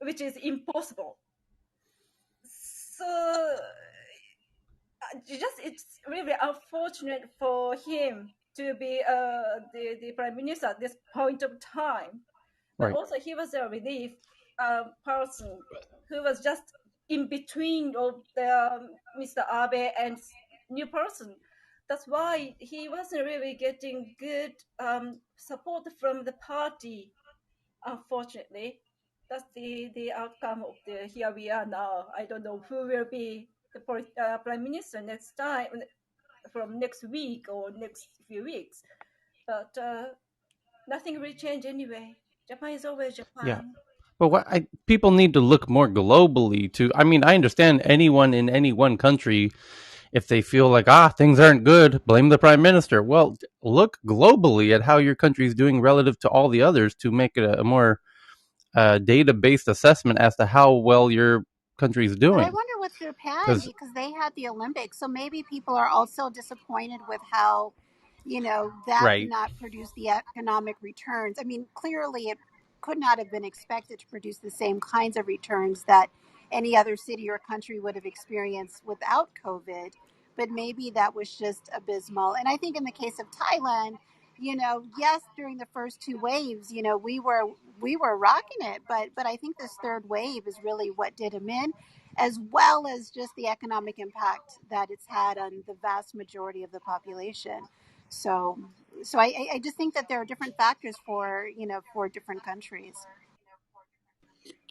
which is impossible. So it's really unfortunate for him to be the prime minister at this point of time. But also he was a relief person who was just in between of the Mr. Abe and new person. That's why he wasn't really getting good support from the party. Unfortunately, that's the outcome of the here we are now. I don't know who will be the prime minister next time, from next week or next few weeks, but nothing will change anyway. Japan is always Japan. Yeah. But people need to look more globally to. I mean, I understand anyone in any one country, if they feel like things aren't good, blame the prime minister. Well, look globally at how your country is doing relative to all the others to make it a more data-based assessment as to how well your country is doing. But I wonder with Japan, because they had the Olympics, so maybe people are also disappointed with how, that did not produce the economic returns. I mean, clearly it could not have been expected to produce the same kinds of returns that any other city or country would have experienced without COVID. But maybe that was just abysmal. And I think in the case of Thailand, yes, during the first two waves, we were rocking it, but I think this third wave is really what did him in, as well as just the economic impact that it's had on the vast majority of the population. So I just think that there are different factors for different countries.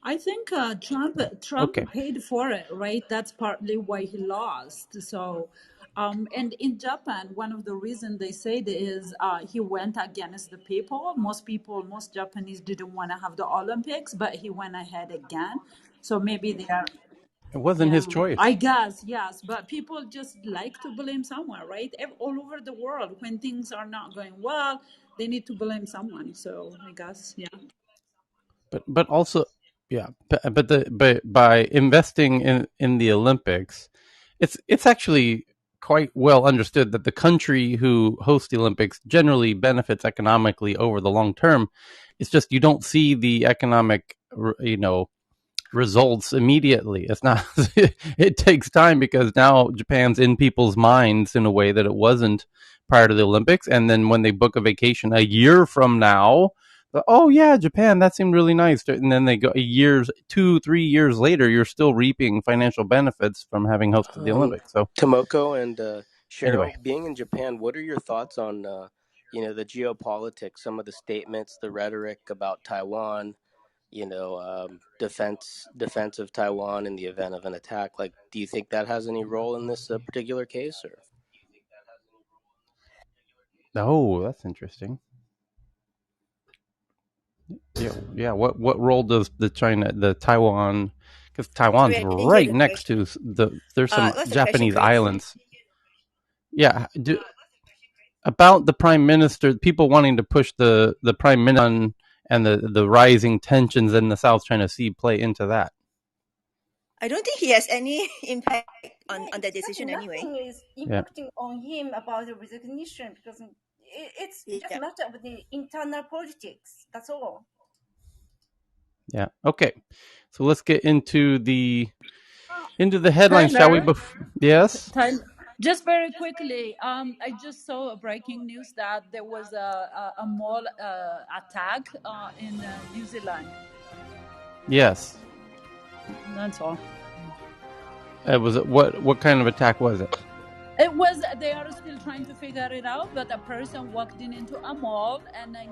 I think Trump paid for it, right? That's partly why he lost. So, and in Japan, one of the reasons they said is he went against the people. Most Japanese didn't want to have the Olympics, but he went ahead again. So maybe they are. It wasn't his choice. I guess, yes. But people just like to blame someone, right? All over the world, when things are not going well, they need to blame someone. So I guess, yeah. But also, yeah. But by investing in the Olympics, it's actually quite well understood that the country who hosts the Olympics generally benefits economically over the long term. It's just you don't see the economic, results immediately. It's not. It takes time because now Japan's in people's minds in a way that it wasn't prior to the Olympics. And then when they book a vacation a year from now, oh yeah, Japan, that seemed really nice. And then they go 2-3 years later, you're still reaping financial benefits from having hosted the Olympics. So Tomoko and Cheryl, anyway. Being in Japan, what are your thoughts on the geopolitics, some of the statements, the rhetoric about Taiwan, defense of Taiwan in the event of an attack? Like, do you think that has any role in this particular case? Or? Oh, that's interesting. Yeah. What role does the Taiwan? Because Taiwan's right next to there's some Japanese islands. Yeah. About the prime minister, people wanting to push the prime minister and the rising tensions in the South China Sea play into that. I don't think he has any impact on that decision anyway. Nothing is impacting on him about the resignation because it's just a matter of the internal politics. That's all. Yeah. Okay. So let's get into the headlines, shall we? Yes. Just very quickly, I just saw a breaking news that there was a mall attack in New Zealand. Yes. That's all. Was it what kind of attack was it? It was. They are still trying to figure it out. But a person walked into a mall, and then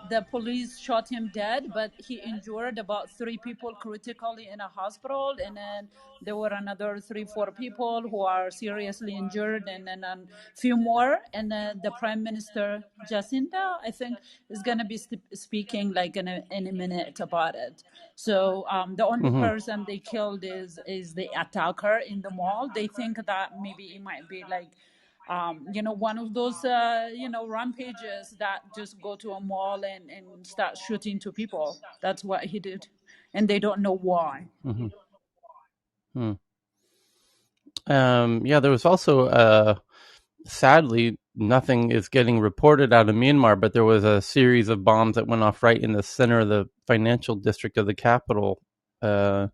the police shot him dead. But he injured about 3 people critically in a hospital, and then there were another 3-4 people who are seriously injured, and then a few more. And then the Prime Minister Jacinda, I think, is going to be speaking like in a minute about it. So the only person they killed is the attacker in the mall. They think that maybe it might be like, one of those, rampages that just go to a mall and start shooting to people. That's what he did. And they don't know why. Yeah, there was also, sadly, nothing is getting reported out of Myanmar, but there was a series of bombs that went off right in the center of the financial district of the capital a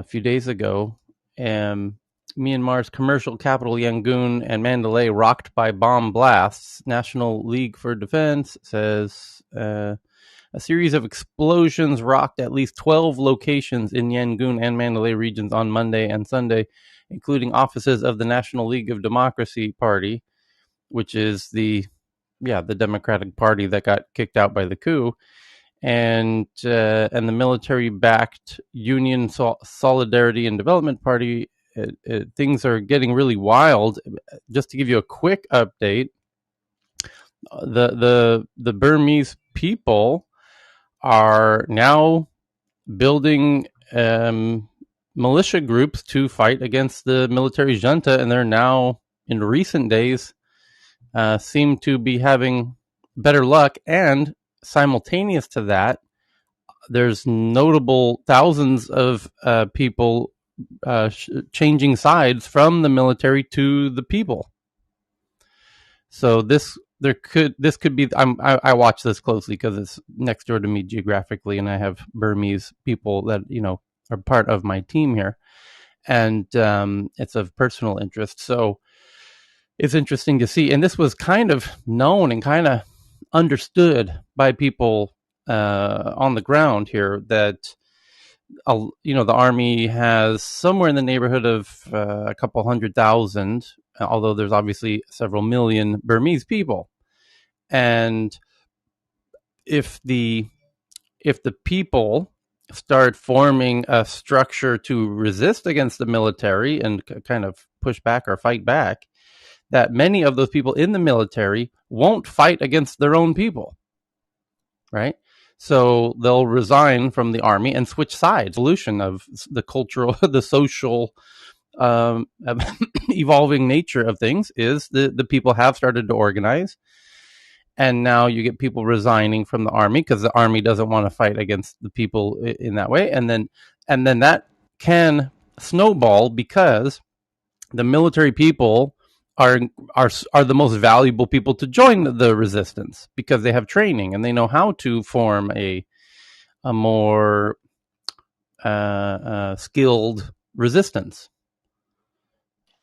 few days ago. Myanmar's commercial capital Yangon and Mandalay rocked by bomb blasts. National League for Defense says a series of explosions rocked at least 12 locations in Yangon and Mandalay regions on Monday and Sunday, including offices of the National League of Democracy Party, which is the Democratic Party that got kicked out by the coup, and the military-backed Union Solidarity and Development Party. Things are getting really wild. Just to give you a quick update, the Burmese people are now building militia groups to fight against the military junta, and they're now, in recent days, seem to be having better luck. And simultaneous to that, there's notable thousands of people changing sides from the military to the people. So this could be. I watch this closely because it's next door to me geographically, and I have Burmese people that are part of my team here, and it's of personal interest. So it's interesting to see, and this was kind of known and kind of understood by people on the ground here that the army has somewhere in the neighborhood of a couple 100,000, although there's obviously several million Burmese people. And if the people start forming a structure to resist against the military and kind of push back or fight back, that many of those people in the military won't fight against their own people, right? So they'll resign from the army and switch sides. Solution of the cultural, the social, evolving nature of things is the people have started to organize, and now you get people resigning from the army because the army doesn't want to fight against the people in that way, and then that can snowball because the military people are the most valuable people to join the resistance because they have training and they know how to form a more skilled resistance,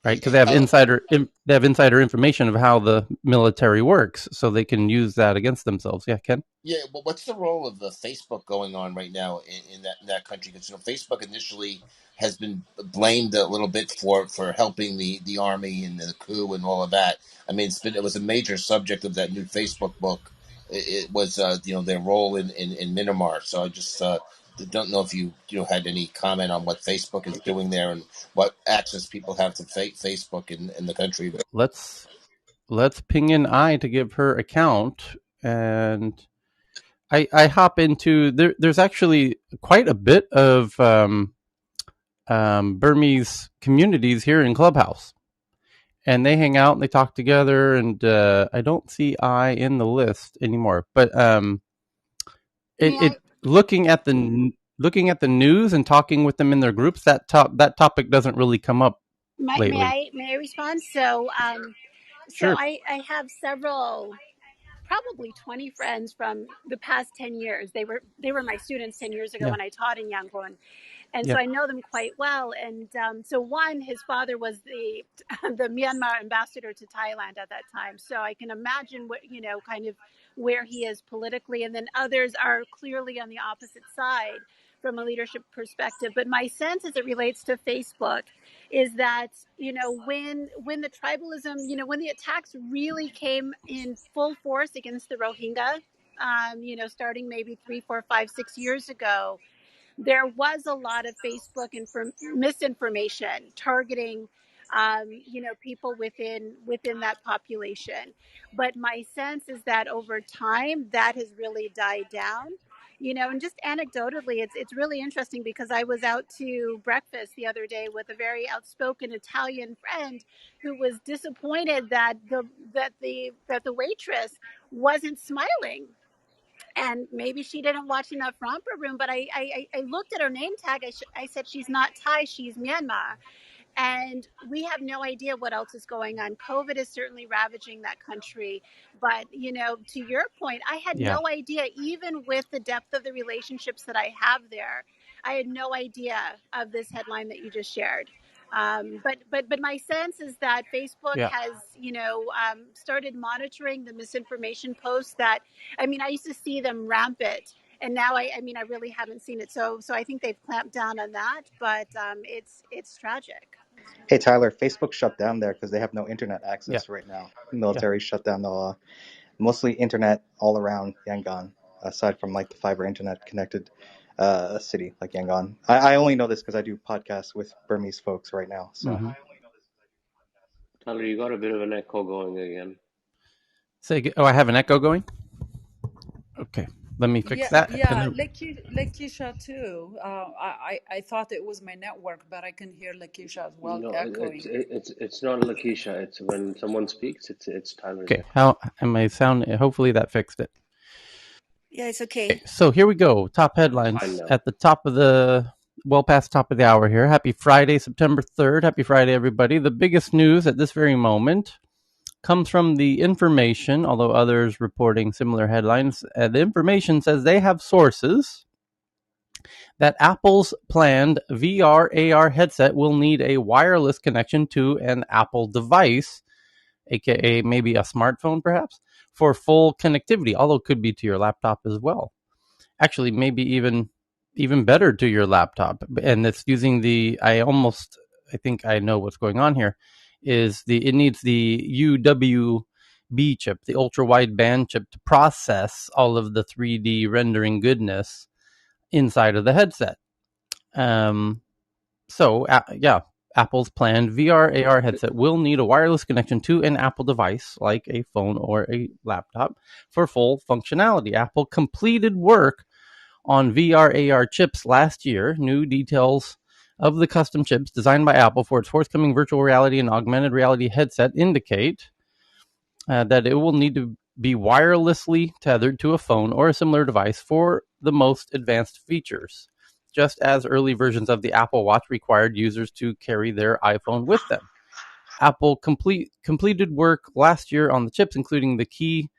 right? Because they have insider information of how the military works, so they can use that against themselves. Yeah, Ken? Yeah, but what's the role of the Facebook going on right now in that country? Because Facebook initially has been blamed a little bit for helping the army and the coup and all of that. I mean, it was a major subject of that new Facebook book. It was their role in Myanmar. So I just don't know if you had any comment on what Facebook is doing there and what access people have to Facebook in the country. Let's ping in I to give her account, and I hop into there's actually quite a bit of Burmese communities here in Clubhouse, and they hang out and they talk together, and I don't see I in the list anymore, but looking at the news and talking with them in their groups, that topic doesn't really come up lately. May I respond? So Sure. I have several, probably 20 friends from the past 10 years. They were my students 10 years ago when I taught in Yangon. And so I know them quite well. And so one, his father was the Myanmar ambassador to Thailand at that time. So I can imagine what, kind of where he is politically. And then others are clearly on the opposite side from a leadership perspective. But my sense as it relates to Facebook is that, when the tribalism, when the attacks really came in full force against the Rohingya, starting maybe 3, 4, 5, 6 years ago, there was a lot of Facebook misinformation targeting, people within that population. But my sense is that over time, that has really died down. And just anecdotally, it's really interesting because I was out to breakfast the other day with a very outspoken Italian friend who was disappointed that the waitress wasn't smiling. And maybe she didn't watch enough Romper Room, but I looked at her name tag. I said, she's not Thai, she's Myanmar. And we have no idea what else is going on. COVID is certainly ravaging that country. But, to your point, I had no idea, even with the depth of the relationships that I have there, I had no idea of this headline that you just shared. But my sense is that Facebook has, started monitoring the misinformation posts that, I used to see them rampant. And now, I really haven't seen it. So I think they've clamped down on that, but it's tragic. Hey, Tyler, Facebook shut down there because they have no internet access right now. The military shut down mostly internet all around Yangon, aside from like the fiber internet connected city like Yangon. I only know this because I do podcasts with Burmese folks right now. So, Tyler, you got a bit of an echo going again. I have an echo going? Okay, let me fix that. Yeah, Lakeisha too. I thought it was my network, but I can hear Lakeisha as well echoing. It's not Lakeisha. It's when someone speaks, it's Tyler's. Okay, how am I sound? Hopefully that fixed it. Yeah, it's okay. So here we go. Top headlines at the top of past top of the hour here. Happy Friday, September 3rd. Happy Friday, everybody. The biggest news at this very moment comes from The Information, although others reporting similar headlines. The Information says they have sources that Apple's planned VR/AR headset will need a wireless connection to an Apple device, aka maybe a smartphone perhaps, for full connectivity, although it could be to your laptop as well. Actually, maybe even better to your laptop. And it's using I think I know what's going on here, it needs the UWB chip, the ultra wideband chip, to process all of the 3D rendering goodness inside of the headset. Apple's planned VR/AR headset will need a wireless connection to an Apple device like a phone or a laptop for full functionality. Apple completed work on VR/AR chips last year. New details of the custom chips designed by Apple for its forthcoming virtual reality and augmented reality headset indicate that it will need to be wirelessly tethered to a phone or a similar device for the most advanced features, just as early versions of the Apple Watch required users to carry their iPhone with them. Apple completed work last year on the chips, including the key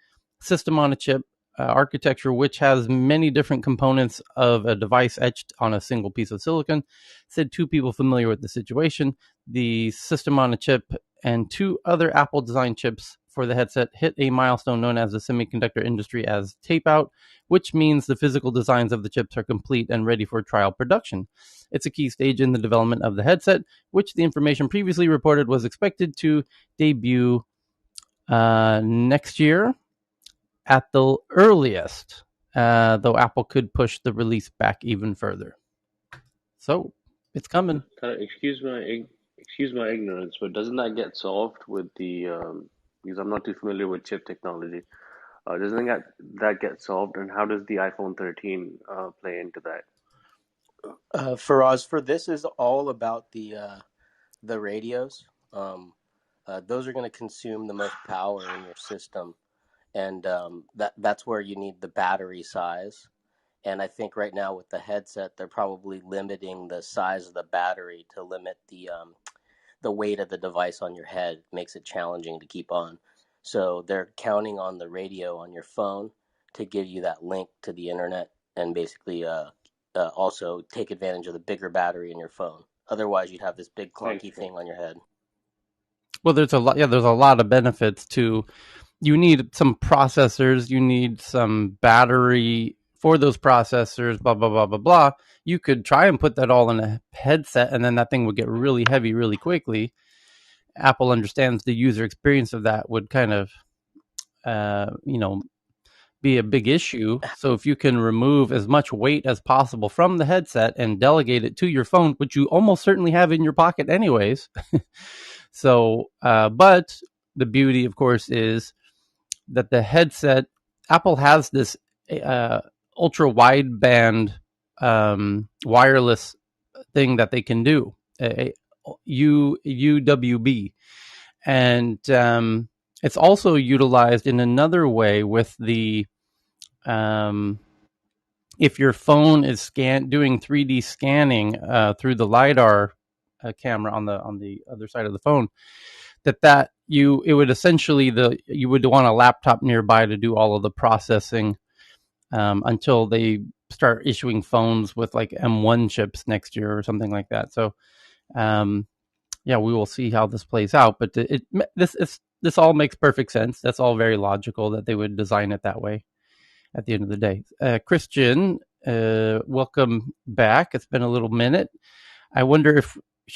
system on a chip architecture, which has many different components of a device etched on a single piece of silicon. Said two people familiar with the situation. The system on a chip and two other Apple design chips for the headset hit a milestone known as the semiconductor industry as tape out, which means the physical designs of the chips are complete and ready for trial production. It's a key stage in the development of the headset, which The Information previously reported was expected to debut next year at the earliest, though Apple could push the release back even further. So it's coming. Excuse my ignorance, but doesn't that get solved with the because I'm not too familiar with chip technology. Doesn't that get solved, and how does the iPhone 13 play into that? For this is all about the radios. Those are going to consume the most power in your system, and that's where you need the battery size. And I think right now with the headset, they're probably limiting the size of the battery to limit the weight of the device on your head. Makes it challenging to keep on. So they're counting on the radio on your phone to give you that link to the internet, and basically also take advantage of the bigger battery in your phone. Otherwise, you'd have this big clunky thing on your head. Well, there's a lot of benefits to. You need some processors. You need some battery for those processors. Blah blah blah blah blah. You could try and put that all in a headset, and then that thing would get really heavy really quickly. Apple understands the user experience of that would kind of, be a big issue. So if you can remove as much weight as possible from the headset and delegate it to your phone, which you almost certainly have in your pocket anyways. So, but the beauty, of course, is that the headset, Apple has this ultra wideband wireless thing that they can do, UWB. And it's also utilized in another way with the if your phone is doing 3D scanning through the LiDAR camera on the other side of the phone, it would essentially you would want a laptop nearby to do all of the processing until they start issuing phones with like M1 chips next year or something like that. So we will see how this plays out, but this all makes perfect sense. That's all very logical that they would design it that way at the end of the day. Christian, welcome back. It's been a little minute. I wonder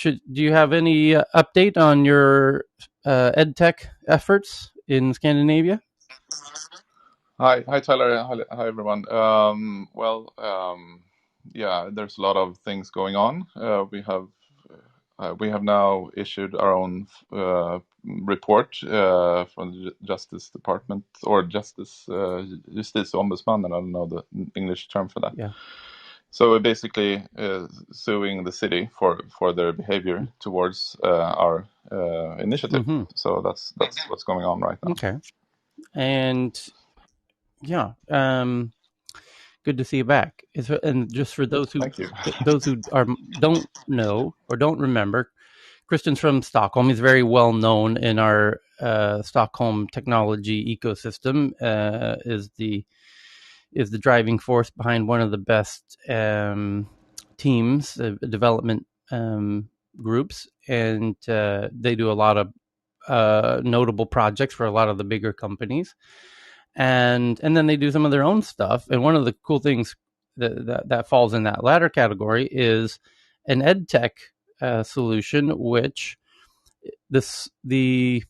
do you have any update on your EdTech efforts in Scandinavia? Hi Tyler. Hi everyone. There's a lot of things going on. We have now issued our own report from the Justice Department, or Justice Ombudsman, and I don't know the English term for that. Yeah. So we're basically suing the city for their behavior towards our initiative. Mm-hmm. So that's what's going on right now. Okay. And yeah, good to see you back. And just for those who don't know or don't remember, Christian's from Stockholm. He's very well known in our Stockholm technology ecosystem. Is the driving force behind one of the best teams, development groups, and they do a lot of notable projects for a lot of the bigger companies, and then they do some of their own stuff. And one of the cool things that falls in that latter category is an EdTech solution, which I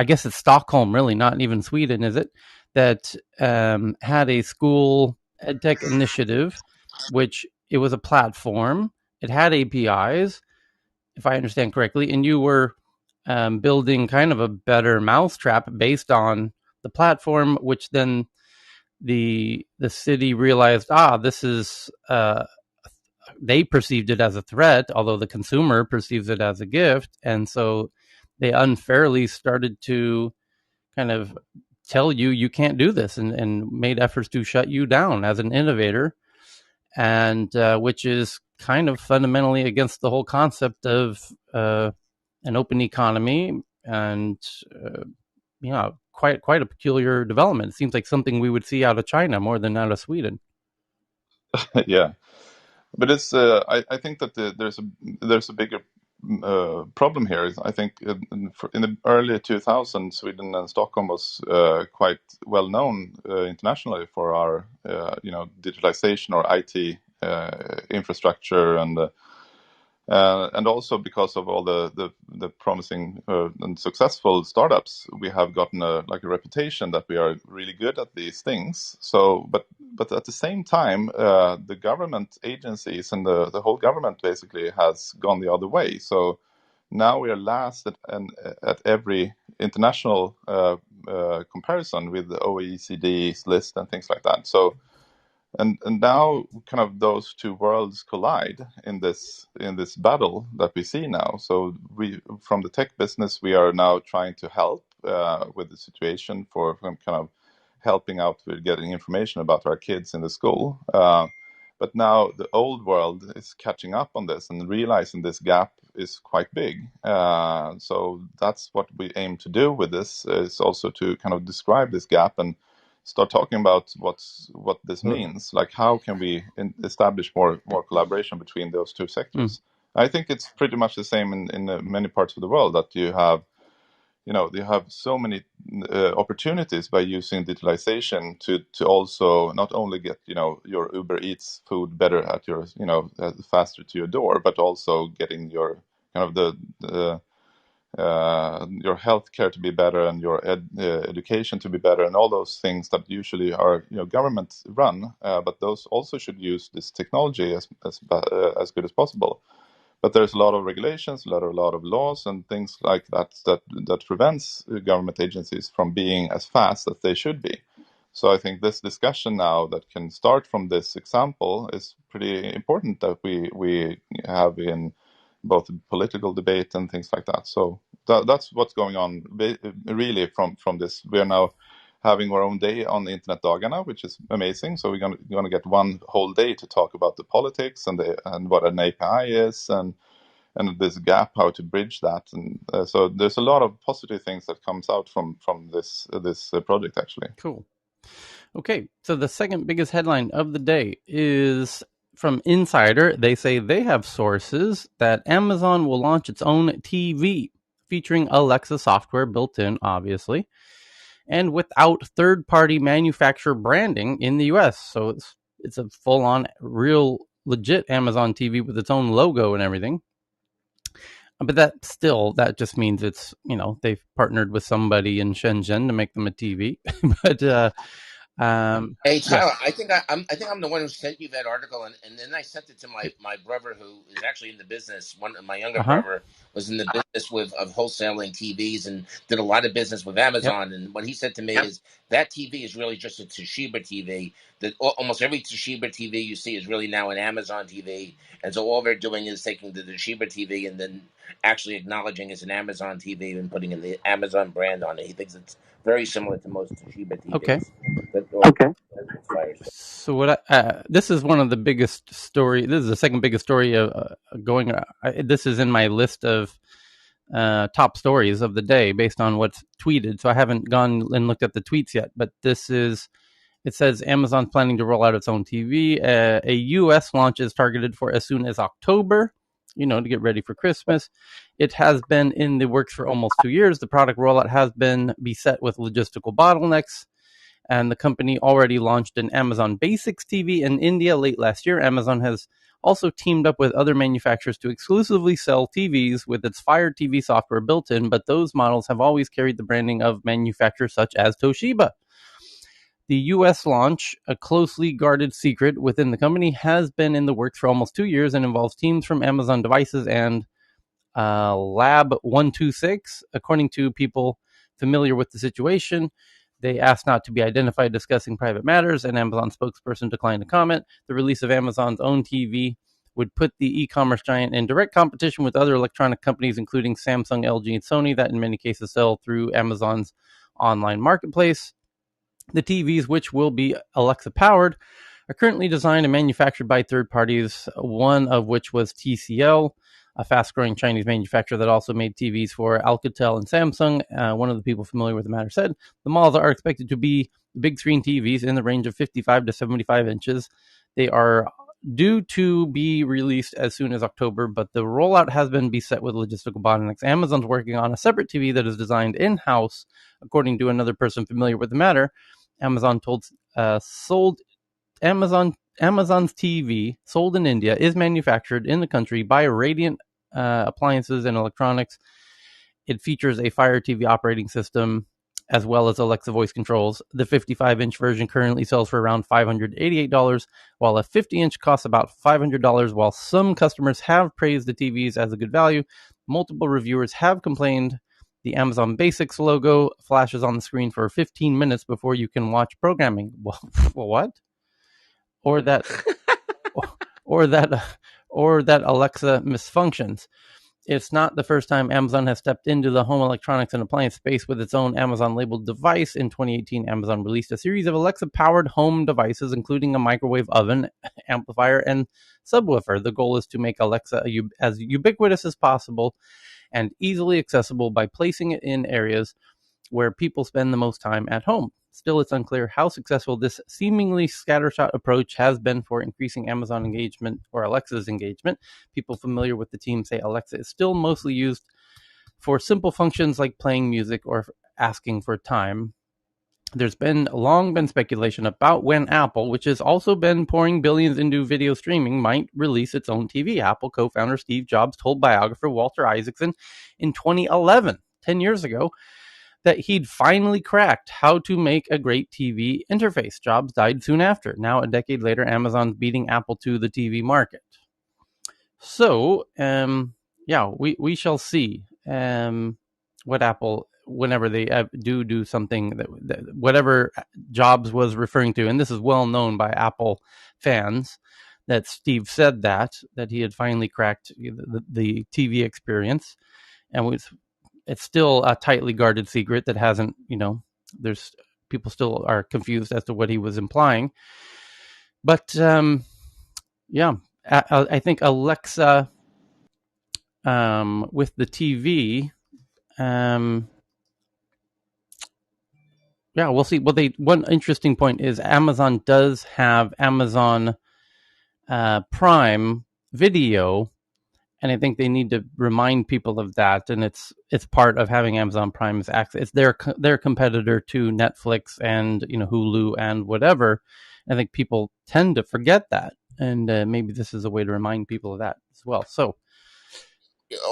guess it's Stockholm, really, not even Sweden, is it? That had a school EdTech initiative, which it was a platform. It had APIs, if I understand correctly, and you were building kind of a better mousetrap based on the platform, which then the city realized, this is they perceived it as a threat, although the consumer perceives it as a gift, and so they unfairly started to kind of tell you can't do this, and made efforts to shut you down as an innovator, and which is kind of fundamentally against the whole concept of an open economy, and quite a peculiar development. It seems like something we would see out of China more than out of Sweden. Yeah, but it's I think that there's a bigger problem here. I think in the early 2000s, Sweden and Stockholm was quite well known internationally for our digitalization or IT infrastructure, and also because of all the promising and successful startups, we have gotten a reputation that we are really good at these things. So, but at the same time, the government agencies and the whole government basically has gone the other way. So now we are last at every international comparison with the OECD's list and things like that. So. And now, kind of, those two worlds collide in this battle that we see now. So we, from the tech business, we are now trying to help with the situation from kind of helping out with getting information about our kids in the school. But now the old world is catching up on this and realizing this gap is quite big. So that's what we aim to do with this, is also to kind of describe this gap and start talking about what this means. Like, how can we establish more collaboration between those two sectors? I think it's pretty much the same in many parts of the world, that you have so many opportunities by using digitalization to also not only get your Uber Eats food better at your faster to your door, but also getting your kind of your healthcare to be better, and your education to be better, and all those things that usually are government run, but those also should use this technology as good as possible. But there's a lot of regulations, a lot of laws and things like that prevents government agencies from being as fast as they should be. So I think this discussion now that can start from this example is pretty important, that we have in both political debate and things like that. So that's what's going on really from this. We are now having our own day on the Internet Dagarna, which is amazing. So we're going to get one whole day to talk about the politics and what an API is and this gap, how to bridge that. And so there's a lot of positive things that comes out from this project, actually. Cool. Okay, so the second biggest headline of the day is from Insider. They say they have sources that Amazon will launch its own TV featuring Alexa software built in, obviously, and without third-party manufacturer branding in the US. So it's a full-on, real, legit Amazon TV with its own logo and everything. But that just means it's, they've partnered with somebody in Shenzhen to make them a TV. But hey, Tyler, yes. I think I'm the one who sent you that article, and then I sent it to my brother, who is actually in the business. My younger brother was in the business of wholesaling TVs and did a lot of business with Amazon. And what he said to me is that TV is really just a Toshiba TV. That almost every Toshiba TV you see is really now an Amazon TV, and so all they're doing is taking the Toshiba TV and then actually acknowledging it's an Amazon TV and putting in the Amazon brand on it. He thinks it's very similar to most Toshiba TVs. Okay. Okay. So what? This is one of the biggest story. This is the second biggest story going. This is in my list of top stories of the day based on what's tweeted. So I haven't gone and looked at the tweets yet. But it says Amazon's planning to roll out its own TV. A U.S. launch is targeted for as soon as October. To get ready for Christmas. It has been in the works for almost 2 years. The product rollout has been beset with logistical bottlenecks. And the company already launched an Amazon Basics TV in India late last year. Amazon has also teamed up with other manufacturers to exclusively sell TVs with its Fire TV software built in, but those models have always carried the branding of manufacturers such as Toshiba. The U.S. launch, a closely guarded secret within the company, has been in the works for almost 2 years and involves teams from Amazon Devices and Lab 126. According to people familiar with the situation, they asked not to be identified discussing private matters. An Amazon spokesperson declined to comment. The release of Amazon's own TV would put the e-commerce giant in direct competition with other electronic companies, including Samsung, LG, and Sony, that in many cases sell through Amazon's online marketplace. The TVs, which will be Alexa-powered, are currently designed and manufactured by third parties, one of which was TCL, a fast-growing Chinese manufacturer that also made TVs for Alcatel and Samsung. One of the people familiar with the matter said, the models are expected to be big screen TVs in the range of 55 to 75 inches. They are due to be released as soon as October, but the rollout has been beset with logistical bottlenecks. Amazon's working on a separate TV that is designed in-house, according to another person familiar with the matter. Amazon's TV sold in India is manufactured in the country by Radiant Appliances and Electronics. It features a Fire TV operating system as well as Alexa voice controls. The 55-inch version currently sells for around $588, while a 50-inch costs about $500. While some customers have praised the TVs as a good value, multiple reviewers have complained the Amazon Basics logo flashes on the screen for 15 minutes before you can watch programming. What? Or that Alexa misfunctions. It's not the first time Amazon has stepped into the home electronics and appliance space with its own Amazon-labeled device. In 2018, Amazon released a series of Alexa-powered home devices, including a microwave oven, amplifier, and subwoofer. The goal is to make Alexa as ubiquitous as possible and easily accessible by placing it in areas where people spend the most time at home. Still, it's unclear how successful this seemingly scattershot approach has been for increasing Amazon engagement or Alexa's engagement. People familiar with the team say Alexa is still mostly used for simple functions like playing music or asking for time. There's long been speculation about when Apple, which has also been pouring billions into video streaming, might release its own TV. Apple co-founder Steve Jobs told biographer Walter Isaacson in 2011, 10 years ago, that he'd finally cracked how to make a great TV interface. Jobs died soon after. Now, a decade later, Amazon's beating Apple to the TV market. So, we shall see what Apple, whenever they do something that whatever Jobs was referring to, and this is well known by Apple fans, that Steve said that he had finally cracked the TV experience, and it's still a tightly guarded secret that hasn't, there's people still are confused as to what he was implying. But yeah, I think Alexa with the TV. Yeah, we'll see. Well, one interesting point is Amazon does have Amazon Prime Video, and I think they need to remind people of that. And it's part of having Amazon Prime's access. It's their competitor to Netflix and Hulu and whatever. I think people tend to forget that, and maybe this is a way to remind people of that as well. So.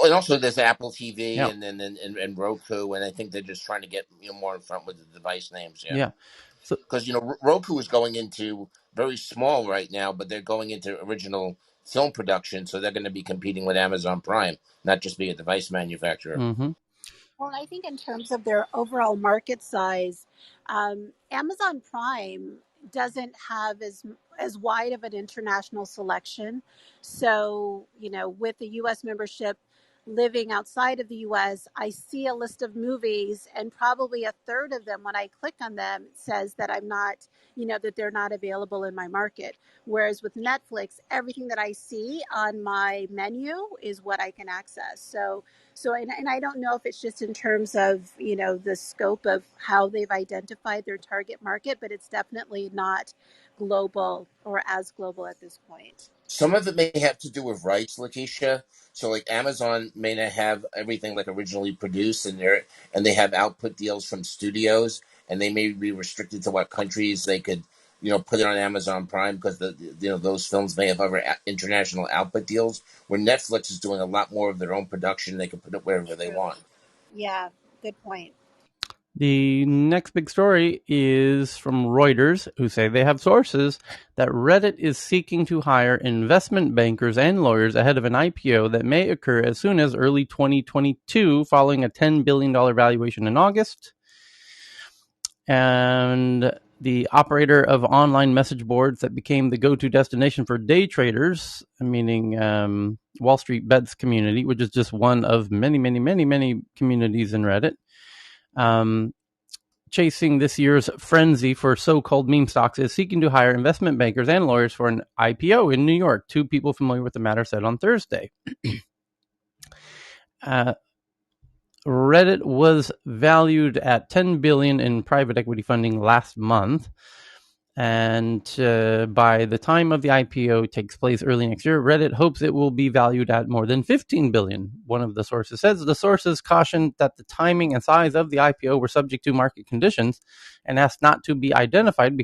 And also there's Apple TV and Roku, and I think they're just trying to get more in front with the device names. Yeah. Because Roku is going into very small right now, but they're going into original film production, so they're going to be competing with Amazon Prime, not just be a device manufacturer. Mm-hmm. Well, I think in terms of their overall market size, Amazon Prime doesn't have as wide of an international selection. So, with the U.S. membership living outside of the U.S., I see a list of movies, and probably a third of them, when I click on them, says that I'm not, that they're not available in my market. Whereas with Netflix, everything that I see on my menu is what I can access. So, and I don't know if it's just in terms of, the scope of how they've identified their target market, but it's definitely not global or as global at this point. Some of it may have to do with rights, Letitia. So like Amazon may not have everything like originally produced and they have output deals from studios, and they may be restricted to what countries they could put it on Amazon Prime, because those films may have other international output deals, where Netflix is doing a lot more of their own production. They can put it wherever they want. Yeah, good point. The next big story is from Reuters, who say they have sources that Reddit is seeking to hire investment bankers and lawyers ahead of an IPO that may occur as soon as early 2022, following a $10 billion valuation in August. And the operator of online message boards that became the go-to destination for day traders, meaning Wall Street Bets community, which is just one of many, many, many, many communities in Reddit, chasing this year's frenzy for so-called meme stocks, is seeking to hire investment bankers and lawyers for an IPO in New York. Two people familiar with the matter said on Thursday. Reddit was valued at $10 billion in private equity funding last month. And by the time of the IPO takes place early next year, Reddit hopes it will be valued at more than $15 billion. One of the sources says the sources cautioned that the timing and size of the IPO were subject to market conditions and asked not to be identified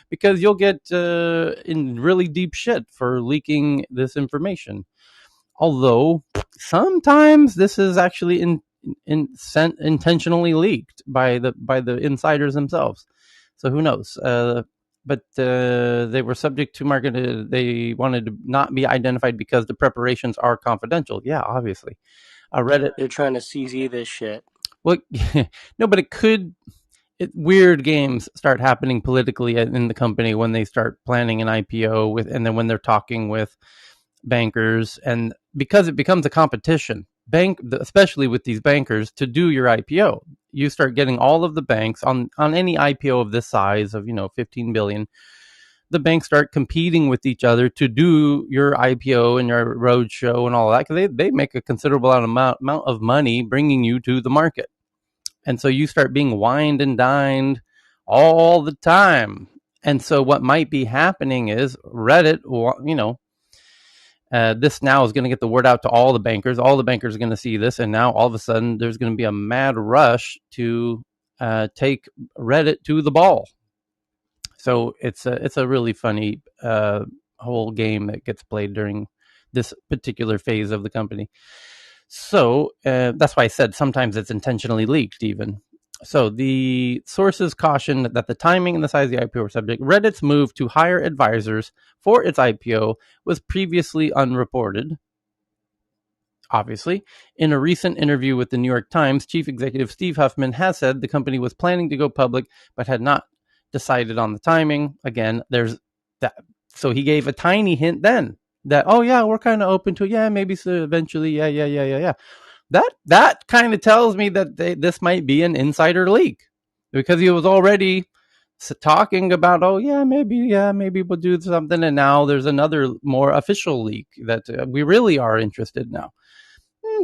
because you'll get in really deep shit for leaking this information. Although sometimes this is actually intentionally leaked by the insiders themselves. So who knows? But they were subject to market. They wanted to not be identified because the preparations are confidential. Yeah, obviously. Reddit. They're trying to CZ this shit. Well, no, but it could. Weird games start happening politically in the company when they start planning an IPO and then when they're talking with bankers, and because it becomes a competition, especially with these bankers, to do your IPO. You start getting all of the banks on any IPO of this size of 15 billion. The banks start competing with each other to do your IPO and your roadshow and all that, because they make a considerable amount of money bringing you to the market, and so you start being wined and dined all the time. And so what might be happening is Reddit, this now is going to get the word out to all the bankers. All the bankers are going to see this, and now all of a sudden there's going to be a mad rush to take Reddit to the ball. So it's a really funny whole game that gets played during this particular phase of the company. So that's why I said sometimes it's intentionally leaked even. So the sources cautioned that the timing and the size of the IPO were subject. Reddit's move to hire advisors for its IPO was previously unreported. Obviously, in a recent interview with the New York Times, chief executive Steve Huffman has said the company was planning to go public, but had not decided on the timing. Again, there's that. So he gave a tiny hint then that, oh yeah, we're kind of open to it. Yeah, maybe so eventually. Yeah. That kind of tells me that this might be an insider leak. because he was already talking about, oh yeah, maybe we'll do something, and now there's another more official leak that we really are interested now.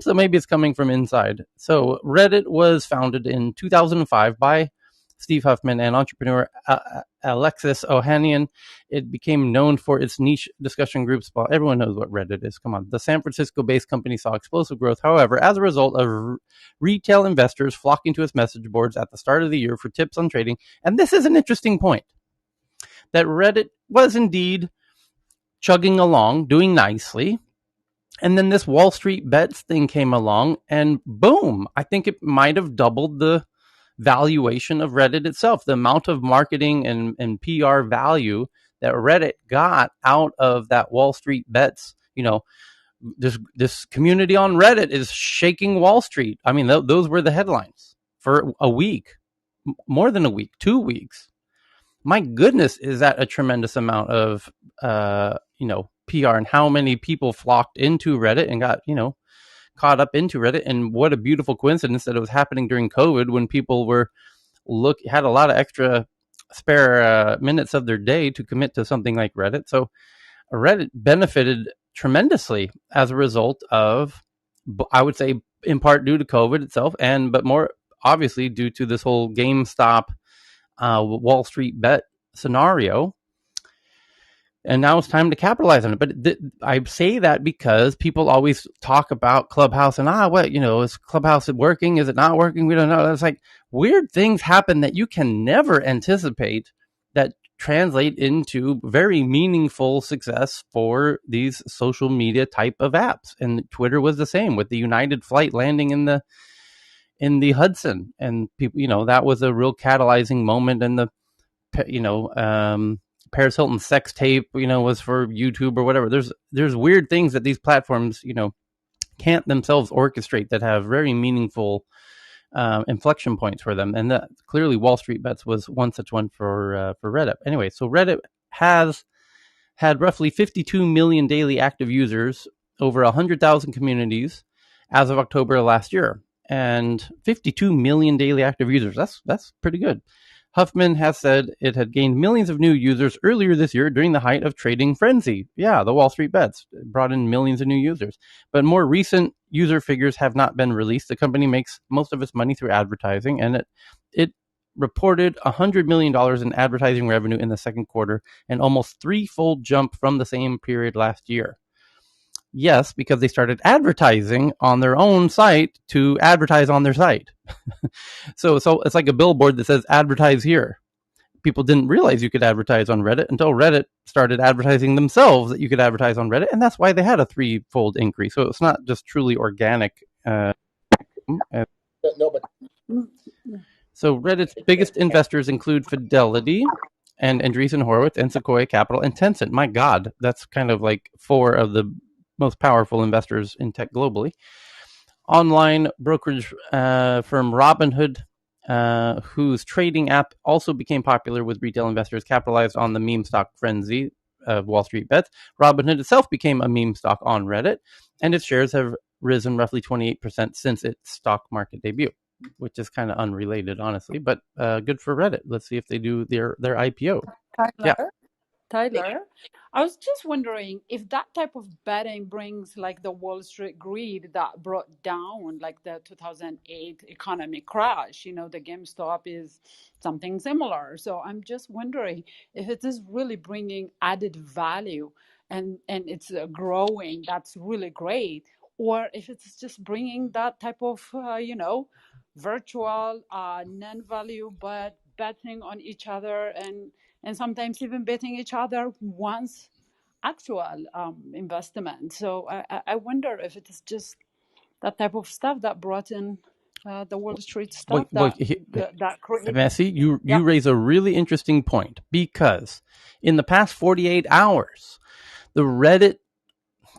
So maybe it's coming from inside. So Reddit was founded in 2005 by Steve Huffman and entrepreneur Alexis Ohanian. It became known for its niche discussion groups. Well, everyone knows what Reddit is. Come on. The San Francisco-based company saw explosive growth. However, as a result of retail investors flocking to its message boards at the start of the year for tips on trading, and this is an interesting point, that Reddit was indeed chugging along, doing nicely. And then this Wall Street Bets thing came along, and boom, I think it might have doubled the valuation of Reddit itself. The amount of marketing and PR value that Reddit got out of that Wall Street Bets, this community on Reddit is shaking Wall Street. I mean, those were the headlines for a week, more than a week, 2 weeks. My goodness, is that a tremendous amount of, PR, and how many people flocked into Reddit and got, caught up into Reddit. And what a beautiful coincidence that it was happening during COVID, when people had a lot of extra spare minutes of their day to commit to something like Reddit. So Reddit benefited tremendously as a result of, I would say, in part due to COVID itself, but more obviously due to this whole GameStop Wall Street Bet scenario. And now it's time to capitalize on it. But I say that because people always talk about Clubhouse and, is Clubhouse working? Is it not working? We don't know. It's like weird things happen that you can never anticipate that translate into very meaningful success for these social media type of apps. And Twitter was the same with the United flight landing in the Hudson. And people, that was a real catalyzing moment. And Paris Hilton sex tape, was for YouTube or whatever. There's weird things that these platforms, can't themselves orchestrate that have very meaningful inflection points for them. And that clearly Wall Street Bets was one such one for Reddit. Anyway, so Reddit has had roughly 52 million daily active users, over 100,000 communities as of October of last year. And 52 million daily active users, that's pretty good. Huffman has said it had gained millions of new users earlier this year during the height of trading frenzy. Yeah, the Wall Street Bets brought in millions of new users. But more recent user figures have not been released. The company makes most of its money through advertising, and it reported $100 million in advertising revenue in the second quarter, an almost threefold jump from the same period last year. Yes, because they started advertising on their own site to advertise on their site. So it's like a billboard that says advertise here. People didn't realize you could advertise on Reddit until Reddit started advertising themselves that you could advertise on Reddit. And that's why they had a threefold increase. So it's not just truly organic. So Reddit's biggest investors include Fidelity and Andreessen Horowitz and Sequoia Capital and Tencent. My God, that's kind of like 4 of the most powerful investors in tech globally. Online brokerage firm Robinhood, whose trading app also became popular with retail investors, capitalized on the meme stock frenzy of Wall Street Bets. Robinhood itself became a meme stock on Reddit, and its shares have risen roughly 28% since its stock market debut, which is kind of unrelated, honestly, but good for Reddit. Let's see if they do their IPO. Tyler, I was just wondering if that type of betting brings like the Wall Street greed that brought down like the 2008 economic crash. The GameStop is something similar. So I'm just wondering if it is really bringing added value and it's growing. That's really great. Or if it's just bringing that type of, virtual non-value, but betting on each other and sometimes even betting each other once actual investment. So I wonder if it is just that type of stuff that brought in the Wall Street stuff. Messi, you raise a really interesting point, because in the past 48 hours, the Reddit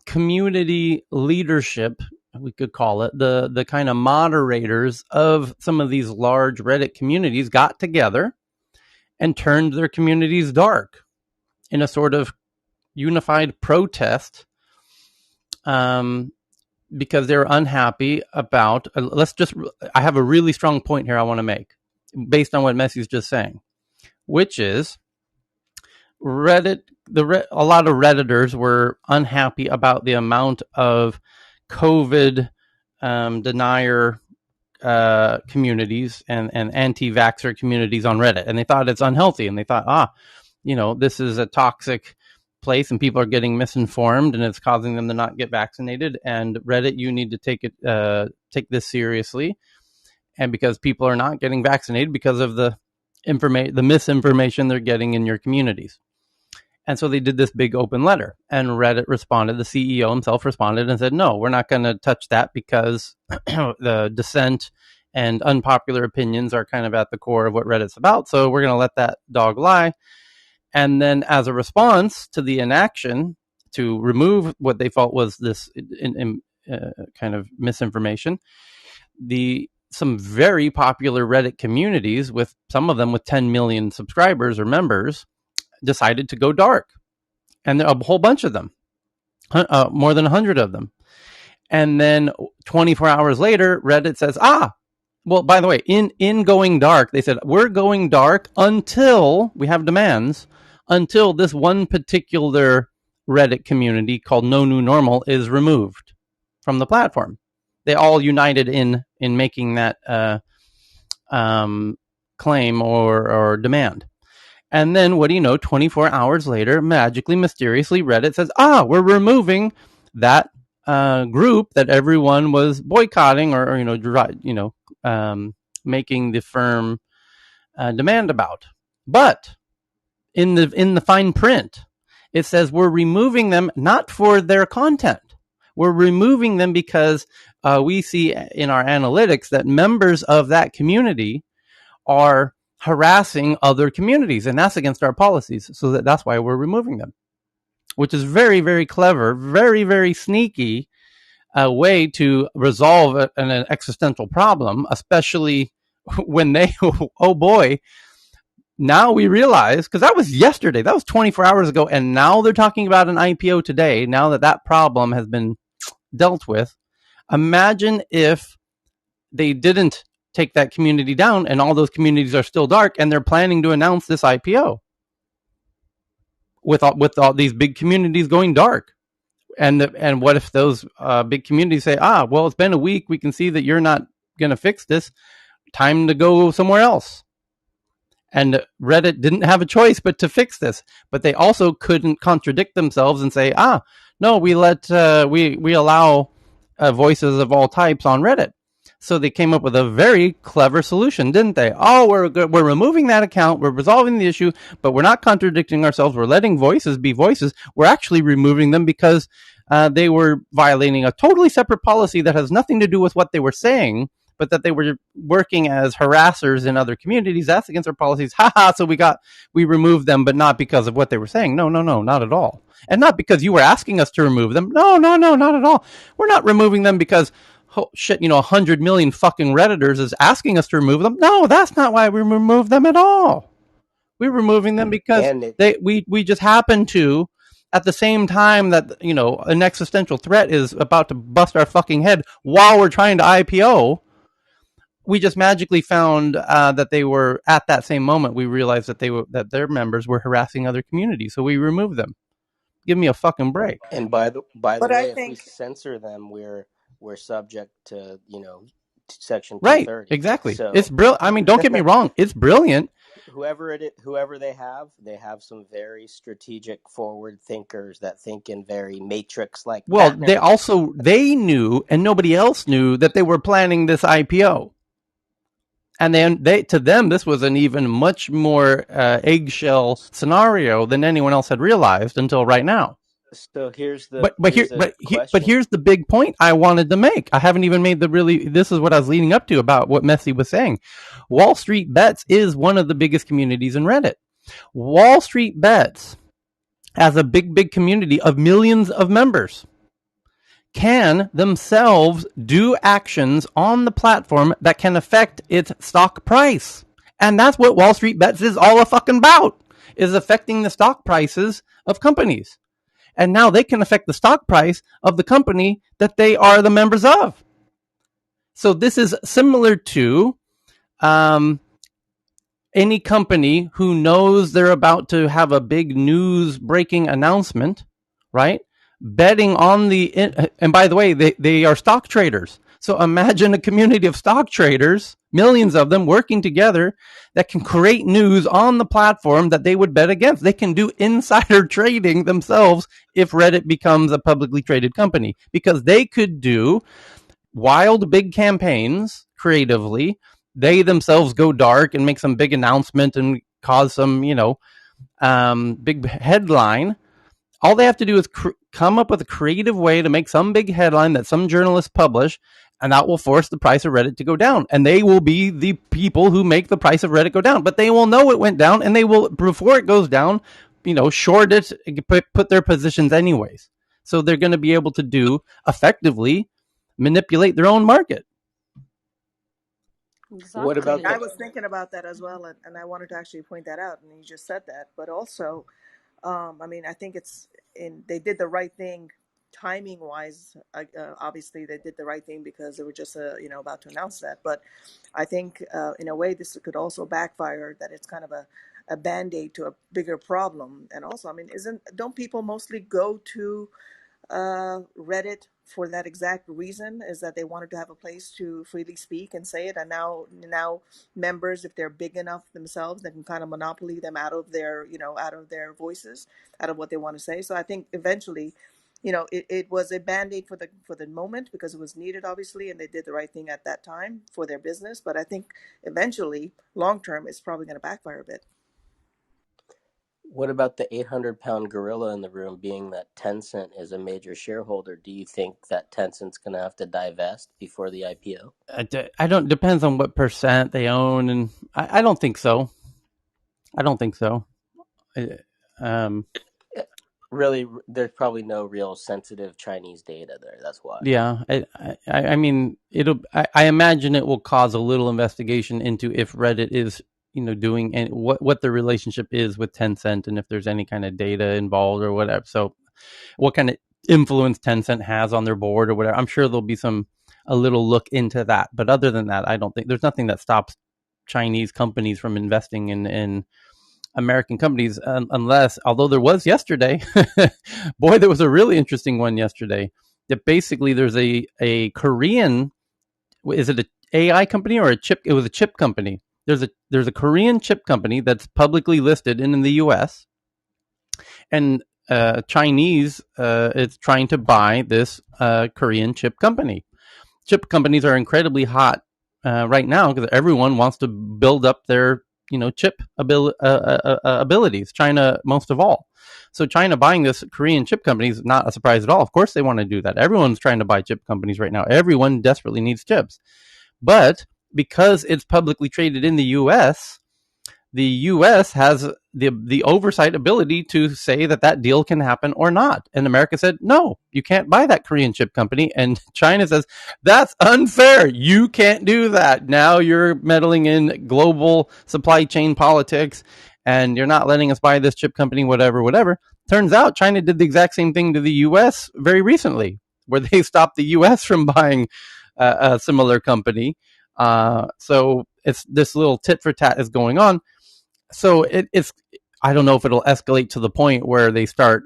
community leadership, we could call it, the kind of moderators of some of these large Reddit communities got together and turned their communities dark in a sort of unified protest, because they're unhappy about, I have a really strong point here I want to make. based on what Messi's just saying, which is Reddit. A lot of Redditors were unhappy about the amount of COVID denier communities and anti-vaxxer communities on Reddit, and they thought it's unhealthy, and they thought, this is a toxic place, and people are getting misinformed, and it's causing them to not get vaccinated. And Reddit, you need to take this seriously, and because people are not getting vaccinated because of the misinformation they're getting in your communities. And so they did this big open letter, and Reddit responded. The CEO himself responded and said, no, we're not going to touch that because the dissent and unpopular opinions are kind of at the core of what Reddit's about. So we're going to let that dog lie. And then as a response to the inaction to remove what they felt was this kind of misinformation, some very popular Reddit communities, with some of them with 10 million subscribers or members, decided to go dark. And a whole bunch of them, more than 100 of them. And then 24 hours later, Reddit says, well, by the way, in going dark, they said, we're going dark until we have demands, until this one particular Reddit community called No New Normal is removed from the platform. They all united in making that claim or demand. And then, what do you know, 24 hours later, magically, mysteriously, Reddit says, we're removing that group that everyone was boycotting or making the firm demand about. But in the fine print, it says we're removing them not for their content. We're removing them because we see in our analytics that members of that community are harassing other communities, and that's against our policies. So that's why we're removing them, which is very, very clever, very, very sneaky way to resolve an existential problem, especially when they, oh boy, now we realize, because that was yesterday, that was 24 hours ago, and now they're talking about an IPO today, now that problem has been dealt with. Imagine if they didn't take that community down and all those communities are still dark and they're planning to announce this IPO with all these big communities going dark. And what if those big communities say, well, it's been a week, we can see that you're not going to fix this, time to go somewhere else. And Reddit didn't have a choice but to fix this, but they also couldn't contradict themselves and say, no, we allow voices of all types on Reddit. So they came up with a very clever solution, didn't they? We're removing that account, we're resolving the issue, but we're not contradicting ourselves. We're letting voices be voices. We're actually removing them because they were violating a totally separate policy that has nothing to do with what they were saying, but that they were working as harassers in other communities. That's against our policies. So we removed them, but not because of what they were saying. No, not at all. And not because you were asking us to remove them. No, not at all. We're not removing them because 100 million fucking Redditors is asking us to remove them. No, that's not why we remove them at all. We're removing them because we just happen to, at the same time that, an existential threat is about to bust our fucking head while we're trying to IPO, we just magically found that they were, at that same moment, we realized that their members were harassing other communities. So we removed them. Give me a fucking break. And by the way, if we censor them, we're subject to Section 230. Right, exactly. So, it's brilliant. I mean, don't get me wrong, it's brilliant. Whoever they have some very strategic forward thinkers that think in very matrix-like. Well, they knew, and nobody else knew, that they were planning this IPO. And then to them, this was an even much more eggshell scenario than anyone else had realized until right now. So here's the here's the big point I wanted to make. I haven't even made this is what I was leading up to about what Messi was saying. Wall Street Bets is one of the biggest communities in Reddit. Wall Street Bets, as a big community of millions of members, can themselves do actions on the platform that can affect its stock price. And that's what Wall Street Bets is all fucking about, is affecting the stock prices of companies. And now they can affect the stock price of the company that they are the members of. So this is similar to any company who knows they're about to have a big news breaking announcement, right? Betting on and by the way, they are stock traders. So imagine a community of stock traders, millions of them working together that can create news on the platform that they would bet against. They can do insider trading themselves if Reddit becomes a publicly traded company, because they could do wild big campaigns creatively. They themselves go dark and make some big announcement and cause some, big headline. All they have to do is come up with a creative way to make some big headline that some journalists publish, and that will force the price of Reddit to go down. And they will be the people who make the price of Reddit go down. But they will know it went down, and they will, before it goes down, short it, put their positions anyways. So they're going to be able to do effectively manipulate their own market. Exactly. What about I was thinking about that as well, and I wanted to actually point that out, and you just said that. But also, I mean, I think they did the right thing timing wise. Obviously, they did the right thing because they were just about to announce that. But I think in a way, this could also backfire. That it's kind of a band-aid to a bigger problem. And also, I mean, don't people mostly go to Reddit for that exact reason, is that they wanted to have a place to freely speak and say it, and now members, if they're big enough themselves, they can kind of monopoly them out of their voices, out of what they want to say. So I think eventually, it was a band-aid for the moment, because it was needed, obviously, and they did the right thing at that time for their business. But I think eventually, long term, it's probably going to backfire a bit. What about the 800-pound gorilla in the room, being that Tencent is a major shareholder? Do you think that Tencent's going to have to divest before the IPO? I don't. Depends on what percent they own, and I don't think so. I don't think so. Really, there's probably no real sensitive Chinese data there. That's why. Yeah, I mean, I imagine it will cause a little investigation into if Reddit is, doing and what the relationship is with Tencent, and if there's any kind of data involved or whatever. So, what kind of influence Tencent has on their board or whatever. I'm sure there'll be a little look into that. But other than that, I don't think there's nothing that stops Chinese companies from investing in American companies, unless, although there was yesterday, boy, there was a really interesting one yesterday. That basically there's a Korean, is it an AI company or a chip? It was a chip company. There's a Korean chip company that's publicly listed in the U.S. and Chinese is trying to buy this Korean chip company. Chip companies are incredibly hot right now because everyone wants to build up their chip abilities. China most of all. So China buying this Korean chip company is not a surprise at all. Of course they want to do that. Everyone's trying to buy chip companies right now. Everyone desperately needs chips. But because it's publicly traded in the U.S., the U.S. has the oversight ability to say that deal can happen or not. And America said, no, you can't buy that Korean chip company. And China says, that's unfair. You can't do that. Now you're meddling in global supply chain politics, and you're not letting us buy this chip company, whatever. Turns out China did the exact same thing to the U.S. very recently, where they stopped the U.S. from buying a similar company. So it's this little tit for tat is going on. So it's, I don't know if it'll escalate to the point where they start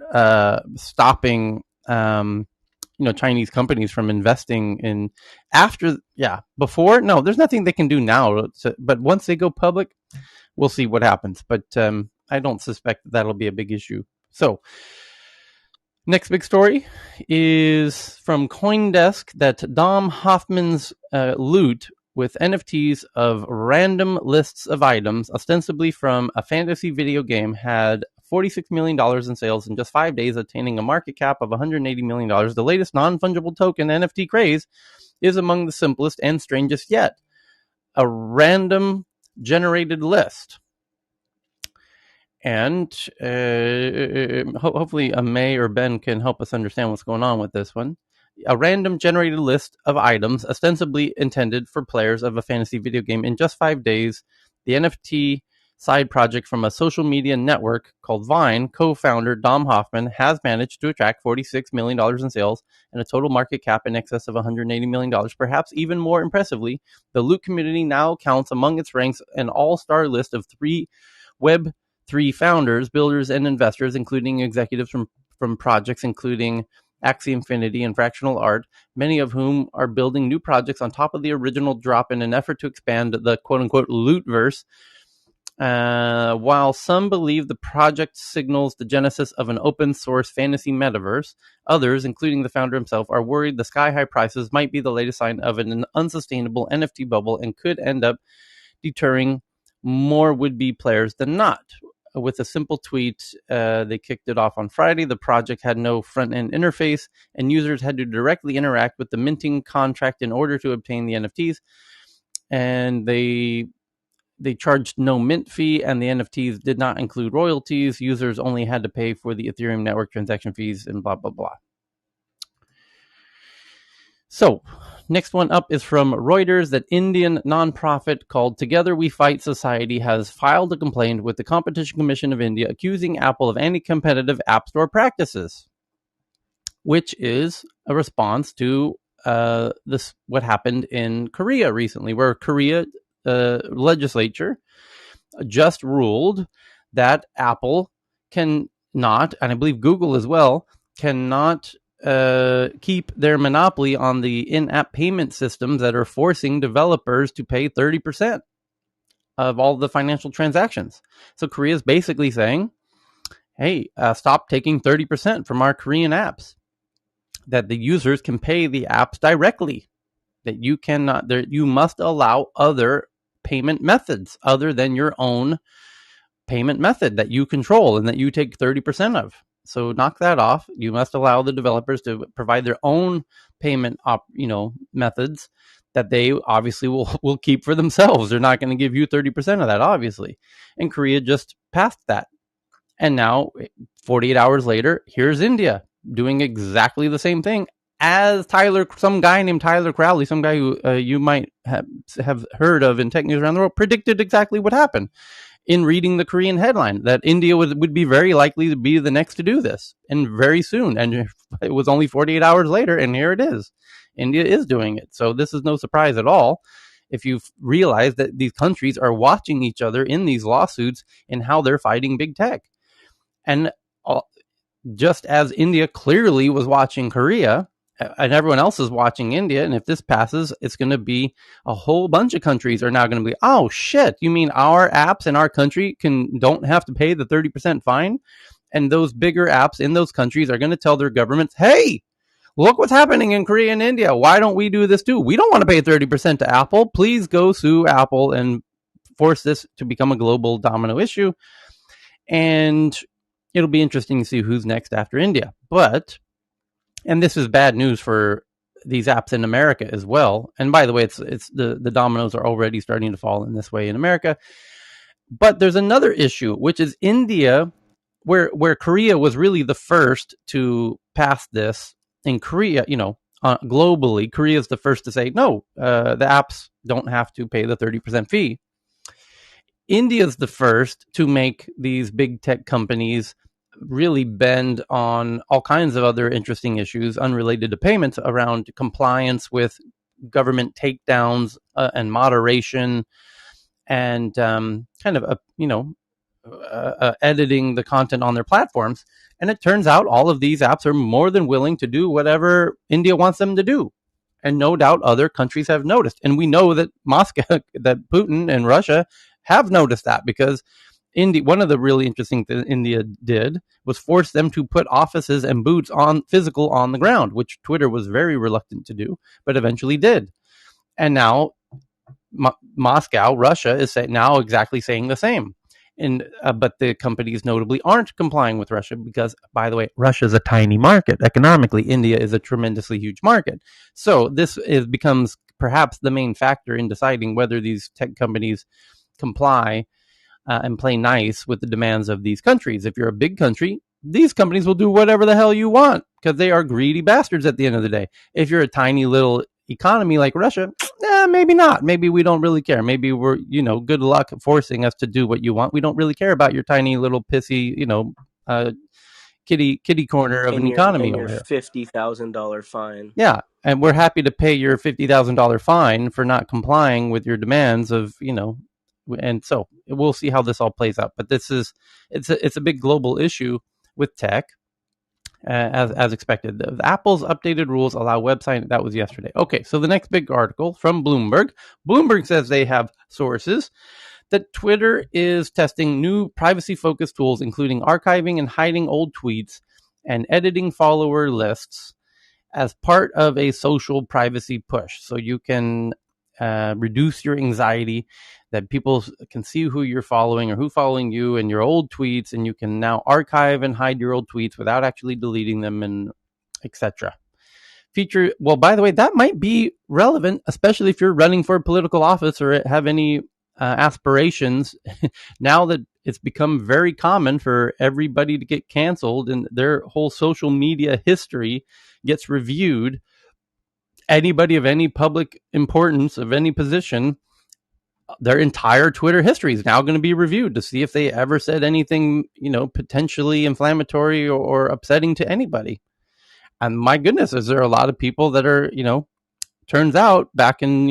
stopping, Chinese companies from investing in before. No, there's nothing they can do now. But once they go public, we'll see what happens. But I don't suspect that'll be a big issue. So next big story is from CoinDesk that Dom Hoffman's loot with NFTs of random lists of items, ostensibly from a fantasy video game, had $46 million in sales in just 5 days, attaining a market cap of $180 million. The latest non-fungible token NFT craze is among the simplest and strangest yet. A random generated list. And hopefully May or Ben can help us understand what's going on with this one. A random generated list of items ostensibly intended for players of a fantasy video game in just 5 days. The NFT side project from a social media network called Vine, co-founder Dom Hoffman has managed to attract $46 million in sales and a total market cap in excess of $180 million. Perhaps even more impressively, the Loot community now counts among its ranks an all-star list of 3 Web3 founders, builders, and investors, including executives from projects including Axie Infinity and Fractional Art, many of whom are building new projects on top of the original drop in an effort to expand the quote-unquote Lootverse. While some believe the project signals the genesis of an open-source fantasy metaverse, others, including the founder himself, are worried the sky-high prices might be the latest sign of an unsustainable NFT bubble and could end up deterring more would-be players than not. With a simple tweet, they kicked it off on Friday. The project had no front-end interface, and users had to directly interact with the minting contract in order to obtain the NFTs. And they charged no mint fee, and the NFTs did not include royalties. Users only had to pay for the Ethereum network transaction fees and blah, blah, blah. So, next one up is from Reuters that Indian nonprofit called Together We Fight Society has filed a complaint with the Competition Commission of India accusing Apple of anti-competitive App Store practices, which is a response to what happened in Korea recently, where Korea legislature just ruled that Apple cannot, and I believe Google as well, cannot keep their monopoly on the in-app payment systems that are forcing developers to pay 30% of all the financial transactions. So Korea is basically saying, hey, stop taking 30% from our Korean apps, that the users can pay the apps directly, that you must allow other payment methods other than your own payment method that you control and that you take 30% of. So knock that off. You must allow the developers to provide their own payment methods that they obviously will keep for themselves. They're not going to give you 30% of that, obviously. And Korea just passed that. And now, 48 hours later, here's India doing exactly the same thing as some guy named Tyler Crowley, some guy who you might have heard of in tech news around the world, predicted exactly what happened in reading the Korean headline, that India would be very likely to be the next to do this, and very soon. And it was only 48 hours later, and here it is. India is doing it. So this is no surprise at all if you've realized that these countries are watching each other in these lawsuits and how they're fighting big tech. And just as India clearly was watching Korea, and everyone else is watching India, and if this passes, it's going to be a whole bunch of countries are now going to be, oh shit, you mean our apps in our country don't have to pay the 30% fine? And those bigger apps in those countries are going to tell their governments, hey, look what's happening in Korea and India. Why don't we do this too? We don't want to pay 30% to Apple. Please go sue Apple and force this to become a global domino issue. And it'll be interesting to see who's next after India. And this is bad news for these apps in America as well. And by the way, it's the dominoes are already starting to fall in this way in America. But there's another issue, which is India, where Korea was really the first to pass this. In Korea, globally, Korea is the first to say, no, the apps don't have to pay the 30% fee. India is the first to make these big tech companies really bend on all kinds of other interesting issues unrelated to payments around compliance with government takedowns and moderation and editing the content on their platforms. And it turns out all of these apps are more than willing to do whatever India wants them to do. And no doubt other countries have noticed. And we know that Moscow, that Putin and Russia have noticed that, because one of the really interesting things India did was force them to put offices and booths physical on the ground, which Twitter was very reluctant to do, but eventually did. And now Moscow, Russia, is now exactly saying the same. But the companies notably aren't complying with Russia because, by the way, Russia is a tiny market. Economically, India is a tremendously huge market. So this becomes perhaps the main factor in deciding whether these tech companies comply and play nice with the demands of these countries. If you're a big country, these companies will do whatever the hell you want because they are greedy bastards at the end of the day. If you're a tiny little economy like Russia, maybe not. Maybe we don't really care. Maybe we're, good luck forcing us to do what you want. We don't really care about your tiny little pissy, kitty corner of an economy over here. $50,000 fine. Yeah, and we're happy to pay your $50,000 fine for not complying with your demands of, and so we'll see how this all plays out. But it's a big global issue with tech. As expected. Apple's updated rules allow website. That was yesterday. Okay, so the next big article from Bloomberg. Bloomberg says they have sources that Twitter is testing new privacy-focused tools, including archiving and hiding old tweets and editing follower lists as part of a social privacy push. So you can reduce your anxiety that people can see who you're following or who's following you and your old tweets, and you can now archive and hide your old tweets without actually deleting them, and etc. Well, by the way, that might be relevant, especially if you're running for a political office or have any aspirations. Now that it's become very common for everybody to get canceled and their whole social media history gets reviewed, anybody of any public importance, of any position, their entire Twitter history is now going to be reviewed to see if they ever said anything, potentially inflammatory or upsetting to anybody. And my goodness, is there a lot of people that are, turns out back in,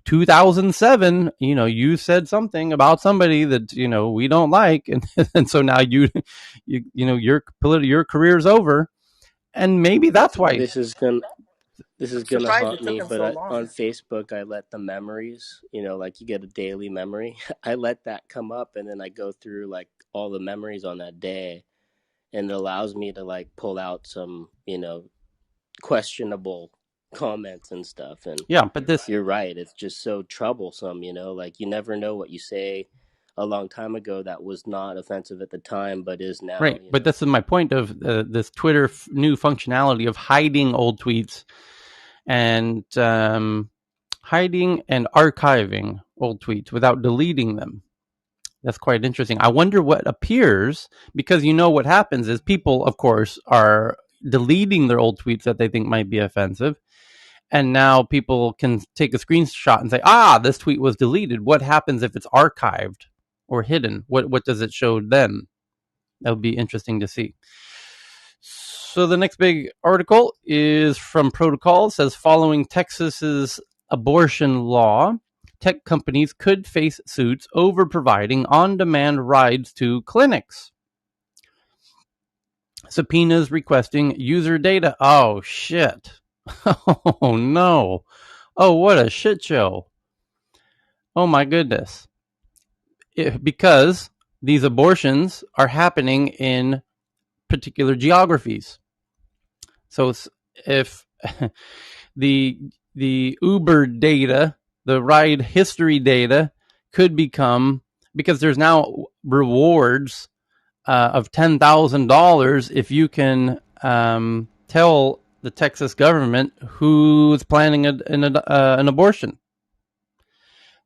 2007, you said something about somebody that, we don't like. And so now your career's over. And maybe that's why This is gonna haunt me, but so on Facebook I let the memories, like you get a daily memory. I let that come up, and then I go through like all the memories on that day, and it allows me to like pull out some, questionable comments and stuff. And yeah, but you're right, it's just so troublesome, like you never know what you say a long time ago that was not offensive at the time but is now, right. But this is my point of this Twitter new functionality of hiding old tweets and hiding and archiving old tweets without deleting them. That's quite interesting. I wonder what appears, because what happens is people, of course, are deleting their old tweets that they think might be offensive. And now people can take a screenshot and say, this tweet was deleted. What happens if it's archived or hidden? What does it show then? That'll be interesting to see. So the next big article is from Protocol. It says, following Texas's abortion law, tech companies could face suits over providing on-demand rides to clinics. Subpoenas requesting user data. Oh, shit. Oh, no. Oh, what a shit show. Oh, my goodness. Because these abortions are happening in particular geographies. So if the Uber data, the ride history data could become, because there's now rewards of $10,000 if you can tell the Texas government who's planning an abortion.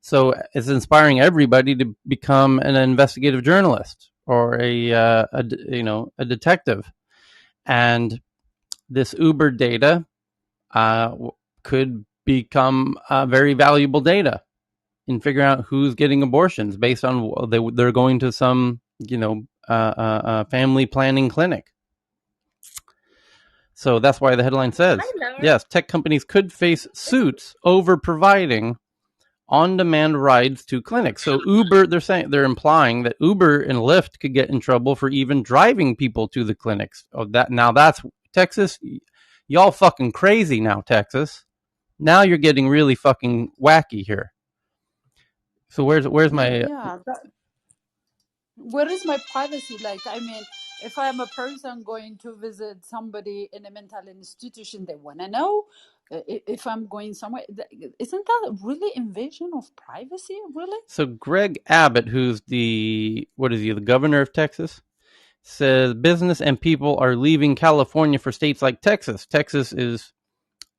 So it's inspiring everybody to become an investigative journalist or a detective. And this Uber data could become very valuable data in figuring out who's getting abortions based on they're going to some family planning clinic. So that's why the headline says, yes, tech companies could face suits over providing on-demand rides to clinics. So Uber, they're implying that Uber and Lyft could get in trouble for even driving people to the clinics. That's Texas. Y'all fucking crazy now, Texas. Now you're getting really fucking wacky here. So where's my where is my privacy? Like, I mean, if I'm a person going to visit somebody in a mental institution, they want to know. If I'm going somewhere, isn't that really invasion of privacy? Really? So Greg Abbott, who's the governor of Texas, says business and people are leaving California for states like Texas. Texas is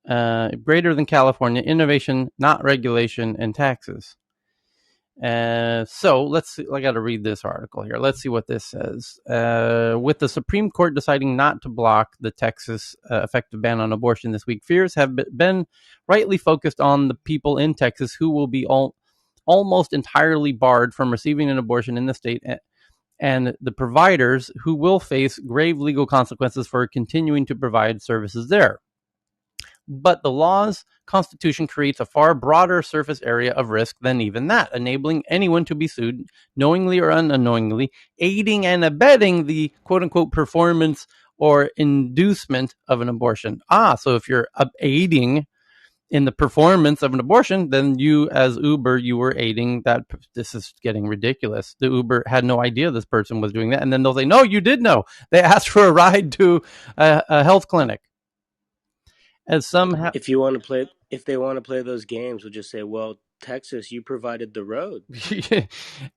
greater than California. Innovation, not regulation, and taxes. So let's see. I got to read this article here. Let's see what this says. With the Supreme Court deciding not to block the Texas effective ban on abortion this week, fears have been rightly focused on the people in Texas who will be almost entirely barred from receiving an abortion in the state, and the providers who will face grave legal consequences for continuing to provide services there. But the law's constitution creates a far broader surface area of risk than even that, enabling anyone to be sued, knowingly or unknowingly, aiding and abetting the quote-unquote performance or inducement of an abortion. So if you're aiding in the performance of an abortion, then you, as Uber, you were aiding that. This is getting ridiculous. The Uber had no idea this person was doing that, and then they'll say, no, you did know. They asked for a ride to a health clinic. As some if they want to play those games, we'll just say, well, Texas, you provided the road.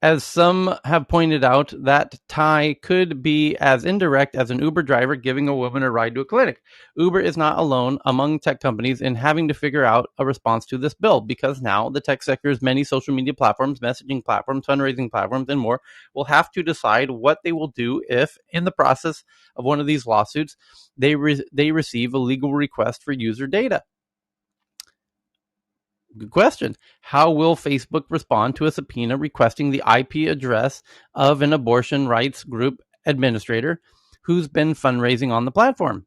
As some have pointed out, that tie could be as indirect as an Uber driver giving a woman a ride to a clinic. Uber is not alone among tech companies in having to figure out a response to this bill, because now the tech sector's many social media platforms, messaging platforms, fundraising platforms, and more will have to decide what they will do if, in the process of one of these lawsuits, they receive a legal request for user data. Good question. How will Facebook respond to a subpoena requesting the IP address of an abortion rights group administrator who's been fundraising on the platform?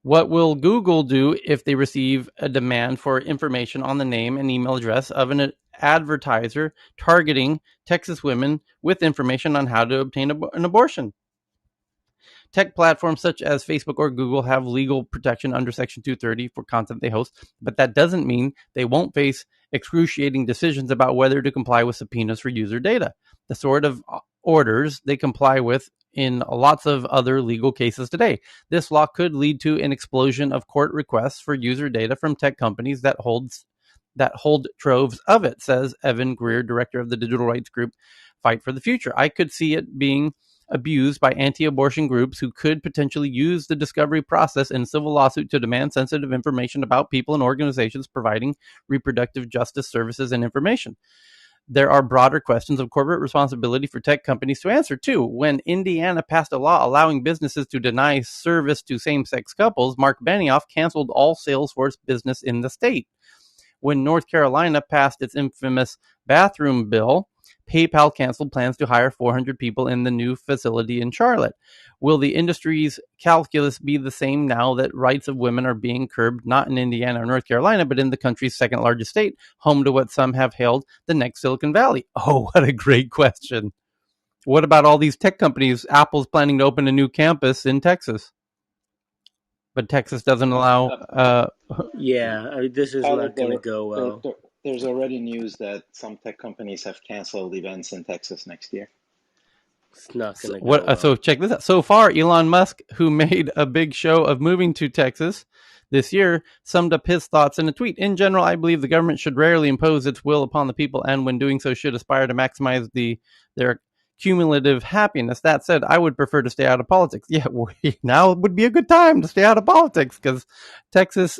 What will Google do if they receive a demand for information on the name and email address of an advertiser targeting Texas women with information on how to obtain an abortion? Tech platforms such as Facebook or Google have legal protection under Section 230 for content they host, but that doesn't mean they won't face excruciating decisions about whether to comply with subpoenas for user data, the sort of orders they comply with in lots of other legal cases today. This law could lead to an explosion of court requests for user data from tech companies that hold troves of it, says Evan Greer, director of the digital rights group Fight for the Future. I could see it being abused by anti-abortion groups who could potentially use the discovery process in civil lawsuit to demand sensitive information about people and organizations providing reproductive justice services and information. There are broader questions of corporate responsibility for tech companies to answer, too. When Indiana passed a law allowing businesses to deny service to same-sex couples, Mark Benioff canceled all Salesforce business in the state. When North Carolina passed its infamous bathroom bill, PayPal canceled plans to hire 400 people in the new facility in Charlotte. Will the industry's calculus be the same now that rights of women are being curbed, not in Indiana or North Carolina, but in the country's second largest state, home to what some have hailed the next Silicon Valley? Oh, what a great question. What about all these tech companies? Apple's planning to open a new campus in Texas, but Texas doesn't allow... this is not going to go well. There's already news that some tech companies have canceled events in Texas next year. It's not going to go well. So check this out. So far, Elon Musk, who made a big show of moving to Texas this year, summed up his thoughts in a tweet. In general, I believe the government should rarely impose its will upon the people, and when doing so should aspire to maximize their cumulative happiness. That said, I would prefer to stay out of politics. Yeah, now would be a good time to stay out of politics, because Texas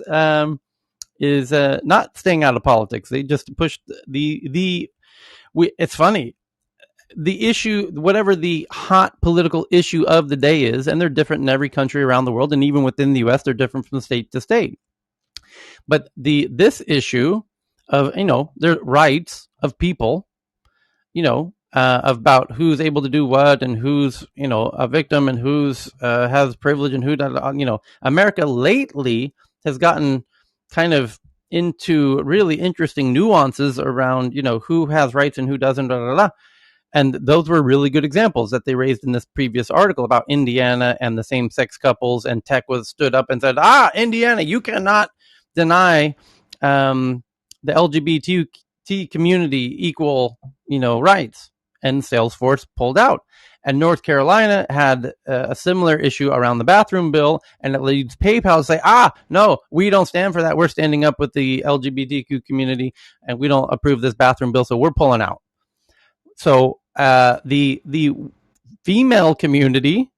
is not staying out of politics. They just pushed it's funny. The issue, whatever the hot political issue of the day is, and they're different in every country around the world, and even within the U.S., they're different from state to state. But this issue of, their rights of people, about who's able to do what, and who's, a victim, and who's has privilege, and who, America lately has gotten kind of into really interesting nuances around, who has rights and who doesn't, blah, blah, blah. And those were really good examples that they raised in this previous article about Indiana and the same-sex couples, and tech stood up and said, Indiana, you cannot deny the LGBT community equal, rights. And Salesforce pulled out. And North Carolina had a similar issue around the bathroom bill, and it leads PayPal to say, no, we don't stand for that. We're standing up with the LGBTQ community, and we don't approve this bathroom bill, so we're pulling out. So the female community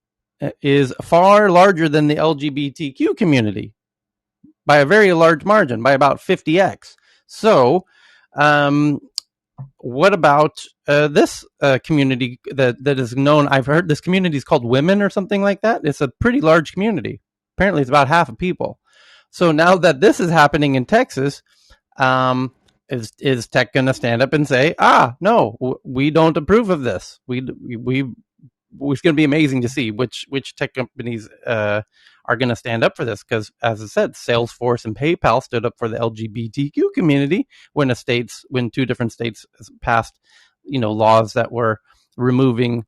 is far larger than the LGBTQ community by a very large margin, by about 50x. So What about this community that is known? I've heard this community is called Women or something like that. It's a pretty large community. Apparently, it's about half of people. So now that this is happening in Texas, is tech going to stand up and say, no, we don't approve of this? It's going to be amazing to see which tech companies are going to stand up for this, because, as I said, Salesforce and PayPal stood up for the LGBTQ community when two different states passed, laws that were removing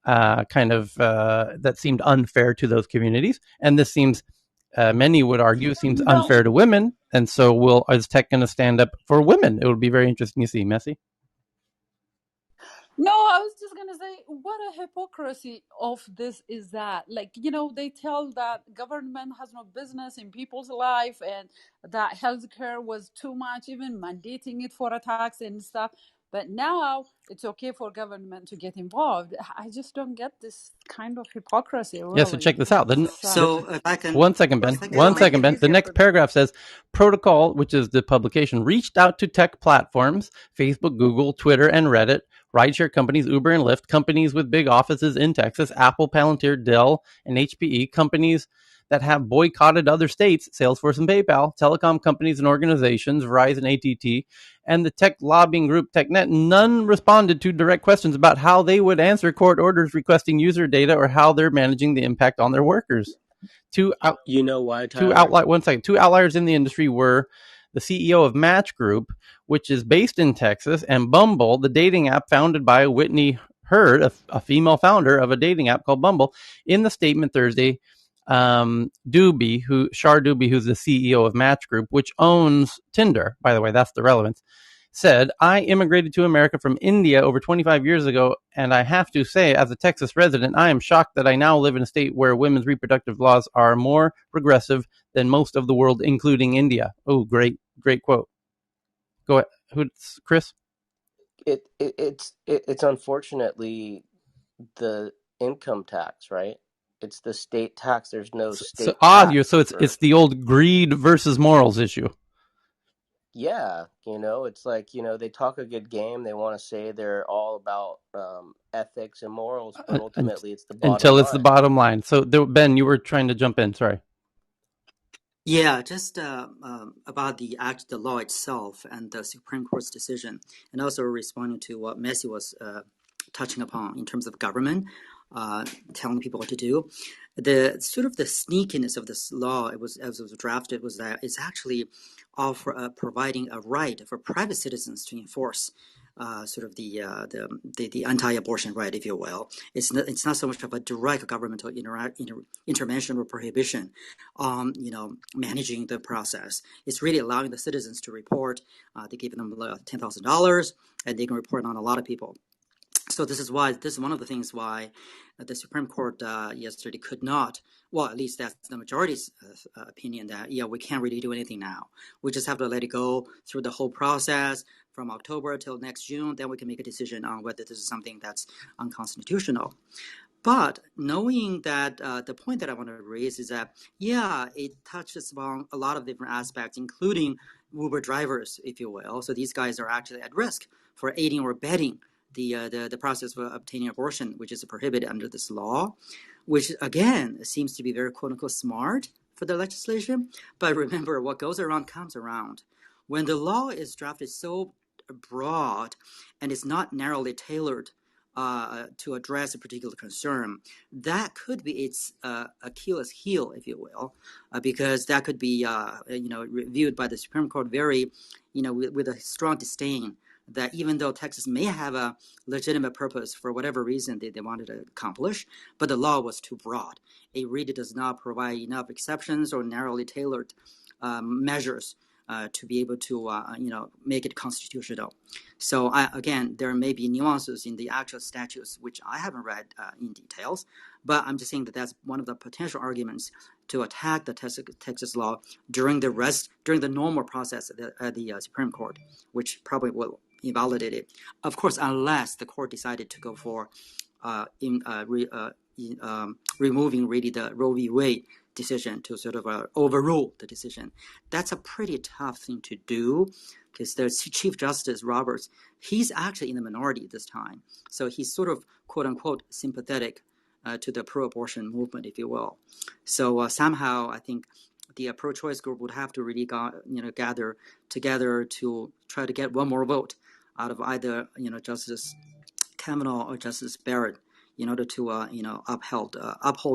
that seemed unfair to those communities, and this seems. Many would argue it seems unfair to women, and so is tech going to stand up for women? It would be very interesting to see. Messi? No, I was just going to say, what a hypocrisy of this is that. Like, they tell that government has no business in people's life and that healthcare was too much, even mandating it for a tax and stuff. But now it's okay for government to get involved. I just don't get this kind of hypocrisy, really. Yeah, so check this out. So if I can... One second, Ben. The next paragraph says, Protocol, which is the publication, reached out to tech platforms, Facebook, Google, Twitter, and Reddit, rideshare companies, Uber and Lyft, companies with big offices in Texas, Apple, Palantir, Dell, and HPE, companies that have boycotted other states, Salesforce and PayPal, telecom companies and organizations, Verizon, AT&T, and the tech lobbying group TechNet. None responded to direct questions about how they would answer court orders requesting user data or how they're managing the impact on their workers. You know why, Tyler? Two outliers in the industry were the CEO of Match Group, which is based in Texas, and Bumble, the dating app founded by Whitney Hurd, a female founder of a dating app called Bumble. In the statement Thursday, Shar Dubey, who's the CEO of Match Group, which owns Tinder, by the way, that's the relevance, said, I immigrated to America from India over 25 years ago, and I have to say, as a Texas resident, I am shocked that I now live in a state where women's reproductive laws are more progressive than most of the world, including India. Oh, great quote. Go ahead. Who's Chris? It's unfortunately the income tax, right? It's the state tax. There's no state tax. It's the old greed versus morals issue. Yeah, it's like, they talk a good game. They want to say they're all about ethics and morals, but ultimately it's the bottom line. Until it's the bottom line. So, Ben, you were trying to jump in. Sorry. Yeah, just about the law itself and the Supreme Court's decision, and also responding to what Messi was touching upon in terms of government telling people what to do. The sort of the sneakiness of this law, as it was drafted, was that it's actually providing a right for private citizens to enforce sort of the anti-abortion right, if you will. It's not so much of a direct governmental intervention or prohibition on managing the process. It's really allowing the citizens to report. They give them $10,000, and they can report on a lot of people. So this is one of the things why the Supreme Court yesterday could not, well, at least that's the majority's opinion, that, we can't really do anything now. We just have to let it go through the whole process from October till next June. Then we can make a decision on whether this is something that's unconstitutional. But knowing that the point that I want to raise is that, it touches upon a lot of different aspects, including Uber drivers, if you will. So these guys are actually at risk for aiding or abetting the process for obtaining abortion, which is prohibited under this law, which again seems to be very quote unquote smart for the legislation. But remember, what goes around comes around. When the law is drafted so broad and it's not narrowly tailored to address a particular concern, that could be its Achilles heel, if you will, because that could be reviewed by the Supreme Court very, with a strong disdain. That even though Texas may have a legitimate purpose for whatever reason they wanted to accomplish, but the law was too broad. It really does not provide enough exceptions or narrowly tailored measures to be able to make it constitutional. So again, there may be nuances in the actual statutes which I haven't read in details, but I'm just saying that that's one of the potential arguments to attack the Texas law during the normal process at the Supreme Court, which probably will invalidate it. Of course, unless the court decided to go for removing really the Roe v. Wade decision to sort of overrule the decision. That's a pretty tough thing to do, because the Chief Justice Roberts, he's actually in the minority this time. So he's sort of, quote unquote, sympathetic to the pro-abortion movement, if you will. So somehow I think the pro-choice group would have to really gather together to try to get one more vote out of either Justice Kavanaugh or Justice Barrett in order to uphold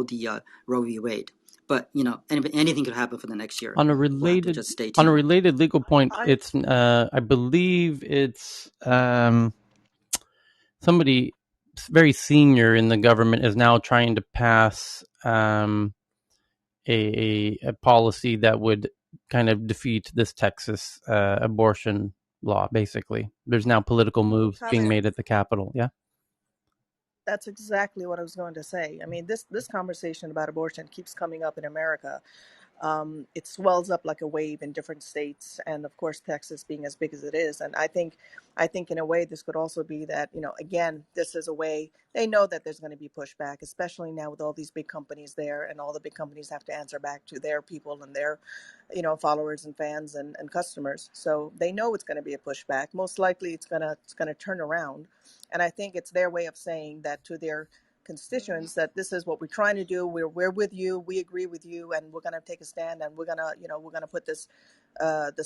the Roe v. Wade. But anything could happen for the next year. On a related legal point, it's I believe it's somebody very senior in the government is now trying to pass a policy that would kind of defeat this Texas abortion law. Basically, there's now political moves being made at the Capitol. Yeah. That's exactly what I was going to say. I mean, this conversation about abortion keeps coming up in America. It swells up like a wave in different states, and of course, Texas being as big as it is. And I think in a way, this could also be that, again, this is a way they know that there's going to be pushback, especially now with all these big companies there, and all the big companies have to answer back to their people and their, followers and fans and customers. So they know it's going to be a pushback. Most likely, it's gonna turn around, and I think it's their way of saying that to their constituents that this is what we're trying to do. We're with you. We agree with you, and we're going to take a stand, and we're going to put this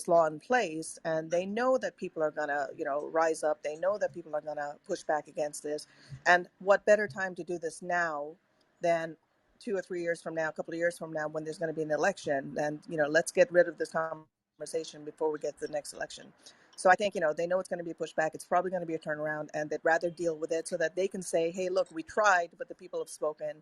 law in place. And they know that people are going to rise up. They know that people are going to push back against this. And what better time to do this now than 2 or 3 years from now, a couple of years from now, when there's going to be an election? And let's get rid of this conversation before we get to the next election. So I think, they know it's going to be a pushback. It's probably going to be a turnaround, and they'd rather deal with it so that they can say, hey, look, we tried, but the people have spoken.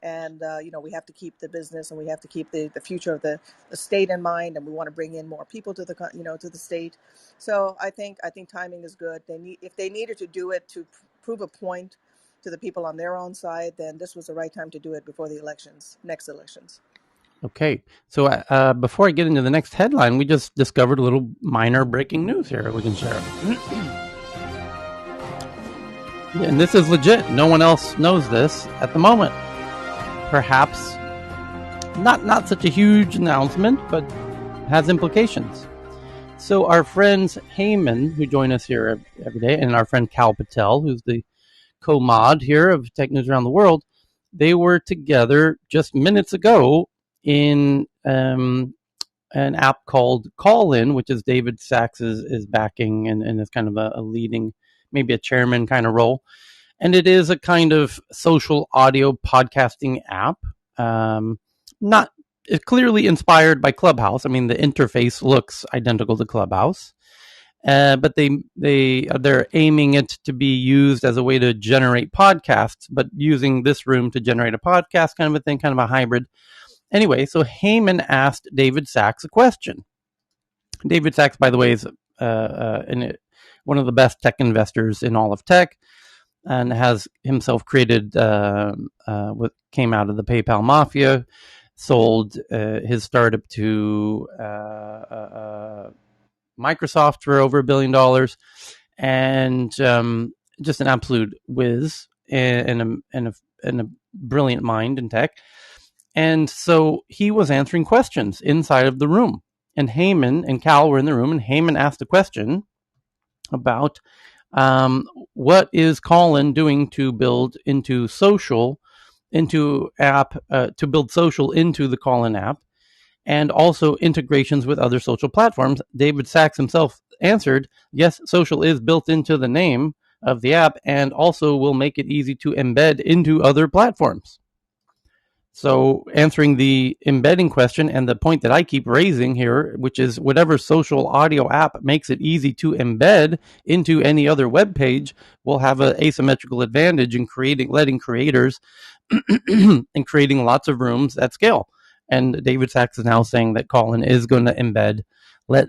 And, we have to keep the business, and we have to keep the future of the state in mind, and we want to bring in more people to the, to the state. So I think timing is good. If they needed to do it to prove a point to the people on their own side, then this was the right time to do it before the next elections. Okay, so before I get into the next headline, we just discovered a little minor breaking news here we can share. And this is legit. No one else knows this at the moment. Perhaps not such a huge announcement, but has implications. So our friends Heyman, who join us here every day, and our friend Cal Patel, who's the co-mod here of Tech News Around the World, they were together just minutes ago in an app called Call-In, which is David Sachs is backing and is kind of a leading, maybe a chairman kind of role. And it is a kind of social audio podcasting app, not clearly inspired by Clubhouse. I mean, the interface looks identical to Clubhouse, but they're aiming it to be used as a way to generate podcasts, but using this room to generate a podcast, kind of a thing, kind of a hybrid. Anyway, so Heyman asked David Sachs a question. David Sachs, by the way, is one of the best tech investors in all of tech, and has himself created what came out of the PayPal mafia, sold his startup to Microsoft for over $1 billion, and just an absolute whiz and a brilliant mind in tech. And so he was answering questions inside of the room. And Heyman and Cal were in the room, and Heyman asked a question about what is Call-In doing to build into social, to build social into the Call-In app, and also integrations with other social platforms. David Sachs himself answered, yes, social is built into the name of the app and also will make it easy to embed into other platforms. So answering the embedding question and the point that I keep raising here, which is whatever social audio app makes it easy to embed into any other web page will have an asymmetrical advantage in letting creators and creating lots of rooms at scale. And David Sachs is now saying that Call-In is going to let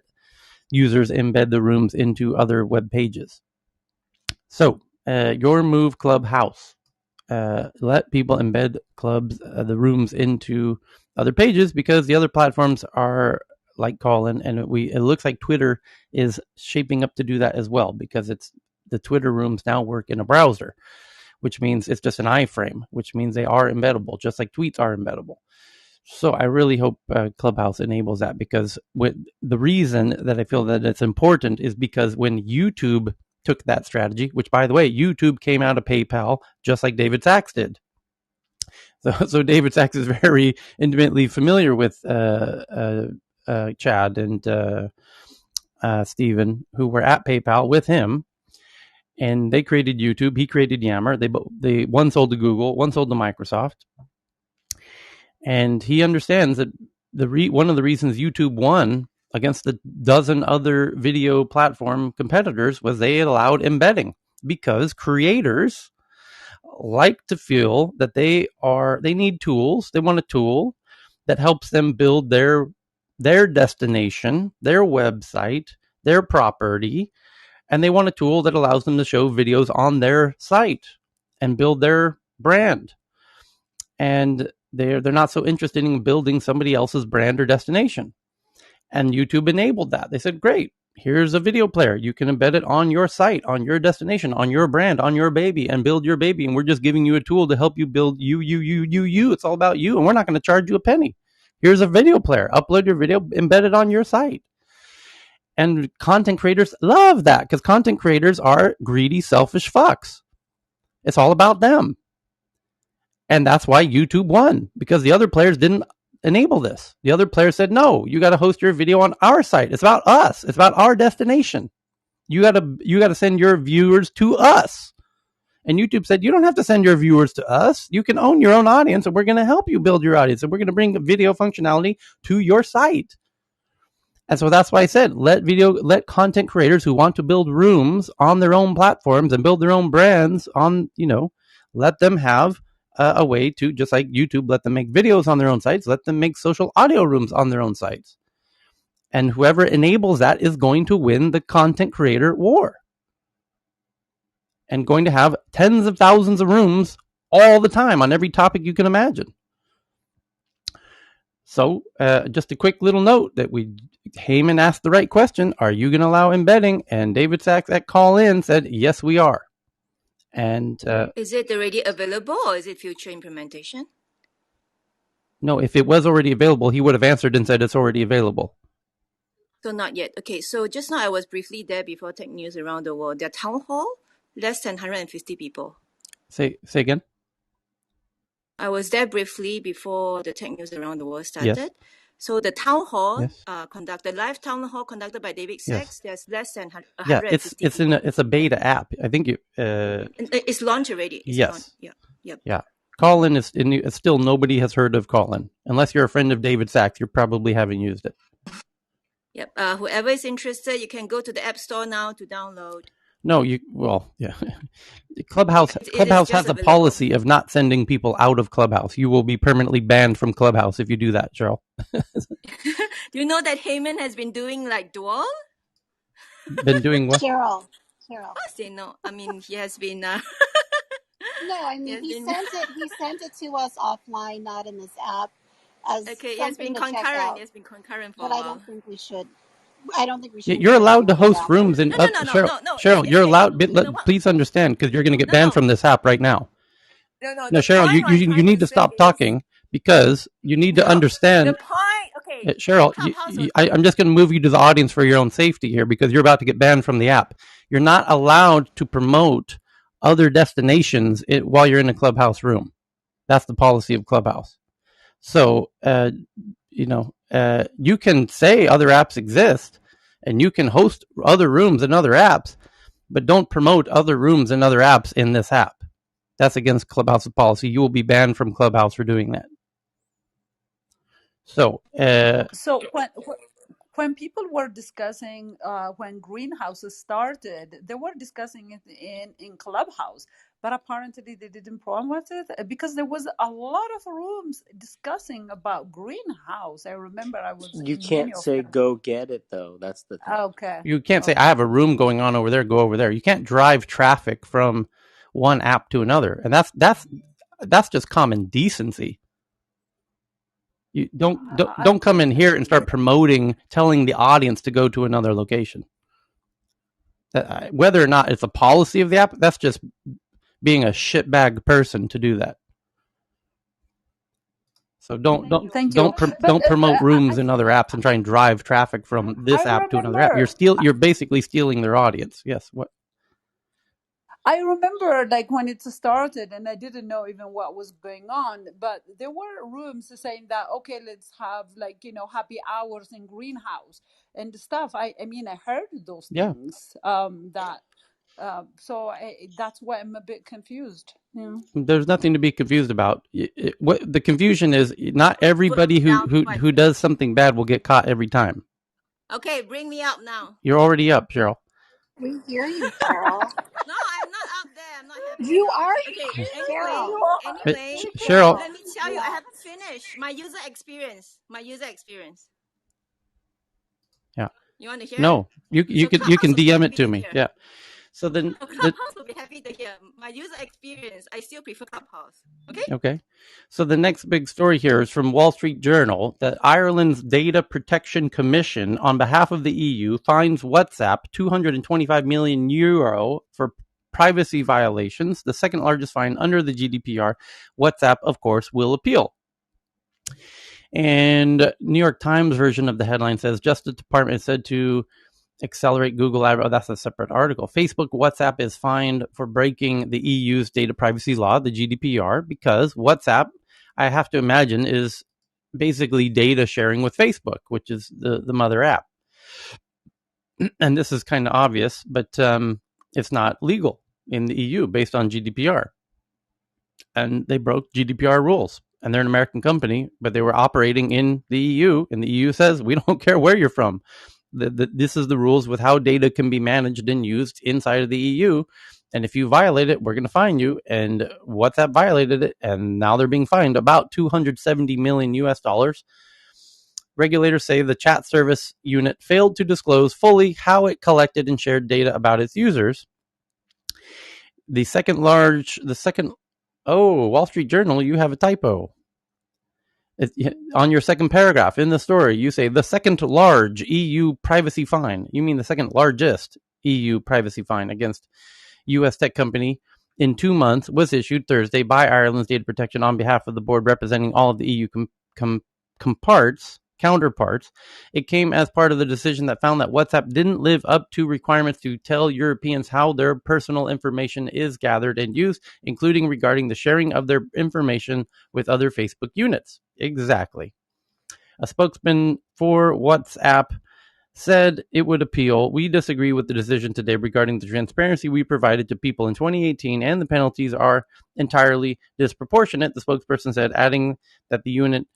users embed the rooms into other web pages. So your move, Clubhouse. Let people embed the rooms into other pages, because the other platforms are like Call-In, and it looks like Twitter is shaping up to do that as well, because the Twitter rooms now work in a browser, which means it's just an iframe, which means they are embeddable, just like tweets are embeddable. So I really hope Clubhouse enables that, because the reason that I feel that it's important is because when YouTube took that strategy, which, by the way, YouTube came out of PayPal just like David Sachs did. So David Sachs is very intimately familiar with Chad and Stephen, who were at PayPal with him, and they created YouTube. He created Yammer. They one sold to Google, one sold to Microsoft, and he understands that one of the reasons YouTube won against the dozen other video platform competitors was they allowed embedding, because creators like to feel that they need tools. They want a tool that helps them build their destination, their website, their property, and they want a tool that allows them to show videos on their site and build their brand. And they're not so interested in building somebody else's brand or destination. And YouTube enabled that. They said, great, here's a video player. You can embed it on your site, on your destination, on your brand, on your baby, and build your baby. And we're just giving you a tool to help you build you. It's all about you. And we're not going to charge you a penny. Here's a video player. Upload your video, embed it on your site. And content creators love that, because content creators are greedy, selfish fucks. It's all about them. And that's why YouTube won, because the other players didn't enable this. The other players said, no, you got to host your video on our site. It's about us. It's about our destination. You got to send your viewers to us. And YouTube said, you don't have to send your viewers to us. You can own your own audience, and we're going to help you build your audience. And we're going to bring video functionality to your site. And so that's why I said, let content creators who want to build rooms on their own platforms and build their own brands on, let them have a way to, just like YouTube, let them make videos on their own sites, let them make social audio rooms on their own sites. And whoever enables that is going to win the content creator war. And going to have tens of thousands of rooms all the time on every topic you can imagine. So just a quick little note that Heyman asked the right question. Are you going to allow embedding? And David Sachs at Call In said, yes, we are. And is it already available, or is it future implementation? No, if it was already available, he would have answered and said it's already available. So not yet. Okay, so just now I was briefly there before Tech News Around the World. Their town hall, less than 150 people. Say again? I was there briefly before the Tech News Around the World started. Yes. So the town hall live town hall conducted by David Sachs. Yes. There's less than 150 people. It's a beta app. I think it's launched already. Yeah. Call-in is still, nobody has heard of Call-in. Unless you're a friend of David Sachs, you probably haven't used it. Yep. Whoever is interested, you can go to the App Store now to download. No, Clubhouse has a policy of not sending people out of Clubhouse. You will be permanently banned from Clubhouse if you do that, Cheryl. Do you know that Heyman has been doing like dual? Been doing what? Cheryl. I say no. I mean, he has been. No, I mean he sent it to us offline, not in this app. Okay, it has been concurrent. It's been concurrent for a while. But I don't think we should. You're allowed to host rooms in. No. Cheryl, you're allowed. Please understand, because you're going to get banned from this app right now. No, Cheryl, you need to stop talking, because you need to understand. The point, okay. Cheryl, I'm just going to move you to the audience for your own safety here, because you're about to get banned from the app. You're not allowed to promote other destinations while you're in a Clubhouse room. That's the policy of Clubhouse. So, you can say other apps exist, and you can host other rooms in other apps, but don't promote other rooms and other apps in this app. That's against Clubhouse's policy. You will be banned from Clubhouse for doing that. So when people were discussing when greenhouses started, they were discussing it in Clubhouse, but apparently they didn't promote it because there was a lot of rooms discussing about greenhouse. I remember I was. You can't say go get it though. That's the thing. Okay. You can't say I have a room going on over there. Go over there. You can't drive traffic from one app to another, and that's just common decency. You don't come in here and start telling the audience to go to another location. Whether or not it's a policy of the app, that's just being a shitbag person to do that. So don't Thank you. don't promote rooms in other apps and try and drive traffic from this app to another app. You're basically stealing their audience. Yes. What? I remember like when it started, and I didn't know even what was going on, but there were rooms saying that, okay, let's have like, happy hours in greenhouse and stuff. I mean, I heard those things so that's why I'm a bit confused. Yeah. There's nothing to be confused about. What the confusion is, not everybody who does something bad will get caught every time. Okay, bring me up now. You're already up, Cheryl. We hear you, Cheryl. No, I'm not up there. I'm not happy. You are. Okay, anyway, Cheryl. Let me tell you, I haven't finished my user experience. Yeah. You want to hear? No, you can DM it to me. Yeah. So then, Clubhouse will be happy to hear my user experience. I still prefer Clubhouse. Okay. So the next big story here is from Wall Street Journal that Ireland's Data Protection Commission, on behalf of the EU, fines WhatsApp €225 million for privacy violations, the second largest fine under the GDPR. WhatsApp, of course, will appeal. And New York Times version of the headline says Justice Department is said to accelerate Google ad. Oh, that's a separate article. Facebook WhatsApp is fined for breaking the EU's data privacy law, the GDPR, because WhatsApp, I have to imagine, is basically data sharing with Facebook, which is the mother app. And this is kind of obvious, but it's not legal in the EU based on GDPR. And they broke GDPR rules. And they're an American company, but they were operating in the EU. And the EU says, we don't care where you're from. This is the rules with how data can be managed and used inside of the EU. And if you violate it, we're going to fine you. And WhatsApp violated it. And now they're being fined about $270 million. Regulators say the chat service unit failed to disclose fully how it collected and shared data about its users. Wall Street Journal, you have a typo. On your second paragraph in the story, you say the second large EU privacy fine. You mean the second largest EU privacy fine against U.S. tech company in 2 months was issued Thursday by Ireland's Data Protection on behalf of the board representing all of the EU counterparts. It came as part of the decision that found that WhatsApp didn't live up to requirements to tell Europeans how their personal information is gathered and used, including regarding the sharing of their information with other Facebook units. Exactly. A spokesman for WhatsApp said it would appeal. We disagree with the decision today regarding the transparency we provided to people in 2018, and the penalties are entirely disproportionate, the spokesperson said, adding that the unit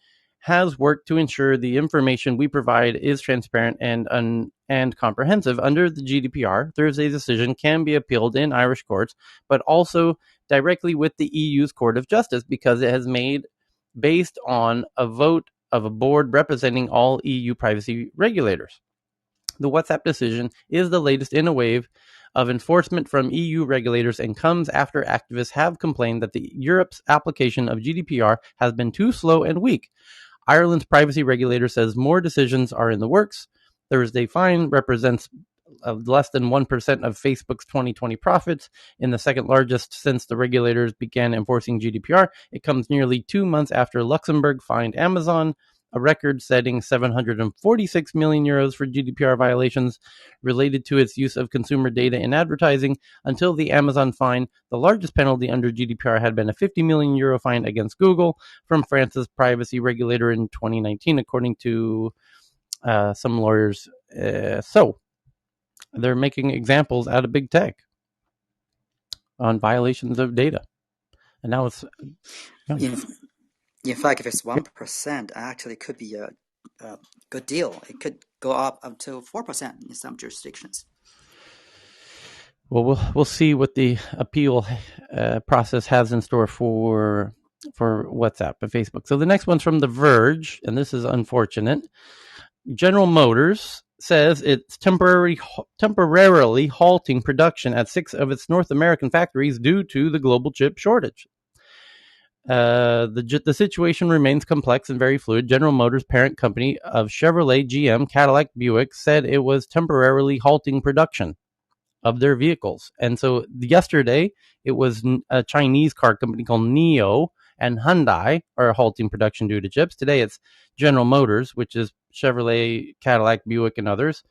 has worked to ensure the information we provide is transparent and comprehensive. Under the GDPR, Thursday's decision can be appealed in Irish courts, but also directly with the EU's Court of Justice because it has made based on a vote of a board representing all EU privacy regulators. The WhatsApp decision is the latest in a wave of enforcement from EU regulators and comes after activists have complained that Europe's application of GDPR has been too slow and weak. Ireland's privacy regulator says more decisions are in the works. Thursday fine represents less than 1% of Facebook's 2020 profits, in the second largest since the regulators began enforcing GDPR. It comes nearly 2 months after Luxembourg fined Amazon a record-setting €746 million for GDPR violations related to its use of consumer data in advertising. Until the Amazon fine, the largest penalty under GDPR had been a €50 million fine against Google from France's privacy regulator in 2019, according to some lawyers. So they're making examples out of big tech on violations of data. And now it's... In fact, if it's 1%, actually it could be a good deal. It could go up to 4% in some jurisdictions. Well, we'll see what the appeal process has in store for WhatsApp and Facebook. So the next one's from The Verge, and this is unfortunate. General Motors says it's temporarily halting production at 6 of its North American factories due to the global chip shortage. The situation remains complex and very fluid. General Motors, parent company of Chevrolet, GM, Cadillac, Buick, said it was temporarily halting production of their vehicles. And so yesterday, it was a Chinese car company called NIO and Hyundai are halting production due to chips. Today it's General Motors, which is Chevrolet, Cadillac, Buick, and others.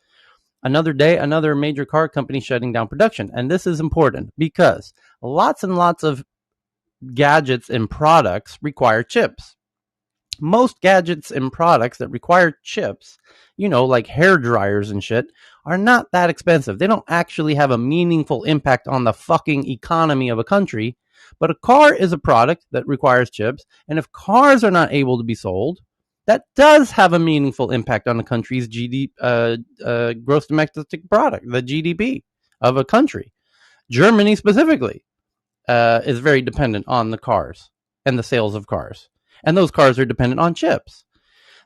Another day, another major car company shutting down production. And this is important because lots and lots of gadgets and products require chips. Most gadgets and products that require chips, like hair dryers and shit, are not that expensive. They don't actually have a meaningful impact on the fucking economy of a country. But a car is a product that requires chips. And if cars are not able to be sold, that does have a meaningful impact on the country's gross domestic product, the GDP of a country. Germany specifically is very dependent on the cars and the sales of cars. And those cars are dependent on chips.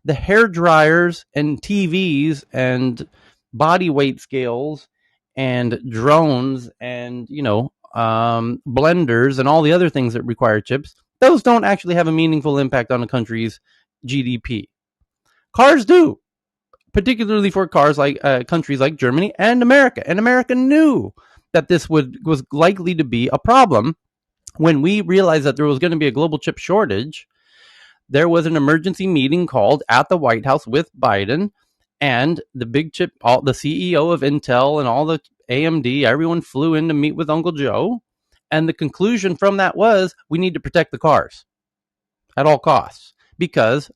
The hair dryers and TVs and body weight scales and drones and, blenders and all the other things that require chips, those don't actually have a meaningful impact on a country's GDP. Cars do, particularly for cars like countries like Germany and America. And America knew that this was likely to be a problem. When we realized that there was going to be a global chip shortage, there was an emergency meeting called at the White House with Biden and the big chip, the CEO of Intel and all the AMD, everyone flew in to meet with Uncle Joe. And the conclusion from that was we need to protect the cars at all costs because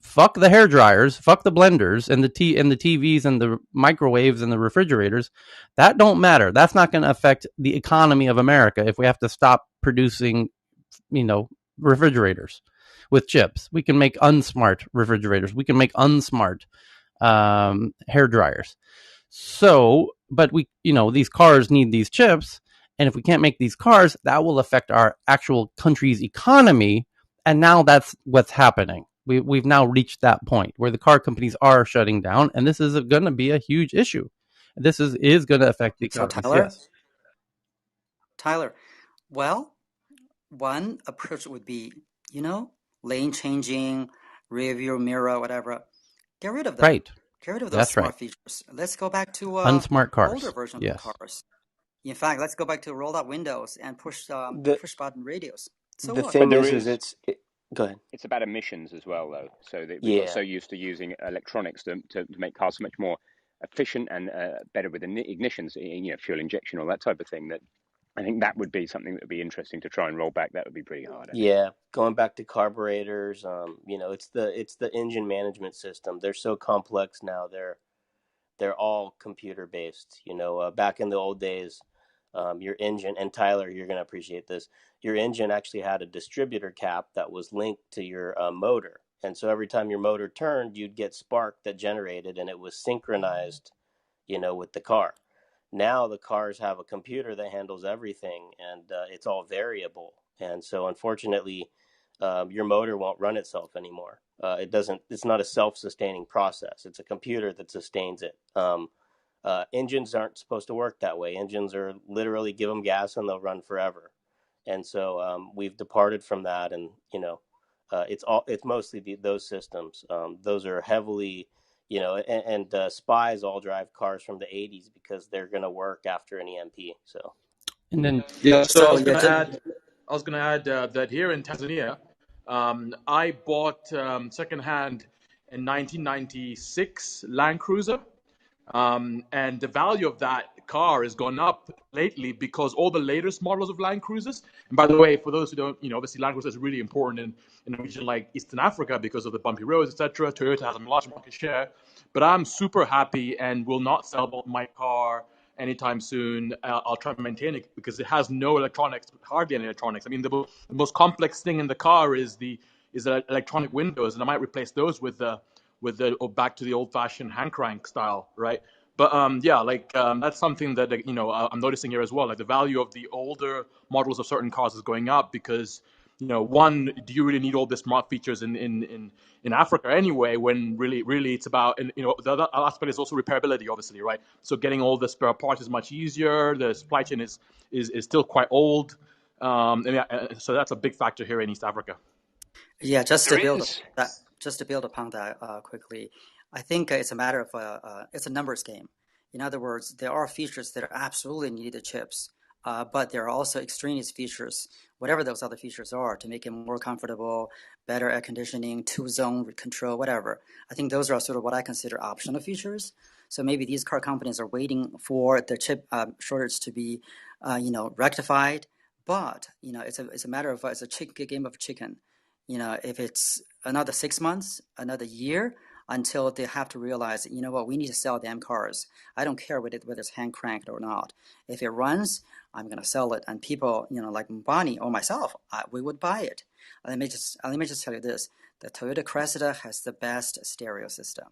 fuck the hair dryers, fuck the blenders and the TVs and the microwaves and the refrigerators. That don't matter. That's not going to affect the economy of America if we have to stop producing, refrigerators with chips. We can make unsmart refrigerators. We can make unsmart hair dryers. So, but these cars need these chips. And if we can't make these cars, that will affect our actual country's economy. And now that's what's happening. We've now reached that point where the car companies are shutting down. And this is going to be a huge issue. This is going to affect the economy. So Tyler, well, one approach would be, lane changing, rear view mirror, whatever. Get rid of them. Right. Get rid of those smart features. Let's go back to unsmart cars. Older version of the cars. In fact, let's go back to rolled out windows and push button radios. So the thing is, go ahead. It's about emissions as well, though. So that we got so used to using electronics to make cars so much more efficient and better with ignitions, fuel injection, all that type of thing, that I think that would be something that would be interesting to try and roll back. That would be pretty hard. Yeah, going back to carburetors, it's the engine management system. They're so complex now. They're all computer based. Back in the old days, your engine, and Tyler, you're going to appreciate this. Your engine actually had a distributor cap that was linked to your motor, and so every time your motor turned, you'd get spark that generated, and it was synchronized, with the car. Now the cars have a computer that handles everything, and it's all variable. And so, unfortunately, your motor won't run itself anymore. It's not a self-sustaining process. It's a computer that sustains it. Engines aren't supposed to work that way. Engines are literally give them gas and they'll run forever. And so we've departed from that, and it's mostly those systems. Those are heavily. And spies all drive cars from the 80s because they're going to work after an EMP. So, and then so I was going to add that here in Tanzania, I bought secondhand in 1996 Land Cruiser, and the value of that car has gone up lately because all the latest models of Land Cruisers. And by the way, for those who don't, obviously Land Cruiser is really important in a region like Eastern Africa because of the bumpy roads, etc. Toyota has a large market share, but I'm super happy and will not sell my car anytime soon. I'll try to maintain it because it has no electronics, hardly any electronics. I mean, the most complex thing in the car is the electronic windows, and I might replace those with or back to the old-fashioned hand crank style, right? But that's something that I'm noticing here as well. Like the value of the older models of certain cars is going up because one, do you really need all the smart features in Africa anyway? When really it's about, and the other aspect is also repairability, obviously, right? So getting all the spare parts is much easier. The supply chain is still quite old, so that's a big factor here in East Africa. Yeah, just to build upon that quickly, I think it's a matter of it's a numbers game. In other words, there are features that are absolutely needed chips. but there are also extraneous features, whatever those other features are, to make it more comfortable, better air conditioning, two-zone control, whatever. I think those are sort of what I consider optional features. So maybe these car companies are waiting for the chip shortage to be, rectified. But it's a matter of it's a game of chicken. If it's another 6 months, another year, until they have to realize, we need to sell damn cars. I don't care whether it's hand cranked or not. If it runs, I'm going to sell it, and people, like Bonnie or myself, we would buy it. Let me just tell you this: the Toyota Cressida has the best stereo system.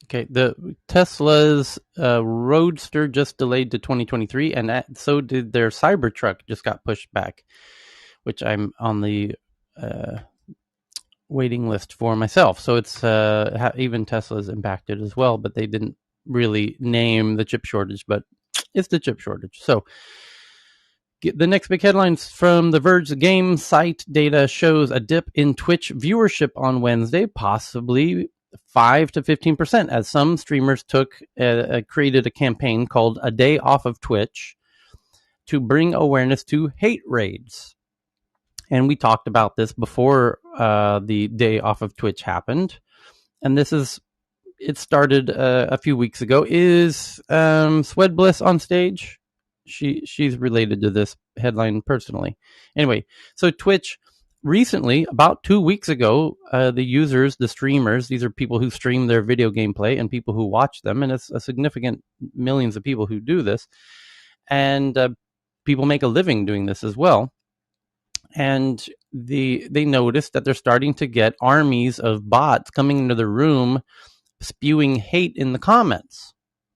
Okay, the Tesla's Roadster just delayed to 2023, and so did their Cybertruck. Just got pushed back, which I'm on the waiting list for myself. So it's even Tesla's impacted as well, but they didn't really name the chip shortage, but it's the chip shortage. So the next big headlines from The Verge. The game site data shows a dip in Twitch viewership on Wednesday, possibly 5 to 15%, as some streamers created a campaign called A Day Off of Twitch to bring awareness to hate raids. And we talked about this before the Day Off of Twitch happened. And it started a few weeks ago. Is Swed Bliss on stage? She's related to this headline personally. Anyway, so Twitch recently, about 2 weeks ago, the streamers, these are people who stream their video gameplay and people who watch them, and it's a significant millions of people who do this, and people make a living doing this as well. And they noticed that they're starting to get armies of bots coming into the room spewing hate in the comments,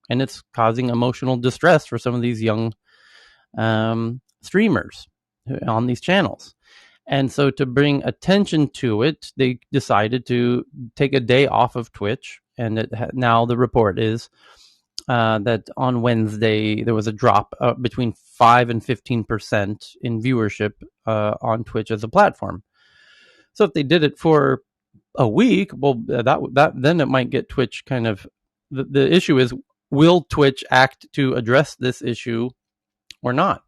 and it's causing emotional distress for some of these young streamers on these channels. And so to bring attention to it, they decided to take a day off of Twitch. And now the report is that on Wednesday, there was a drop between 5 and 15% in viewership on Twitch as a platform. So if they did it for a week, well, that then it might get Twitch kind of... The issue is, will Twitch act to address this issue or not?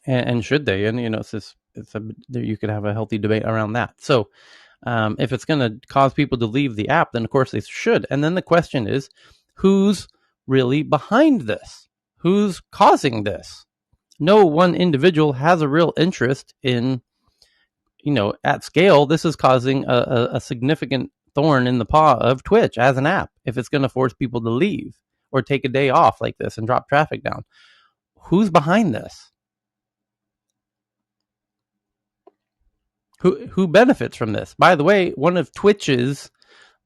And should they? And, you could have a healthy debate around that. So if it's going to cause people to leave the app, then of course they should. And then the question is, who's really behind this? Who's causing this? No one individual has a real interest in, at scale, this is causing a significant thorn in the paw of Twitch as an app. If it's going to force people to leave or take a day off like this and drop traffic down, who's behind this? Who benefits from this? By the way, one of Twitch's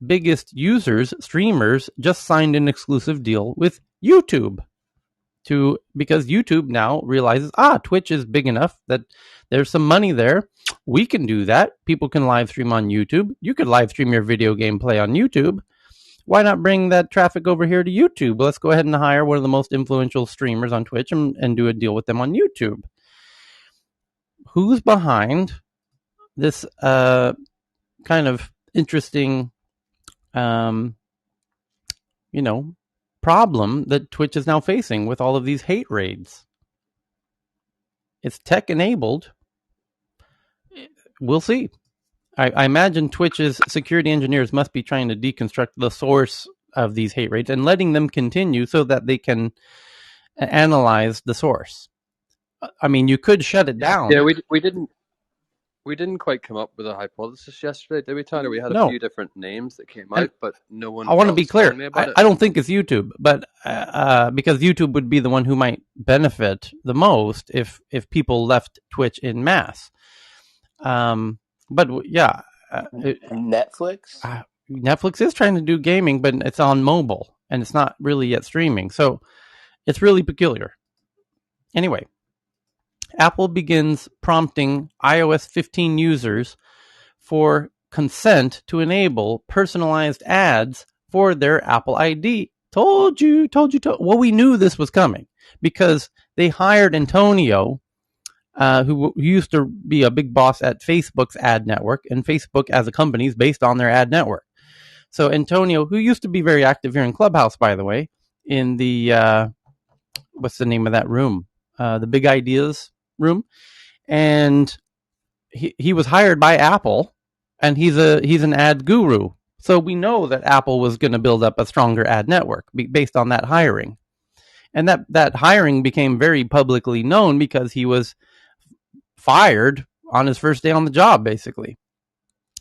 biggest users, streamers, just signed an exclusive deal with YouTube because YouTube now realizes, Twitch is big enough that there's some money there. We can do that. People can live stream on YouTube. You could live stream your video gameplay on YouTube. Why not bring that traffic over here to YouTube? Let's go ahead and hire one of the most influential streamers on Twitch and do a deal with them on YouTube. Who's behind this kind of interesting problem that Twitch is now facing with all of these hate raids? It's tech enabled. We'll see. I imagine Twitch's security engineers must be trying to deconstruct the source of these hate raids and letting them continue so that they can analyze the source. I mean, you could shut it down. Yeah, we didn't quite come up with a hypothesis yesterday, did we, Tyler? We had a few different names that came out, but no one... I want to be clear. I don't think it's YouTube, but because YouTube would be the one who might benefit the most if people left Twitch in masse. But yeah, Netflix is trying to do gaming, but it's on mobile and it's not really yet streaming. So it's really peculiar. Anyway, Apple begins prompting iOS 15 users for consent to enable personalized ads for their Apple ID. Told you. Well, we knew this was coming because they hired Antonio, who used to be a big boss at Facebook's ad network, and Facebook as a company is based on their ad network. So Antonio, who used to be very active here in Clubhouse, by the way, in the, what's the name of that room? the Big Ideas room, and he was hired by Apple, and he's an ad guru. So we know that Apple was going to build up a stronger ad network based on that hiring. And that hiring became very publicly known because he was fired on his first day on the job, basically.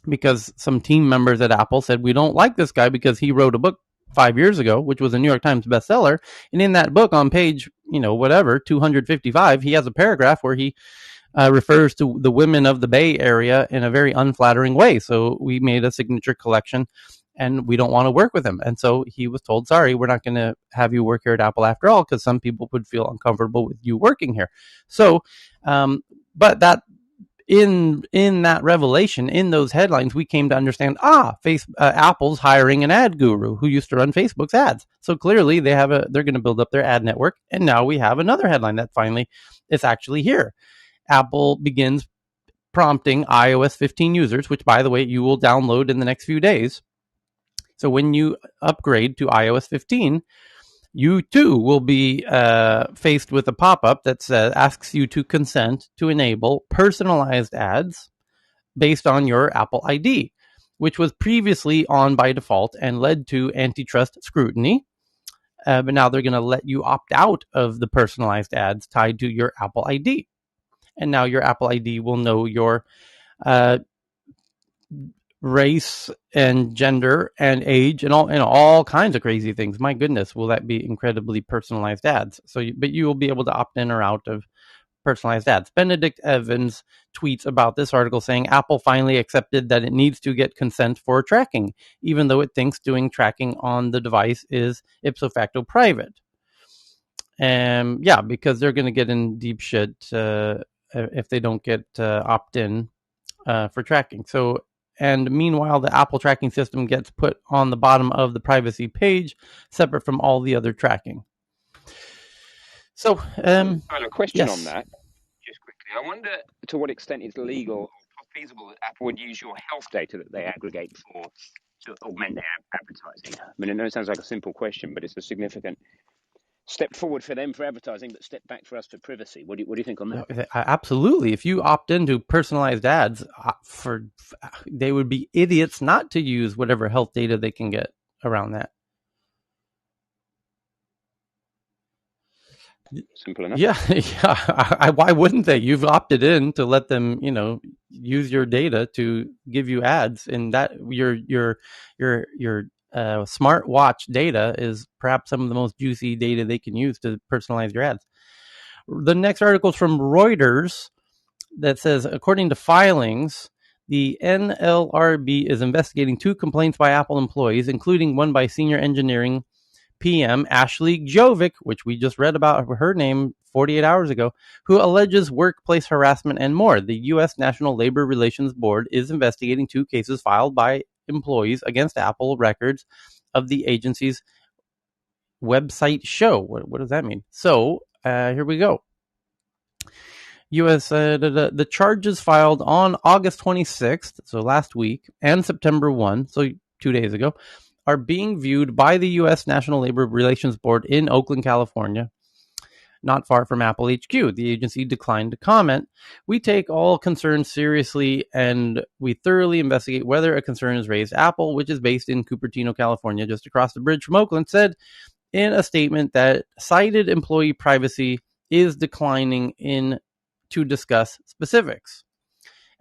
Because some team members at Apple said, we don't like this guy because he wrote a book 5 years ago, which was a New York Times bestseller. And in that book on page, 255, he has a paragraph where he refers to the women of the Bay Area in a very unflattering way. So we made a signature collection and we don't want to work with him. And so he was told, sorry, we're not going to have you work here at Apple after all, because some people would feel uncomfortable with you working here. So, but that in that revelation, in those headlines, we came to understand, Apple's hiring an ad guru who used to run Facebook's ads. So clearly they're going to build up their ad network. And now we have another headline that finally is actually here. Apple begins prompting iOS 15 users, which, by the way, you will download in the next few days. So when you upgrade to iOS 15, you too will be faced with a pop-up that asks you to consent to enable personalized ads based on your Apple ID, which was previously on by default and led to antitrust scrutiny. But now they're going to let you opt out of the personalized ads tied to your Apple ID. And now your Apple ID will know your race and gender and age and all kinds of crazy things. My goodness, will that be incredibly personalized ads? But you will be able to opt in or out of personalized ads. Benedict Evans tweets about this article saying Apple finally accepted that it needs to get consent for tracking, even though it thinks doing tracking on the device is ipso facto private. Because they're going to get in deep shit if they don't get opt-in for tracking. And meanwhile, the Apple tracking system gets put on the bottom of the privacy page, separate from all the other tracking. So, I have a question on that, just quickly. I wonder to what extent it's legal or feasible that Apple would use your health data that they aggregate to augment their advertising. I mean, I know it sounds like a simple question, but it's a significant step forward for them for advertising, but step back for us for privacy. What do you think on that? Absolutely. If you opt into personalized ads, they would be idiots not to use whatever health data they can get around that. Simple enough. Yeah. Why wouldn't they? You've opted in to let them, use your data to give you ads, and that your smart watch data is perhaps some of the most juicy data they can use to personalize your ads. The next article is from Reuters that says, according to filings, the NLRB is investigating 2 complaints by Apple employees, including one by senior engineering PM Ashley Jovic, which we just read about her name 48 hours ago, who alleges workplace harassment and more. The U.S. National Labor Relations Board is investigating 2 cases filed by employees against Apple records of the agency's website show. What does that mean? So here we go. U.S. The charges filed on August 26th, so last week, and September 1, so 2 days ago, are being viewed by the U.S. National Labor Relations Board in Oakland, California, not far from Apple HQ. The agency declined to comment. We take all concerns seriously, and we thoroughly investigate whether a concern is raised. Apple, which is based in Cupertino, California, just across the bridge from Oakland, said in a statement that cited employee privacy is declining to discuss specifics.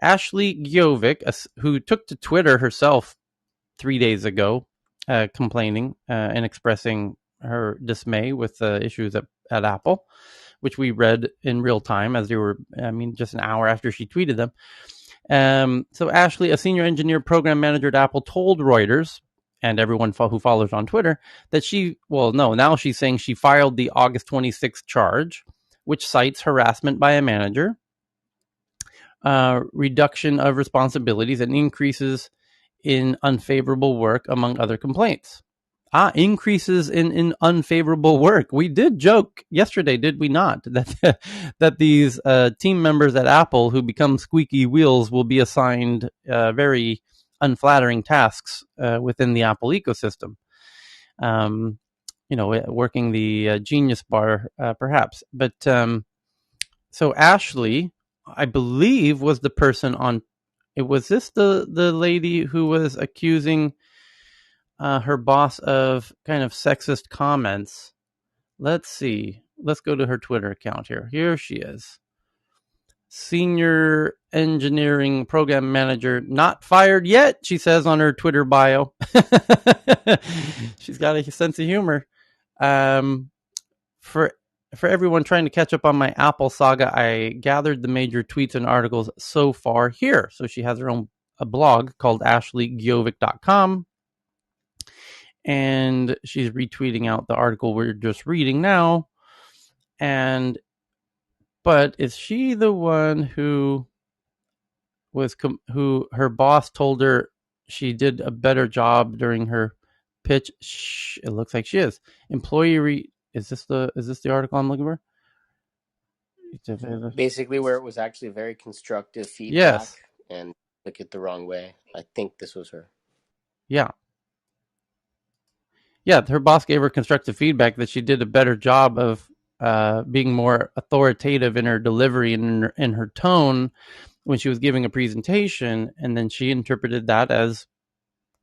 Ashley Jovic, who took to Twitter herself 3 days ago, complaining and expressing her dismay with the issues at Apple, which we read in real time as they were, just an hour after she tweeted them. So Ashley, a senior engineer program manager at Apple, told Reuters and everyone who follows on Twitter that now she's saying she filed the August 26th charge, which cites harassment by a manager, reduction of responsibilities, and increases in unfavorable work, among other complaints. Increases in unfavorable work. We did joke yesterday, did we not, that these team members at Apple who become squeaky wheels will be assigned very unflattering tasks within the Apple ecosystem. Working the Genius Bar, perhaps. But So Ashley, I believe, was the person on. Was this the lady who was accusing her boss of kind of sexist comments? Let's see. Let's go to her Twitter account here. Here she is. Senior engineering program manager, not fired yet, she says on her Twitter bio. She's got a sense of humor. For everyone trying to catch up on my Apple saga, I gathered the major tweets and articles so far here. So she has her own blog called ashleygijovic.com. And she's retweeting out the article we're just reading now. But is she the one who who her boss told her she did a better job during her pitch? It looks like she is. Is this the article I'm looking for? Basically, where it was actually very constructive feedback, and took it the wrong way. I think this was her. Yeah, her boss gave her constructive feedback that she did a better job of being more authoritative in her delivery and in her tone when she was giving a presentation, and then she interpreted that as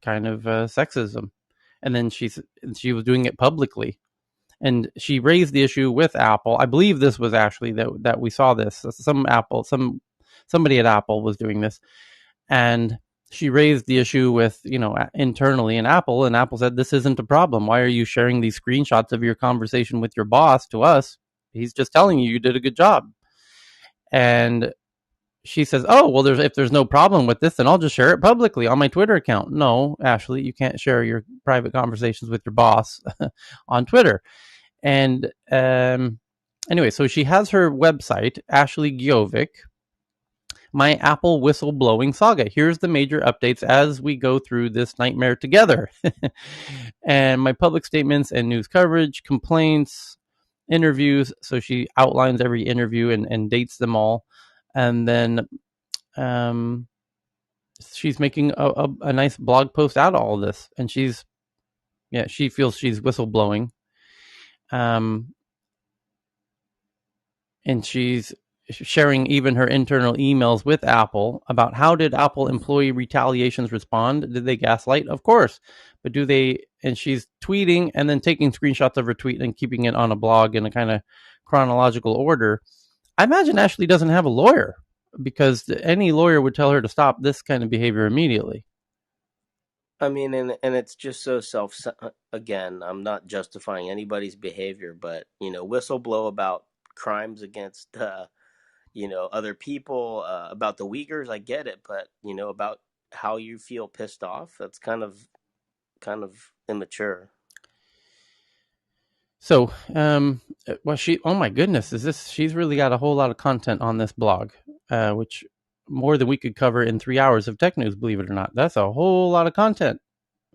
kind of sexism, and then she was doing it publicly, and she raised the issue with Apple. I believe this was Ashley that we saw this. Somebody at Apple was doing this, and she raised the issue with, internally in Apple, and Apple said, this isn't a problem. Why are you sharing these screenshots of your conversation with your boss to us? He's just telling you did a good job. And she says, oh, well, if there's no problem with this, then I'll just share it publicly on my Twitter account. No, Ashley, you can't share your private conversations with your boss on Twitter. And anyway, so she has her website, Ashley Gijovic, my Apple whistleblowing saga. Here's the major updates as we go through this nightmare together. And my public statements and news coverage, complaints, interviews. So she outlines every interview and dates them all. And then she's making a nice blog post out of all of this. And she feels she's whistleblowing. And she's sharing even her internal emails with Apple about how did Apple employee retaliations respond? Did they gaslight? Of course. But do they? And she's tweeting and then taking screenshots of her tweet and keeping it on a blog in a kind of chronological order. I imagine Ashley doesn't have a lawyer, because any lawyer would tell her to stop this kind of behavior immediately. I mean, and it's just so again, I'm not justifying anybody's behavior, but, whistleblow about crimes against, other people, about the Uyghurs, I get it, but, about how you feel pissed off, that's kind of immature. So, oh my goodness, she's really got a whole lot of content on this blog, which more than we could cover in 3 hours of tech news, believe it or not. That's a whole lot of content.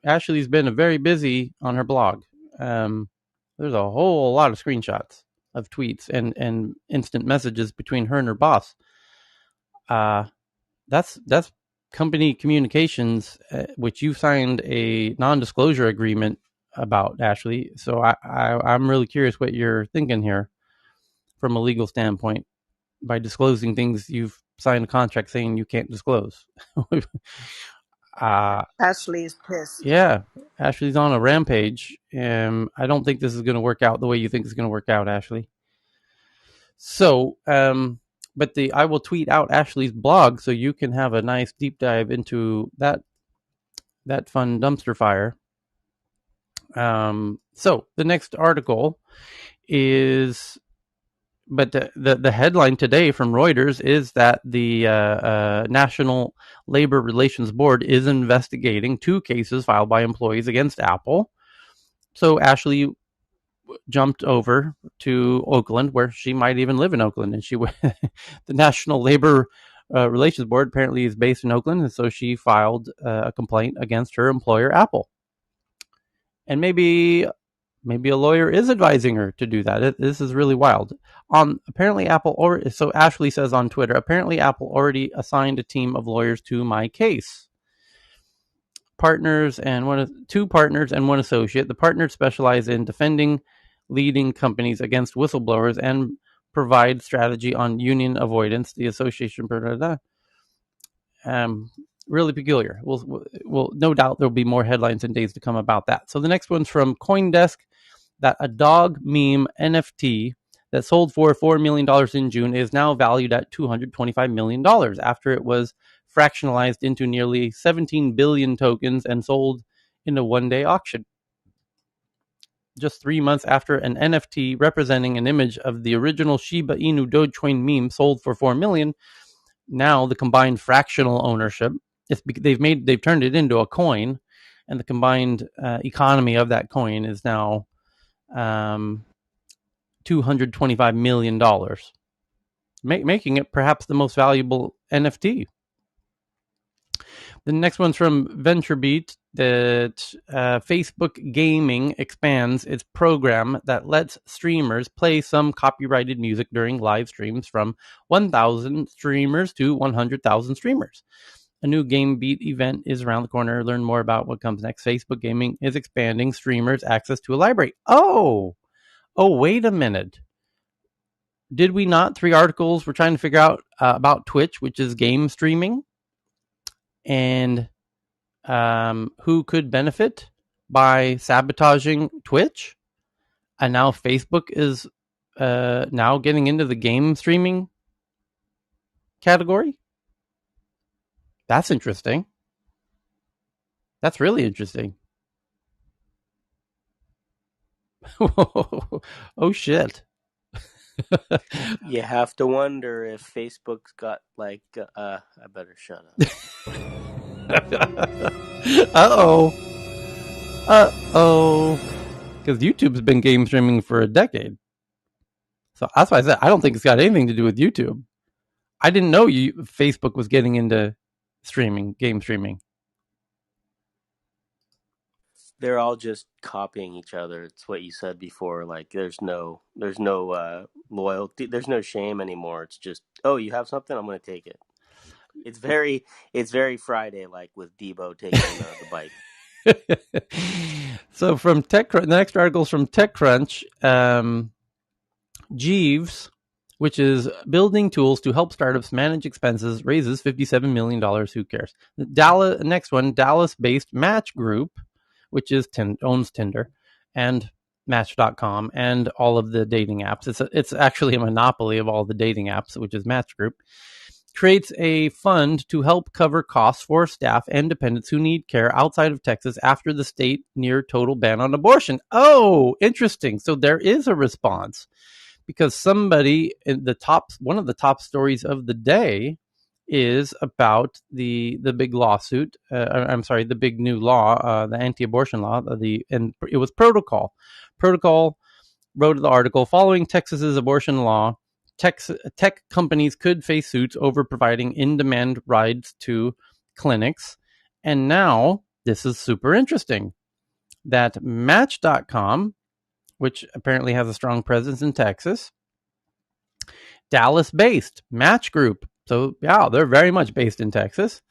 Ashley's been very busy on her blog. There's a whole lot of screenshots of tweets and instant messages between her and her boss. That's company communications, which you signed a non-disclosure agreement about, Ashley. So I'm really curious what you're thinking here from a legal standpoint by disclosing things you've signed a contract saying you can't disclose. Ashley's pissed. Yeah, Ashley's on a rampage. I don't think this is going to work out the way you think it's going to work out, Ashley. So, but I will tweet out Ashley's blog so you can have a nice deep dive into that fun dumpster fire. So the next article is, but the headline today from Reuters is that the National Labor Relations Board is investigating 2 cases filed by employees against Apple. So Ashley jumped over to Oakland, where she might even live in Oakland, and the National Labor Relations Board apparently is based in Oakland, and so she filed a complaint against her employer, Apple. And maybe a lawyer is advising her to do that. This is really wild. Apparently Apple, so Ashley says on Twitter, apparently Apple already assigned a team of lawyers to my case. 2 partners and 1 associate. The partners specialize in defending leading companies against whistleblowers and provide strategy on union avoidance. The association, really peculiar. We'll no doubt there'll be more headlines in days to come about that. So the next one's from CoinDesk, that a dog meme NFT that sold for $4 million in June is now valued at $225 million after it was fractionalized into nearly 17 billion tokens and sold in a one-day auction. Just 3 months after an NFT representing an image of the original Shiba Inu Dogecoin meme sold for $4 million, now the combined fractional ownership, they've turned it into a coin, and the combined economy of that coin is now $225 million, making it perhaps the most valuable NFT. The next one's from VentureBeat, that Facebook Gaming expands its program that lets streamers play some copyrighted music during live streams from 1,000 streamers to 100,000 streamers. A new Game Beat event is around the corner. Learn more about what comes next. Facebook Gaming is expanding streamers' access to a library. Oh, wait a minute. Did we not? 3 articles. We're trying to figure out about Twitch, which is game streaming, and who could benefit by sabotaging Twitch. And now Facebook is now getting into the game streaming category. That's interesting. That's really interesting. Oh, shit. You have to wonder if Facebook's got I better shut up. Because YouTube's been game streaming for a decade. So that's why I said I don't think it's got anything to do with YouTube. I didn't know Facebook was getting into game streaming. They're all just copying each other. It's what you said before. There's no loyalty. There's no shame anymore. It's just, oh, you have something, I'm going to take it. It's very Friday, with Debo taking the bike. So from TechCrunch, the next article is from TechCrunch. Jeeves, which is building tools to help startups manage expenses, raises $57 million. Who cares? Next one, Dallas-based Match Group, which is owns Tinder and Match.com and all of the dating apps. It's actually a monopoly of all the dating apps, which is Match Group. Creates a fund to help cover costs for staff and dependents who need care outside of Texas after the state near total ban on abortion. Oh, interesting. So there is a response, because somebody in one of the top stories of the day is about the big lawsuit. The big new law, the anti-abortion law. And it was Protocol. Protocol wrote the article, following Texas's abortion law, tech companies could face suits over providing in-demand rides to clinics. And now, this is super interesting, that Match.com, which apparently has a strong presence in Texas, Dallas-based Match Group, so yeah, they're very much based in Texas,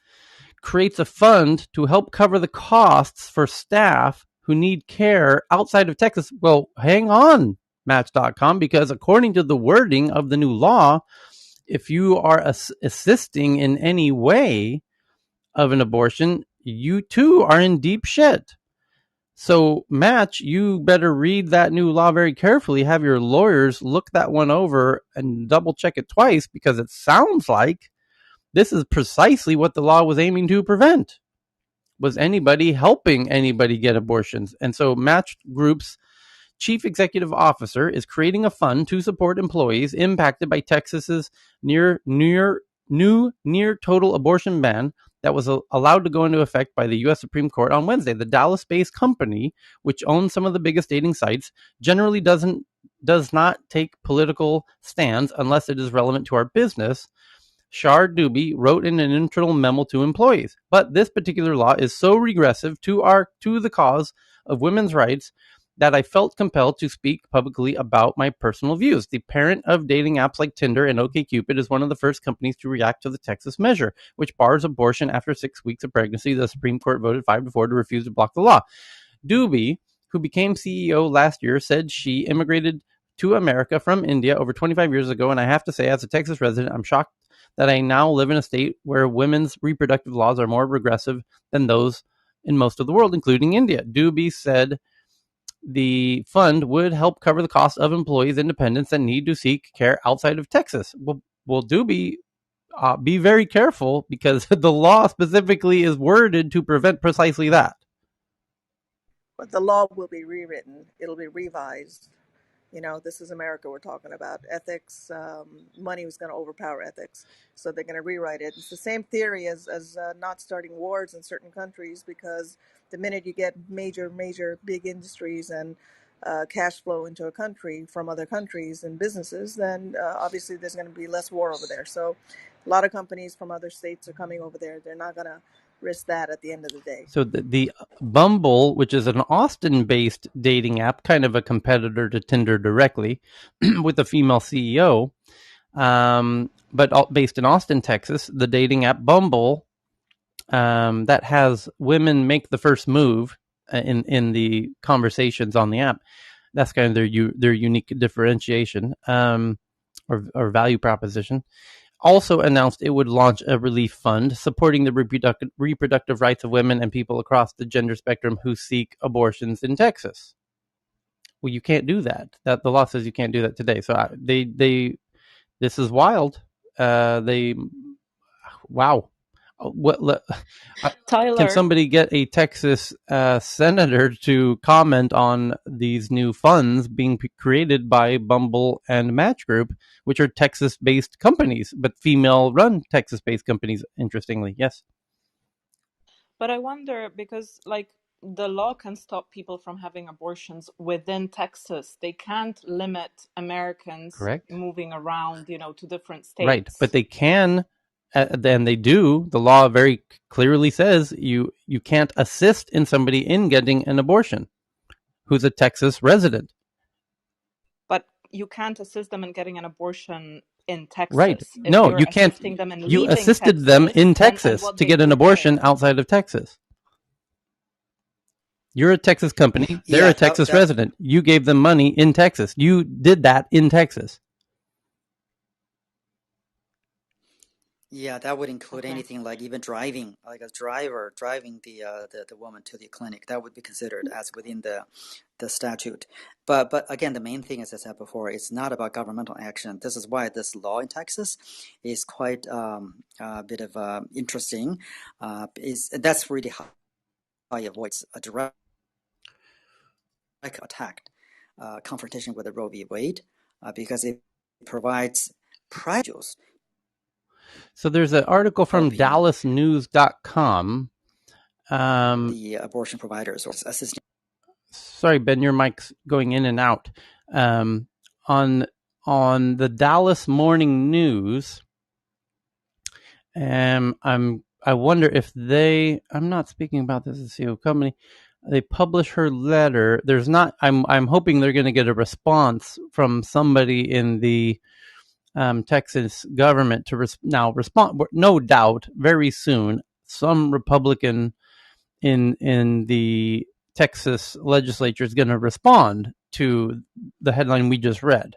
creates a fund to help cover the costs for staff who need care outside of Texas. Well, hang on, Match.com, because according to the wording of the new law, if you are assisting in any way of an abortion, you too are in deep shit. So, Match, you better read that new law very carefully. Have your lawyers look that one over and double check it twice, because it sounds like this is precisely what the law was aiming to prevent, was anybody helping anybody get abortions. And so Match Group's chief executive officer is creating a fund to support employees impacted by Texas's near total abortion ban that was allowed to go into effect by the U.S. Supreme Court on Wednesday. The Dallas-based company, which owns some of the biggest dating sites, generally does not take political stands unless it is relevant to our business, Shar Dubey wrote in an internal memo to employees. But this particular law is so regressive to the cause of women's rights that I felt compelled to speak publicly about my personal views. The parent of dating apps like Tinder and OkCupid is one of the first companies to react to the Texas measure, which bars abortion after 6 weeks of pregnancy. The Supreme Court voted 5-4 to refuse to block the law. Dubey, who became CEO last year, said she immigrated to America from India over 25 years ago, and I have to say, as a Texas resident, I'm shocked that I now live in a state where women's reproductive laws are more regressive than those in most of the world, including India. Dubey said the fund would help cover the cost of employees and dependents that need to seek care outside of Texas. Well, Dubey, be very careful, because the law specifically is worded to prevent precisely that. But the law will be rewritten. It'll be revised. You know, this is America we're talking about. Ethics, money was going to overpower ethics. So they're going to rewrite it. It's the same theory as not starting wars in certain countries, because the minute you get major big industries and cash flow into a country from other countries and businesses, then obviously there's going to be less war over there. So a lot of companies from other states are coming over there. They're not going to risk that at the end of the day. So the Bumble, which is an Austin-based dating app, kind of a competitor to Tinder directly, with a female CEO, but based in Austin, Texas, the dating app Bumble, that has women make the first move in the conversations on the app. That's kind of their unique differentiation, or value proposition. Also announced it would launch a relief fund supporting the reproductive rights of women and people across the gender spectrum who seek abortions in Texas. Well, you can't do that. The law says you can't do that today. So this is wild. Wow. Tyler, can somebody get a Texas senator to comment on these new funds being created by Bumble and Match Group, which are Texas-based companies, but female-run Texas-based companies, interestingly? Yes. But I wonder, because like the law can stop people from having abortions within Texas. They can't limit Americans moving around, to different states. Right, but they can, and they do. The law very clearly says you can't assist in somebody in getting an abortion who's a Texas resident. But you can't assist them in getting an abortion in Texas. Right. If no, you can't. Them in you assisted Texas, them in Texas to get an abortion outside of Texas. You're a Texas company. They're a Texas resident. You gave them money in Texas. You did that in Texas. Yeah, that would include anything like even driving, like a driver driving the woman to the clinic. That would be considered as within the statute. But again, the main thing, as I said before, it's not about governmental action. This is why this law in Texas is quite a bit of interesting. That's really how it avoids a direct attack, confrontation with the Roe v. Wade, because it provides prejudice. So there's an article from DallasNews.com. The abortion providers or assisting. Sorry, Ben, your mic's going in and out. On the Dallas Morning News, I wonder if I'm not speaking about this as CEO company. They publish her letter. There's not. I'm hoping they're going to get a response from somebody in the Texas government to respond. No doubt, very soon, some Republican in the Texas legislature is going to respond to the headline we just read,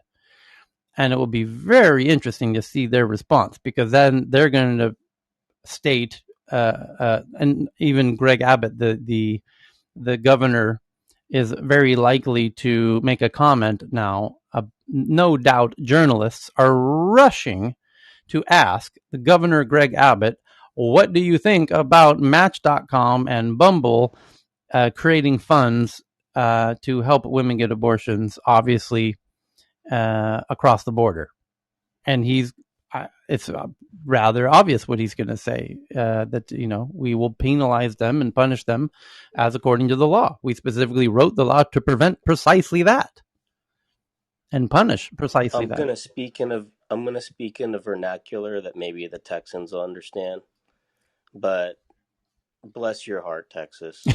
and it will be very interesting to see their response, because then they're going to state, and even Greg Abbott, the governor, is very likely to make a comment now. No doubt journalists are rushing to ask the governor, Greg Abbott, what do you think about Match.com and Bumble creating funds to help women get abortions, obviously, across the border? And it's rather obvious what he's going to say, that, we will penalize them and punish them as according to the law. We specifically wrote the law to prevent precisely that and punish precisely that. I'm going to speak in a vernacular that maybe the Texans will understand, but bless your heart, Texas.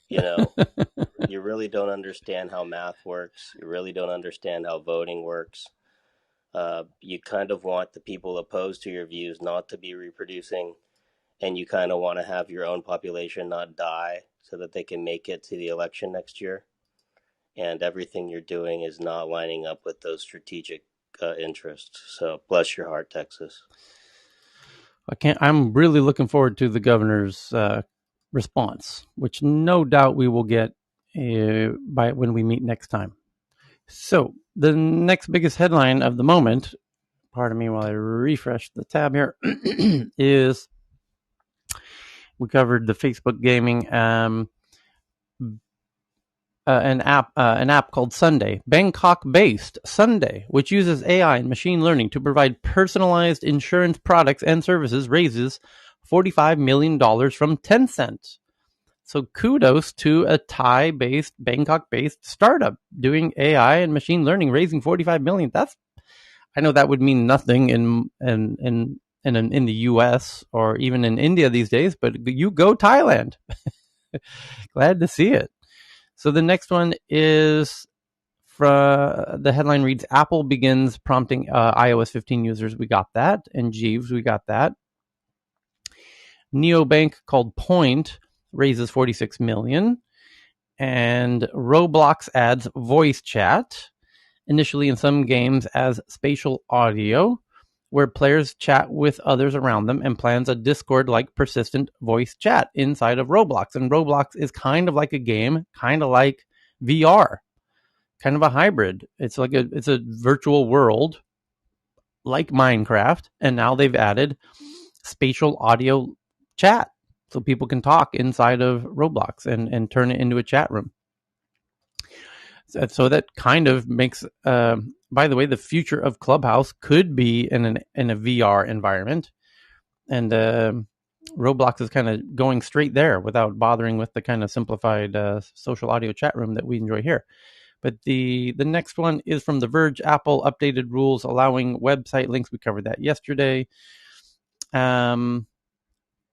You really don't understand how math works. You really don't understand how voting works. You kind of want the people opposed to your views not to be reproducing, and you kind of want to have your own population not die so that they can make it to the election next year. and everything you're doing is not lining up with those strategic interests. So bless your heart, Texas. I'm really looking forward to the governor's response, which no doubt we will get by when we meet next time. So the next biggest headline of the moment, pardon me while I refresh the tab here, is we covered the Facebook gaming an app called Sunday, Bangkok-based Sunday, which uses AI and machine learning to provide personalized insurance products and services, raises $45 million from Tencent. So kudos to a Thai-based, Bangkok-based startup doing AI and machine learning, raising $45 million. I know that would mean nothing in the U.S. or even in India these days, but you go Thailand. Glad to see it. So the next one is the headline reads, Apple begins prompting iOS 15 users. We got that. And Jeeves, we got that. Neobank called Point raises $46 million. And Roblox adds voice chat, initially in some games as spatial audio, where players chat with others around them, and plans a Discord-like persistent voice chat inside of Roblox. And Roblox is kind of like a game, kind of like VR, kind of a hybrid. It's a virtual world like Minecraft, and now they've added spatial audio chat, so people can talk inside of Roblox and turn it into a chat room. So that kind of makes, by the way, the future of Clubhouse could be in a VR environment, and Roblox is kind of going straight there without bothering with the kind of simplified social audio chat room that we enjoy here. But the next one is from The Verge. Apple updated rules allowing website links. We covered that yesterday.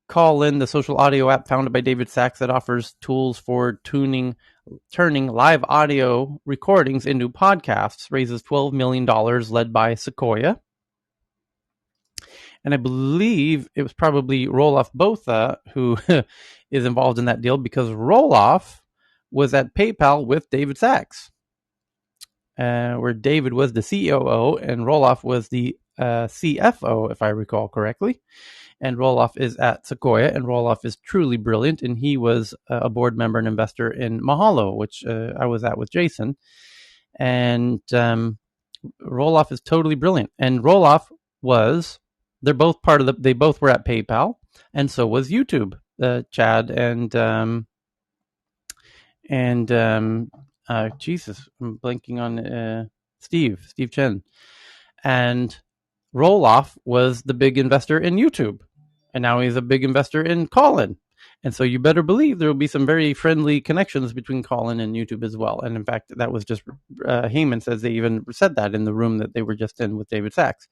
Call In, the social audio app founded by David Sachs that offers tools for turning live audio recordings into podcasts, raises $12 million, led by Sequoia. And I believe it was probably Roloff Botha who is involved in that deal, because Roloff was at PayPal with David Sachs, where David was the COO and Roloff was the CFO, if I recall correctly. And Roloff is at Sequoia, and Roloff is truly brilliant, and he was a board member and investor in Mahalo, which I was at with Jason. And Roloff is totally brilliant. And Roloff they both were at PayPal, and so was YouTube. Chad and Jesus, I'm blanking on Steve Chen. And Roloff was the big investor in YouTube, and now he's a big investor in Callin. And so you better believe there will be some very friendly connections between Callin and YouTube as well. And in fact, that was just Heyman says they even said that in the room that they were just in with David Sachs.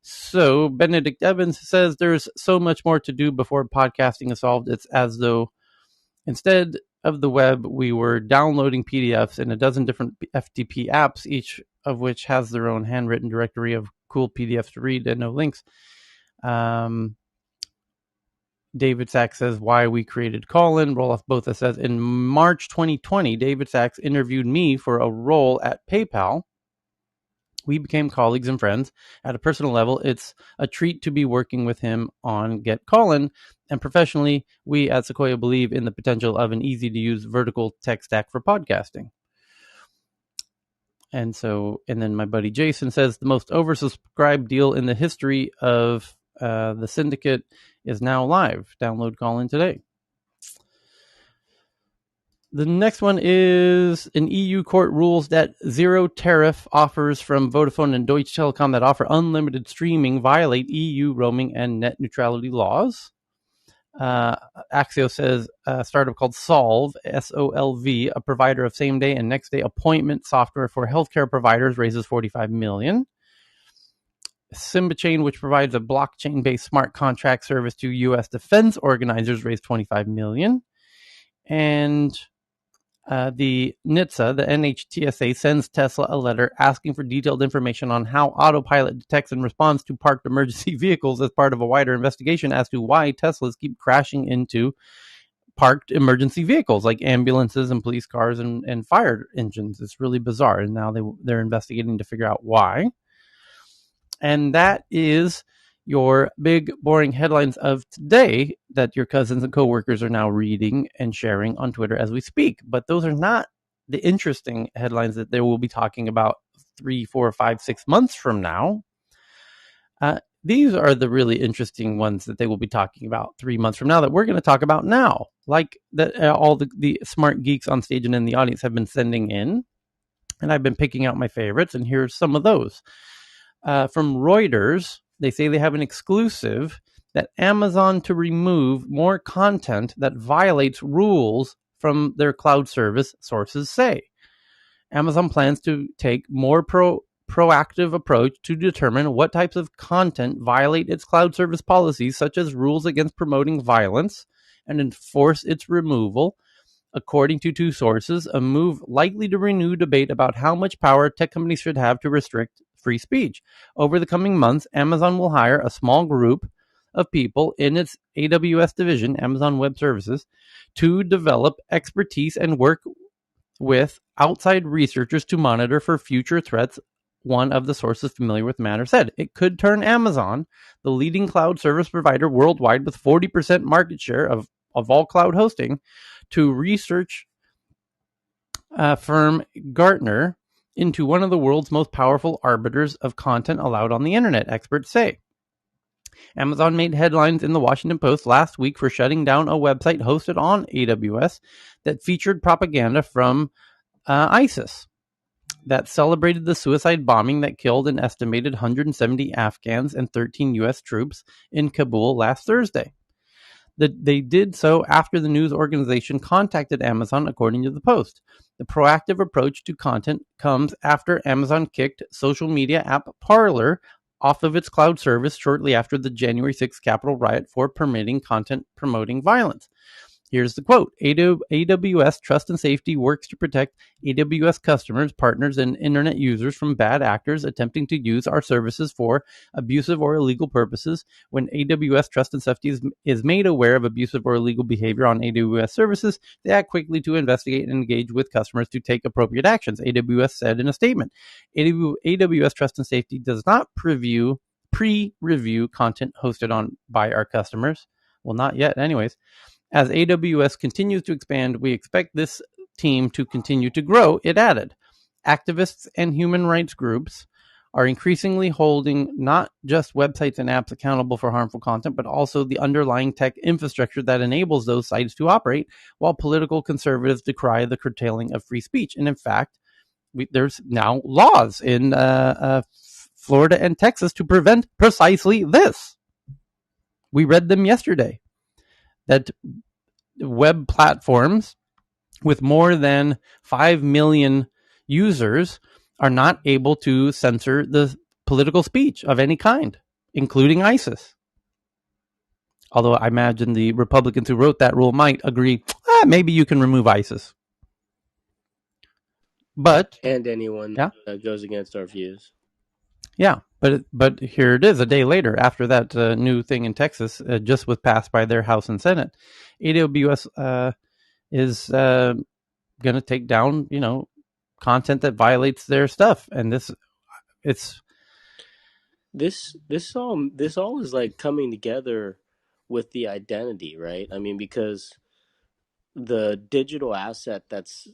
So Benedict Evans says there's so much more to do before podcasting is solved. It's as though instead of the web, we were downloading PDFs in a dozen different FTP apps, each of which has their own handwritten directory of cool PDFs to read and no links. David Sachs says why we created Callin. Roloff Botha says in March 2020, David Sachs interviewed me for a role at PayPal. We became colleagues and friends. At a personal level, it's a treat to be working with him on Get Callin. And professionally, we at Sequoia believe in the potential of an easy-to-use vertical tech stack for podcasting. And then my buddy Jason says the most oversubscribed deal in the history of the syndicate is now live. Download Callin today. The next one is an EU court rules that zero tariff offers from Vodafone and Deutsche Telekom that offer unlimited streaming violate EU roaming and net neutrality laws. Axio says a startup called Solve, SOLV, a provider of same-day and next-day appointment software for healthcare providers, raises $45 million. SymbaChain, which provides a blockchain-based smart contract service to U.S. defense organizers, raised $25 million. And the NHTSA, the NHTSA, sends Tesla a letter asking for detailed information on how autopilot detects and responds to parked emergency vehicles as part of a wider investigation as to why Teslas keep crashing into parked emergency vehicles like ambulances and police cars and fire engines. It's really bizarre. And now they're investigating to figure out why. And that is your big, boring headlines of today that your cousins and coworkers are now reading and sharing on Twitter as we speak. But those are not the interesting headlines that they will be talking about 3, 4, 5, 6 months from now. These are the really interesting ones that they will be talking about 3 months from now that we're going to talk about now. Like that, all the smart geeks on stage and in the audience have been sending in. And I've been picking out my favorites. And here's some of those. From Reuters, they say they have an exclusive that Amazon to remove more content that violates rules from their cloud service, sources say. Amazon plans to take more proactive approach to determine what types of content violate its cloud service policies, such as rules against promoting violence, and enforce its removal. According to 2 sources, a move likely to renew debate about how much power tech companies should have to restrict free speech. Over the coming months, Amazon will hire a small group of people in its AWS division, Amazon Web Services, to develop expertise and work with outside researchers to monitor for future threats. One of the sources familiar with the matter said it could turn Amazon, the leading cloud service provider worldwide with 40% market share of all cloud hosting, to research firm Gartner into one of the world's most powerful arbiters of content allowed on the internet, experts say. Amazon made headlines in the Washington Post last week for shutting down a website hosted on AWS that featured propaganda from ISIS that celebrated the suicide bombing that killed an estimated 170 Afghans and 13 U.S. troops in Kabul last Thursday. They did so after the news organization contacted Amazon, according to the Post. The proactive approach to content comes after Amazon kicked social media app Parler off of its cloud service shortly after the January 6th Capitol riot for permitting content promoting violence. Here's the quote. AWS Trust and Safety works to protect AWS customers, partners, and internet users from bad actors attempting to use our services for abusive or illegal purposes. When AWS Trust and Safety is made aware of abusive or illegal behavior on AWS services, they act quickly to investigate and engage with customers to take appropriate actions, AWS said in a statement. AWS Trust and Safety does not pre-review content hosted by our customers. Well, not yet anyways. As AWS continues to expand, we expect this team to continue to grow, it added. Activists and human rights groups are increasingly holding not just websites and apps accountable for harmful content, but also the underlying tech infrastructure that enables those sites to operate, while political conservatives decry the curtailing of free speech. And in fact, there's now laws in Florida and Texas to prevent precisely this. We read them yesterday. That web platforms with more than 5 million users are not able to censor the political speech of any kind, including ISIS. Although I imagine the Republicans who wrote that rule might agree, maybe you can remove ISIS. But and anyone that goes against our views. Yeah, but here it is a day later after that new thing in Texas just was passed by their House and Senate. AWS is going to take down, content that violates their stuff, and this all is like coming together with the identity, right? I mean, because the digital asset that's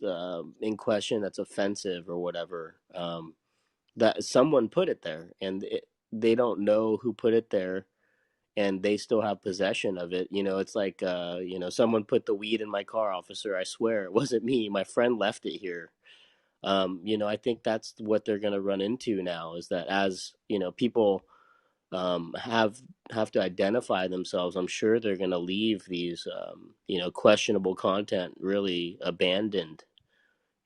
in question, that's offensive or whatever, that someone put it there, and they don't know who put it there, and they still have possession of it. It's like, someone put the weed in my car, officer. I swear it wasn't me. My friend left it here. I think that's what they're going to run into now, is that as, people have to identify themselves, I'm sure they're going to leave these, questionable content really abandoned.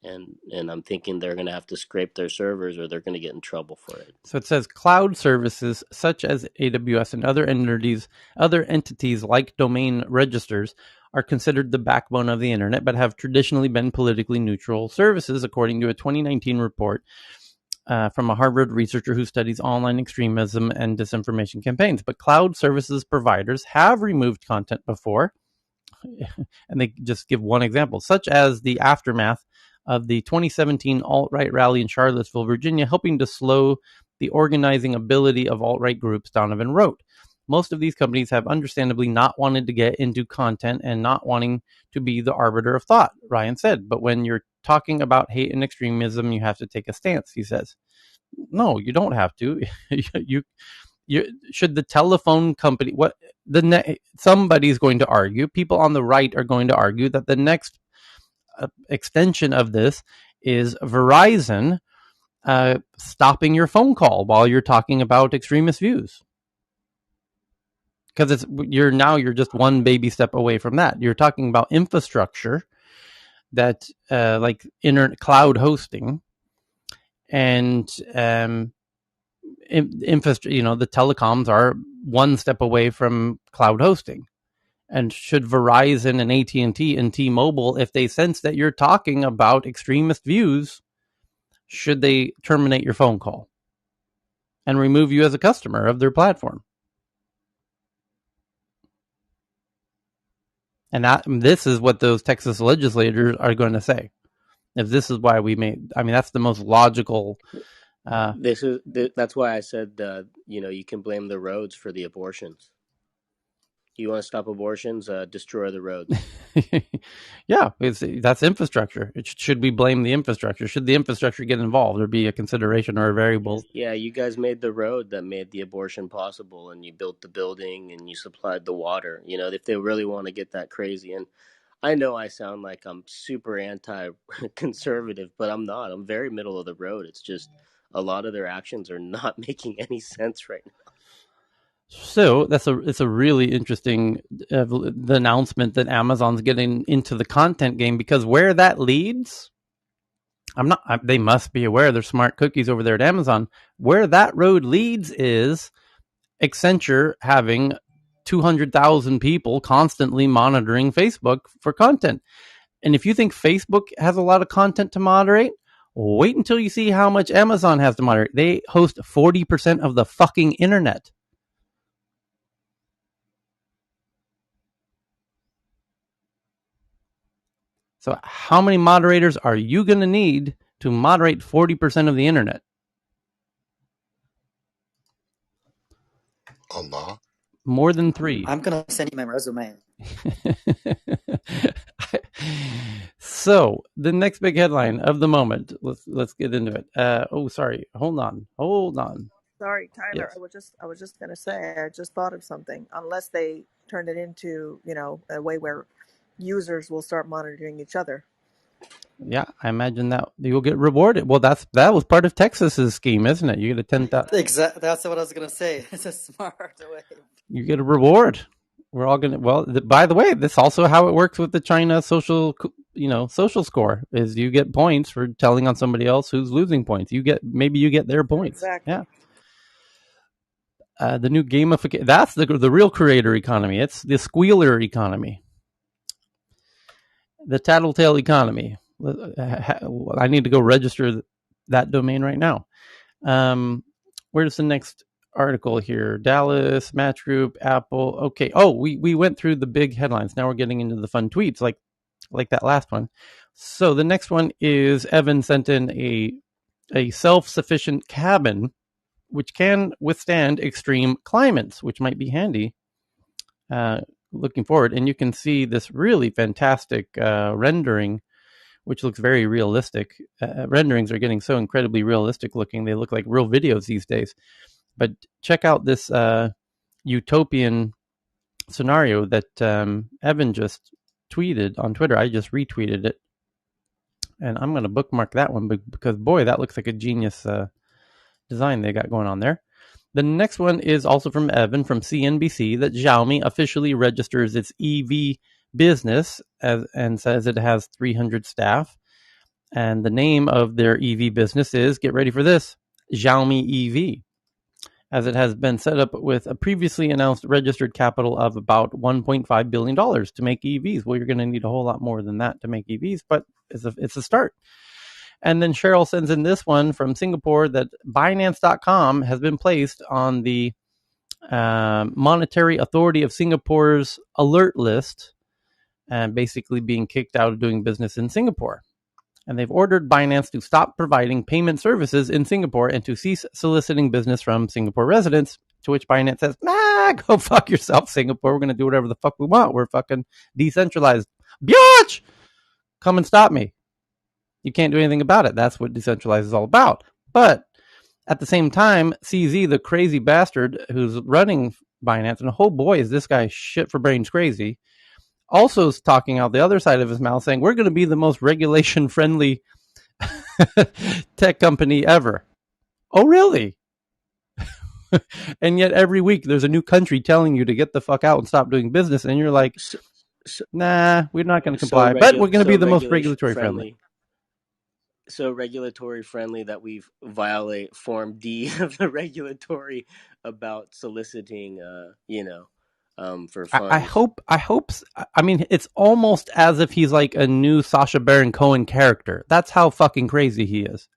And I'm thinking they're going to have to scrape their servers, or they're going to get in trouble for it. So it says cloud services such as AWS and other entities like domain registers are considered the backbone of the internet, but have traditionally been politically neutral services, according to a 2019 report from a Harvard researcher who studies online extremism and disinformation campaigns. But cloud services providers have removed content before, and they just give one example, such as the aftermath of the 2017 alt-right rally in Charlottesville, Virginia, helping to slow the organizing ability of alt-right groups, Donovan wrote. Most of these companies have understandably not wanted to get into content and not wanting to be the arbiter of thought, Ryan said. But when you're talking about hate and extremism, you have to take a stance, he says. No, you don't have to. you should the telephone company, somebody's going to argue, people on the right are going to argue that the next extension of this is Verizon stopping your phone call while you're talking about extremist views. Because you're just one baby step away from that. You're talking about infrastructure that like internet cloud hosting and infrastructure. The telecoms are one step away from cloud hosting. And should Verizon and AT&T and T-Mobile, if they sense that you're talking about extremist views, should they terminate your phone call and remove you as a customer of their platform? And this is what those Texas legislators are going to say. If this is why that's the most logical. That's why I said, you can blame the roads for the abortions. You want to stop abortions? Destroy the roads. Yeah, that's infrastructure. Should we blame the infrastructure? Should the infrastructure get involved or be a consideration or a variable? Yeah, you guys made the road that made the abortion possible, and you built the building and you supplied the water. If they really want to get that crazy. And I know I sound like I'm super anti-conservative, but I'm not. I'm very middle of the road. It's just a lot of their actions are not making any sense right now. So it's a really interesting the announcement that Amazon's getting into the content game, because where that leads, they must be aware there's smart cookies over there at Amazon. Where that road leads is Accenture having 200,000 people constantly monitoring Facebook for content. And if you think Facebook has a lot of content to moderate, wait until you see how much Amazon has to moderate. They host 40% of the fucking internet. So how many moderators are you going to need to moderate 40% of the internet? Allah. More than 3. I'm going to send you my resume. So the next big headline of the moment. Let's get into it. Sorry. Hold on. Sorry, Tyler. Yes. I was just gonna say. I just thought of something. Unless they turn it into a way where users will start monitoring each other. Yeah, I imagine that you'll get rewarded. Well, that was part of Texas's scheme, isn't it? You get a 10,000. Exactly. That's what I was gonna say. It's a smart way. You get a reward. We're all gonna. Well, by the way, this is also how it works with the China social score. Is you get points for telling on somebody else who's losing points. Maybe you get their points. Exactly. Yeah. The new gamification. That's the real creator economy. It's the squealer economy. The tattletale economy. I need to go register that domain right now. Where's the next article here? Dallas, Match Group, Apple. Okay. Oh, we went through the big headlines. Now we're getting into the fun tweets like that last one. So the next one is Evan sent in a self-sufficient cabin which can withstand extreme climates, which might be handy looking forward. And you can see this really fantastic rendering, which looks very realistic. Renderings are getting so incredibly realistic looking. They look like real videos these days. But check out this utopian scenario that Evan just tweeted on Twitter. I just retweeted it. And I'm going to bookmark that one because, boy, that looks like a genius design they got going on there. The next one is also from Evan from CNBC, that Xiaomi officially registers its EV business and says it has 300 staff. And the name of their EV business is, get ready for this, Xiaomi EV, as it has been set up with a previously announced registered capital of about $1.5 billion to make EVs. Well, you're going to need a whole lot more than that to make EVs, but it's a start. And then Cheryl sends in this one from Singapore that Binance.com has been placed on the Monetary Authority of Singapore's alert list and basically being kicked out of doing business in Singapore. And they've ordered Binance to stop providing payment services in Singapore and to cease soliciting business from Singapore residents, to which Binance says, nah, go fuck yourself, Singapore. We're going to do whatever the fuck we want. We're fucking decentralized. Biatch! Come and stop me. You can't do anything about it. That's what decentralized is all about. But at the same time, CZ, the crazy bastard who's running Binance, and oh boy, is this guy shit for brains crazy, also is talking out the other side of his mouth saying, we're going to be the most regulation-friendly tech company ever. Oh, really? And yet every week there's a new country telling you to get the fuck out and stop doing business, and you're like, nah, we're not going to comply, but we're going to be the most regulatory friendly. So regulatory friendly that we violate Form D of the regulatory about soliciting, for funds. I hope. I mean, it's almost as if he's like a new Sacha Baron Cohen character. That's how fucking crazy he is.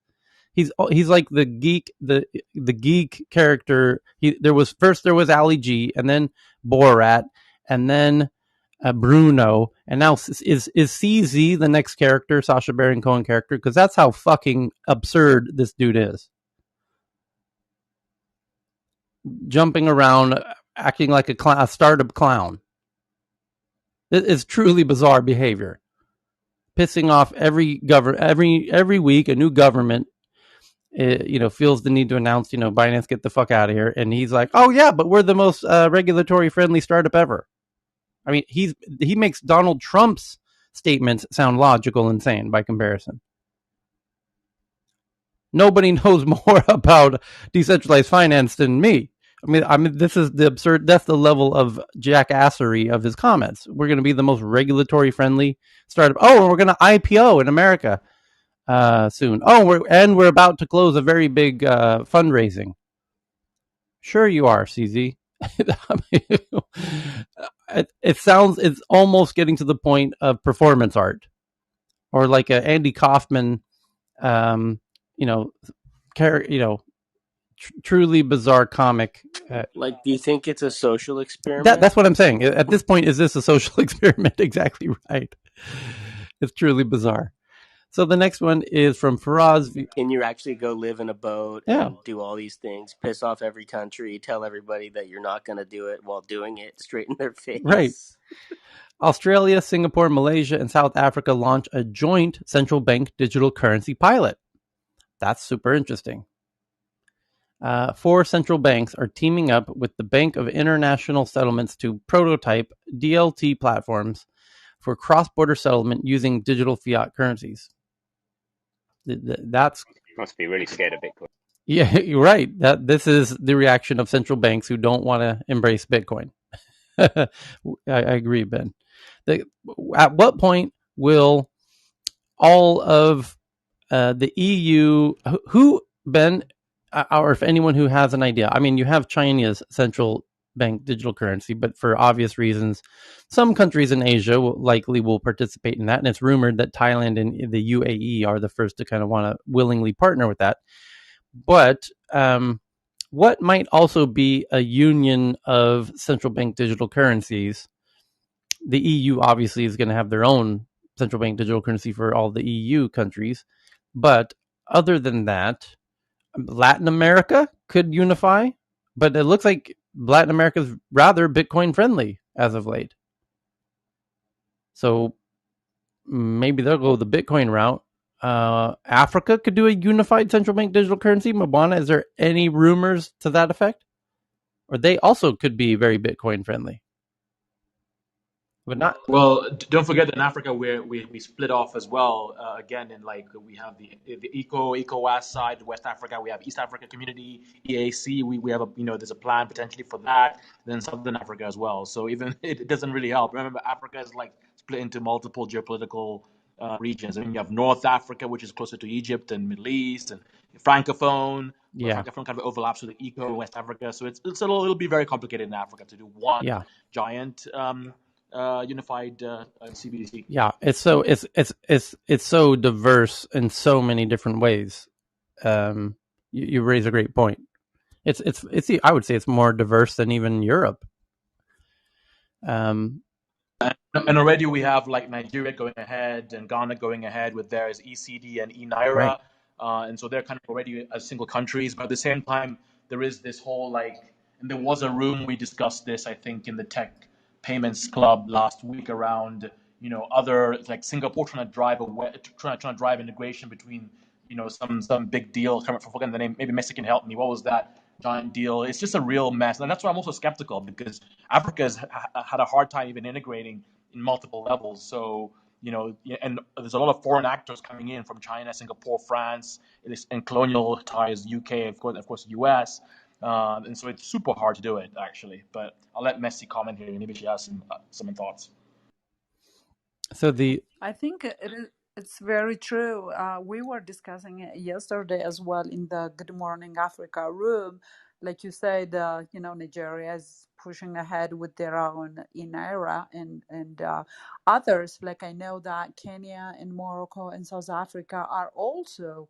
He's like the geek, the geek character. There was Ali G, and then Borat, and then Bruno, and now is CZ the next character, Sacha Baron Cohen character? Because that's how fucking absurd this dude is. Jumping around, acting like a startup clown. It is truly bizarre behavior. Pissing off every week a new government. Feels the need to announce, Binance, get the fuck out of here, and he's like, oh yeah, but we're the most regulatory friendly startup ever. I mean, he makes Donald Trump's statements sound logical and sane by comparison. Nobody knows more about decentralized finance than me. I mean, this is the absurd. That's the level of jackassery of his comments. We're going to be the most regulatory friendly startup. Oh, and we're going to IPO in America soon. Oh, we're about to close a very big fundraising. Sure, you are, CZ. It's almost getting to the point of performance art, or like a Andy Kaufman, truly bizarre comic. Do you think it's a social experiment? That's what I'm saying. At this point, is this a social experiment? Exactly right. It's truly bizarre. So the next one is from Faraz. Can you actually go live in a boat and do all these things, piss off every country, tell everybody that you're not going to do it while doing it straight in their face? Right. Australia, Singapore, Malaysia, and South Africa launch a joint central bank digital currency pilot. That's super interesting. 4 central banks are teaming up with the Bank of International Settlements to prototype DLT platforms for cross-border settlement using digital fiat currencies. That's must be really scared of Bitcoin. Yeah, you're right. This is the reaction of central banks who don't want to embrace Bitcoin. I agree, Ben. At what point will all of the EU, Ben, or if anyone who has an idea, I mean, you have China's central bank digital currency, but for obvious reasons, some countries in Asia likely will participate in that. And it's rumored that Thailand and the UAE are the first to kind of want to willingly partner with that. But what might also be a union of central bank digital currencies? The EU obviously is going to have their own central bank digital currency for all the EU countries. But other than that, Latin America could unify. But it looks like Latin America is rather Bitcoin friendly as of late. So maybe they'll go the Bitcoin route. Africa could do a unified central bank digital currency. Mabana, is there any rumors to that effect? Or they also could be very Bitcoin friendly. But not. Well, don't forget that in Africa we split off as well. Again, in we have the ECOWAS side, West Africa. We have East Africa Community, EAC. We have there's a plan potentially for that. And then Southern Africa as well. So even it doesn't really help. Remember, Africa is split into multiple geopolitical regions. I mean, you have North Africa, which is closer to Egypt and Middle East, and Francophone. Yeah. Francophone kind of overlaps with the ECO in West Africa. So it'll be very complicated in Africa to do one giant. Unified CBDC. Yeah, it's so diverse in so many different ways. You raise a great point. It's I would say it's more diverse than even Europe. And already we have like Nigeria going ahead and Ghana going ahead with theirs ECD and eNaira, and so they're kind of already as single countries. But at the same time, there is this whole and there was a room we discussed this, I think, in the Tech Payments Club last week around other like Singapore trying to drive integration between some big deal. I'm forgetting the name. Maybe Messi can help me. What was that giant deal? It's just a real mess, and that's why I'm also skeptical, because Africa has had a hard time even integrating in multiple levels. So and there's a lot of foreign actors coming in from China, Singapore, France, and colonial ties, UK, of course, US. And so it's super hard to do it, actually. But I'll let Messi comment here. Maybe she has some thoughts. So I think it's very true. We were discussing it yesterday as well in the Good Morning Africa room. Like you said, Nigeria is pushing ahead with their own eNaira, and others. Like I know that Kenya and Morocco and South Africa are also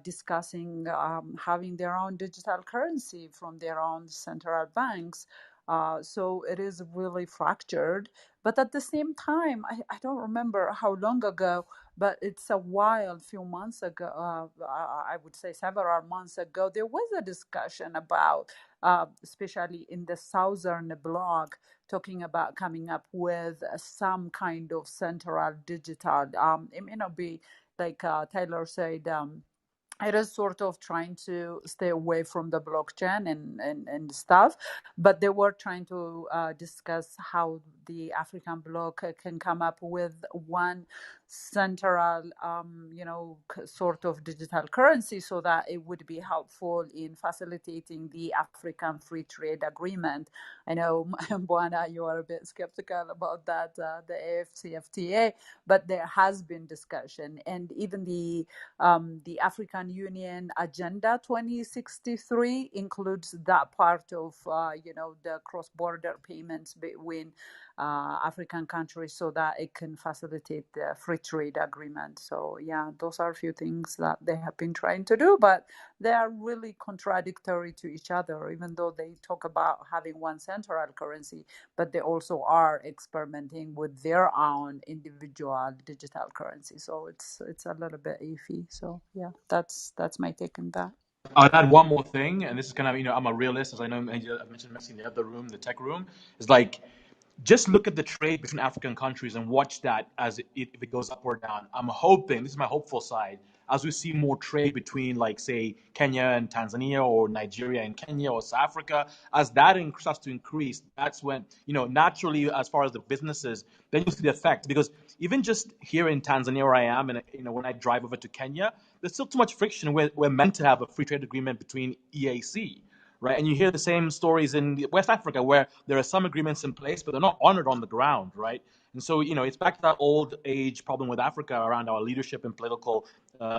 discussing having their own digital currency from their own central banks. So it is really fractured. But at the same time, I don't remember how long ago, but it's a while, a few months ago, I would say several months ago, there was a discussion about, especially in the southern bloc, talking about coming up with some kind of central digital. It may not be like Taylor said. It is sort of trying to stay away from the blockchain and stuff, but they were trying to discuss how the African bloc can come up with one central, sort of digital currency, so that it would be helpful in facilitating the African Free Trade Agreement. I know, Mbwana, you are a bit skeptical about that, the AFCFTA, but there has been discussion, and even the African Union Agenda 2063 includes that part of, the cross-border payments between African countries, so that it can facilitate the free trade agreement. So yeah, those are a few things that they have been trying to do, but they are really contradictory to each other, even though they talk about having one central currency, but they also are experimenting with their own individual digital currency. So it's a little bit iffy. So yeah, that's my take on that. I'll add one more thing, and this is kind of, I'm a realist, as I know I mentioned Messi in the other room, the tech room. It's like, just look at the trade between African countries and watch that as if it goes up or down. I'm hoping, this is my hopeful side, as we see more trade between, like, say, Kenya and Tanzania, or Nigeria and Kenya, or South Africa, as that starts to increase, that's when, naturally, as far as the businesses, then you see the effect. Because even just here in Tanzania, where I am, and when I drive over to Kenya, there's still too much friction. We're meant to have a free trade agreement between EAC, right? And you hear the same stories in West Africa, where there are some agreements in place, but they're not honored on the ground, right? And so, it's back to that old age problem with Africa around our leadership and political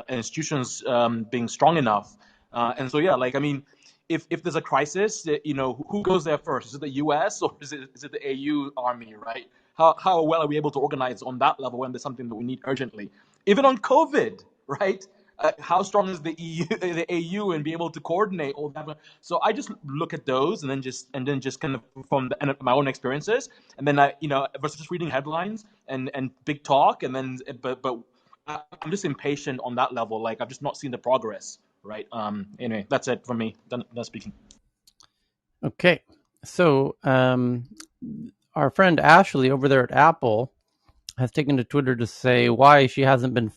institutions being strong enough. And so, yeah, if there's a crisis, who goes there first? Is it the U.S. or is it the AU army, right? How well are we able to organize on that level when there's something that we need urgently? Even on COVID, right? How strong is the EU, the AU, and be able to coordinate all that? So I just look at those, and then just kind of from my own experiences, and then versus just reading headlines and big talk, and then but I'm just impatient on that level. Like, I've just not seen the progress, right? Anyway, that's it for me. Done speaking. Okay, so our friend Ashley over there at Apple has taken to Twitter to say why she hasn't been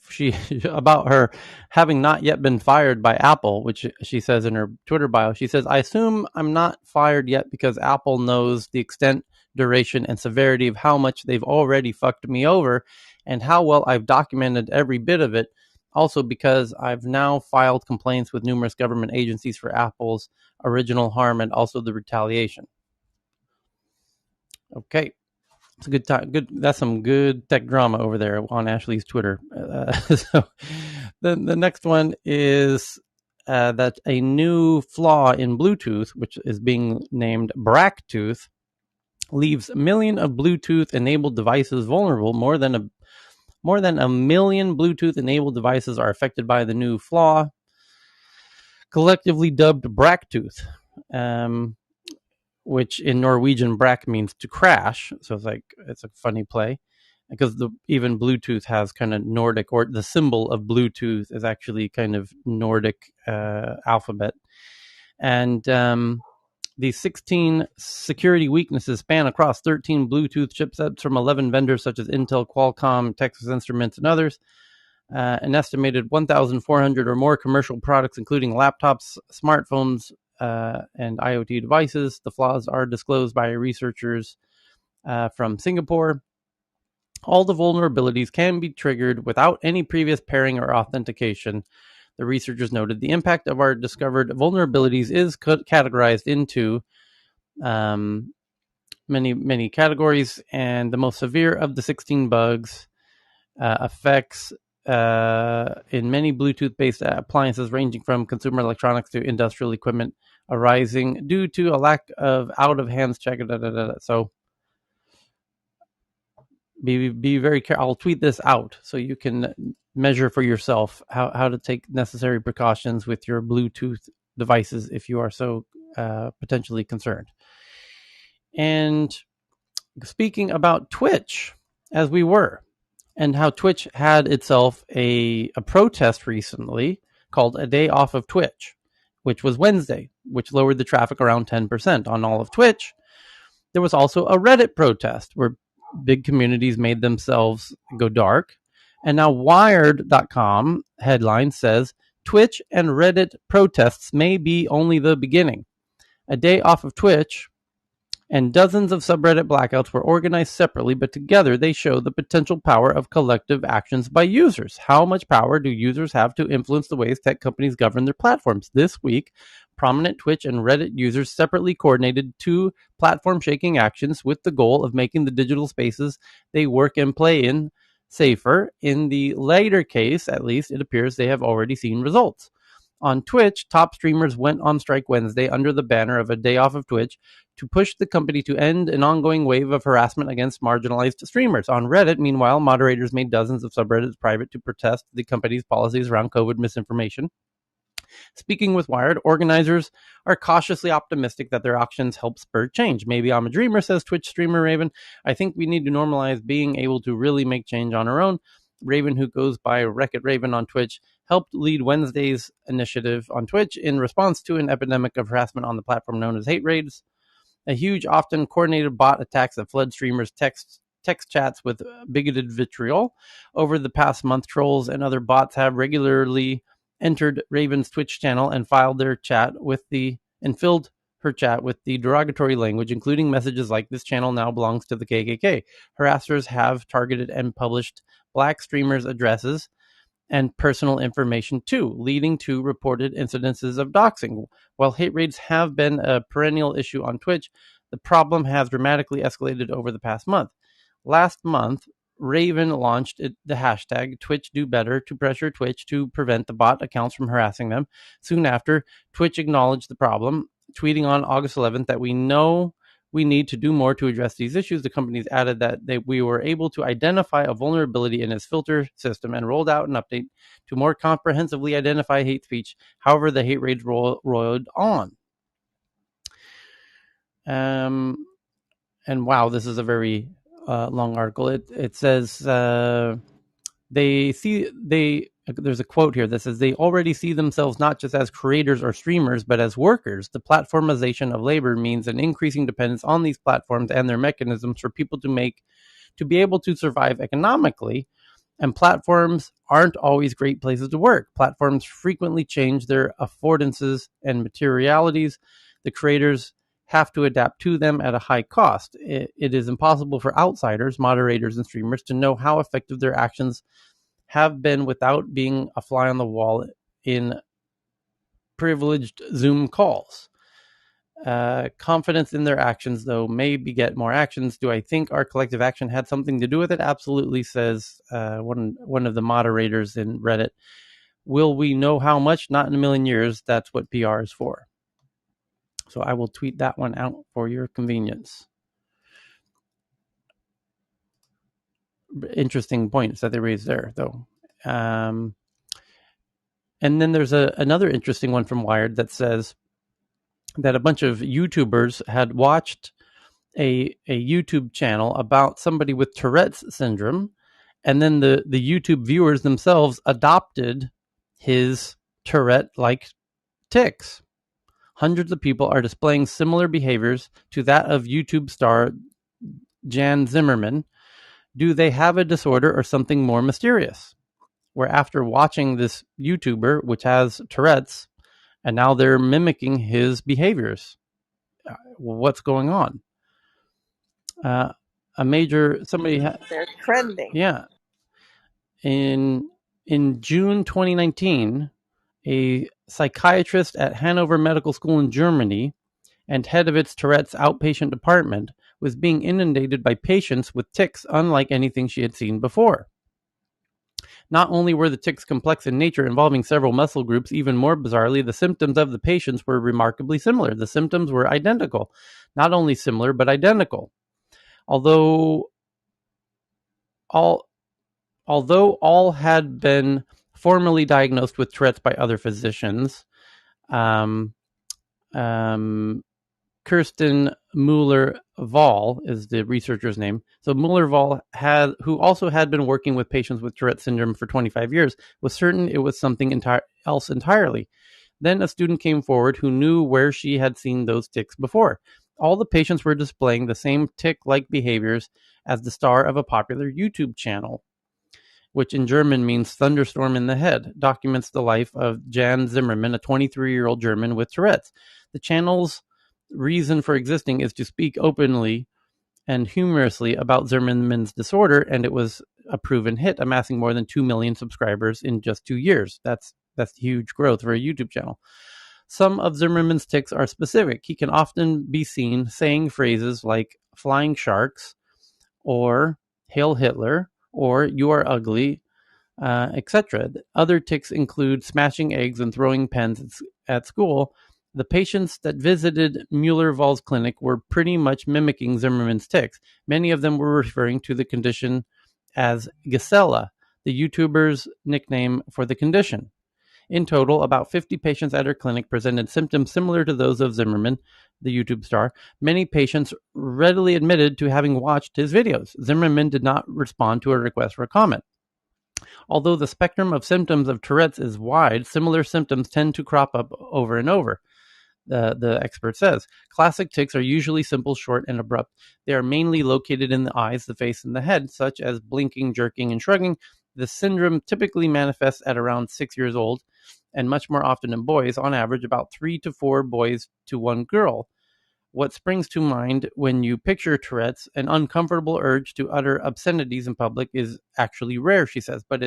about her having not yet been fired by Apple, which she says in her Twitter bio. She says, "I assume I'm not fired yet because Apple knows the extent, duration, and severity of how much they've already fucked me over, and how well I've documented every bit of it. Also because I've now filed complaints with numerous government agencies for Apple's original harm and also the retaliation." Okay. It's a good time. Good. That's some good tech drama over there on Ashley's Twitter. So the next one is that a new flaw in Bluetooth, which is being named Bracktooth, leaves a million of Bluetooth-enabled devices vulnerable. More than a million Bluetooth-enabled devices are affected by the new flaw, collectively dubbed Bracktooth. which in Norwegian brak means to crash. So it's a funny play, because even Bluetooth has kind of Nordic, or the symbol of Bluetooth is actually kind of Nordic alphabet. And these 16 security weaknesses span across 13 Bluetooth chipsets from 11 vendors such as Intel, Qualcomm, Texas Instruments, and others. An estimated 1,400 or more commercial products, including laptops, smartphones, and IoT devices. The flaws are disclosed by researchers from Singapore. All the vulnerabilities can be triggered without any previous pairing or authentication. The researchers noted the impact of our discovered vulnerabilities is categorized into many categories, and the most severe of the 16 bugs affects in many Bluetooth-based appliances ranging from consumer electronics to industrial equipment, arising due to a lack of out-of-hands check. So be very careful. I'll tweet this out so you can measure for yourself how to take necessary precautions with your Bluetooth devices if you are so potentially concerned. And speaking about Twitch, as we were, and how Twitch had itself a protest recently called A Day Off of Twitch, which was Wednesday, which lowered the traffic around 10% on all of Twitch. There was also a Reddit protest where big communities made themselves go dark. And now Wired.com headline says, Twitch and Reddit protests may be only the beginning. A day off of Twitch, and dozens of subreddit blackouts were organized separately, but together they show the potential power of collective actions by users. How much power do users have to influence the ways tech companies govern their platforms? This week, prominent Twitch and Reddit users separately coordinated 2 platform-shaking actions with the goal of making the digital spaces they work and play in safer. In the later case, at least, it appears they have already seen results. On Twitch, top streamers went on strike Wednesday under the banner of A Day Off of Twitch to push the company to end an ongoing wave of harassment against marginalized streamers. On Reddit, meanwhile, moderators made dozens of subreddits private to protest the company's policies around COVID misinformation. Speaking with Wired, organizers are cautiously optimistic that their actions help spur change. Maybe I'm a dreamer, says Twitch streamer Raven. I think we need to normalize being able to really make change on our own. Raven, who goes by Wreck-It Raven on Twitch, helped lead Wednesday's initiative on Twitch in response to an epidemic of harassment on the platform known as hate raids. A huge, often coordinated bot attacks that flood streamers' text chats with bigoted vitriol. Over the past month, trolls and other bots have regularly entered Raven's Twitch channel and filled her chat with the derogatory language, including messages like "This channel now belongs to the KKK." Harassers have targeted and published Black streamers' addresses and personal information too, leading to reported incidences of doxing. While hate raids have been a perennial issue on Twitch, the problem has dramatically escalated over the past month. Last month, Raven launched the hashtag #TwitchDoBetter to pressure Twitch to prevent the bot accounts from harassing them. Soon after, Twitch acknowledged the problem, tweeting on August 11th that we know we need to do more to address these issues. The companies added that we were able to identify a vulnerability in its filter system and rolled out an update to more comprehensively identify hate speech. However, the hate raids rolled on. And wow, this is a very long article. It says there's a quote here that says they already see themselves not just as creators or streamers, but as workers. The platformization of labor means an increasing dependence on these platforms and their mechanisms for people to be able to survive economically. And platforms aren't always great places to work. Platforms frequently change their affordances and materialities. The creators have to adapt to them at a high cost. It is impossible for outsiders, moderators, and streamers to know how effective their actions have been without being a fly on the wall in privileged Zoom calls. Confidence in their actions, though, may beget more actions. Do I think our collective action had something to do with it? Absolutely, says one of the moderators in Reddit. Will we know how much? Not in a million years. That's what PR is for. So I will tweet that one out for your convenience. Interesting points that they raised there, though. And then there's another interesting one from Wired that says that a bunch of YouTubers had watched a YouTube channel about somebody with Tourette's syndrome, and then the YouTube viewers themselves adopted his Tourette-like tics. Hundreds of people are displaying similar behaviors to that of YouTube star Jan Zimmerman. Do they have a disorder or something more mysterious? Where after watching this YouTuber, which has Tourette's, and now they're mimicking his behaviors. What's going on? They're trending. Yeah. In June 2019, a psychiatrist at Hanover Medical School in Germany and head of its Tourette's outpatient department was being inundated by patients with tics unlike anything she had seen before. Not only were the tics complex in nature, involving several muscle groups, even more bizarrely, the symptoms of the patients were remarkably similar. The symptoms were identical. Not only similar, but identical. Although all had been formally diagnosed with Tourette's by other physicians, Kirsten Muller-Wahl is the researcher's name. So Muller-Wahl, who also had been working with patients with Tourette syndrome for 25 years, was certain it was something else entirely. Then a student came forward who knew where she had seen those tics before. All the patients were displaying the same tic-like behaviors as the star of a popular YouTube channel, which in German means thunderstorm in the head, documents the life of Jan Zimmerman, a 23-year-old German with Tourette's. The channel's reason for existing is to speak openly and humorously about Zimmerman's disorder, and it was a proven hit, amassing more than 2 million subscribers in just 2 years. That's huge growth for a YouTube channel. Some of Zimmerman's tics are specific. He can often be seen saying phrases like flying sharks or Hail Hitler or you are ugly, etc. Other tics include smashing eggs and throwing pens at school. The patients that visited Muller-Wahl's clinic were pretty much mimicking Zimmerman's tics. Many of them were referring to the condition as Gisela, the YouTuber's nickname for the condition. In total, about 50 patients at her clinic presented symptoms similar to those of Zimmerman, the YouTube star. Many patients readily admitted to having watched his videos. Zimmerman did not respond to a request for comment. Although the spectrum of symptoms of Tourette's is wide, similar symptoms tend to crop up over and over. The expert says. Classic tics are usually simple, short, and abrupt. They are mainly located in the eyes, the face, and the head, such as blinking, jerking, and shrugging. The syndrome typically manifests at around 6 years old, and much more often in boys, on average about 3 to 4 boys to 1 girl. What springs to mind when you picture Tourette's, an uncomfortable urge to utter obscenities in public, is actually rare, she says, but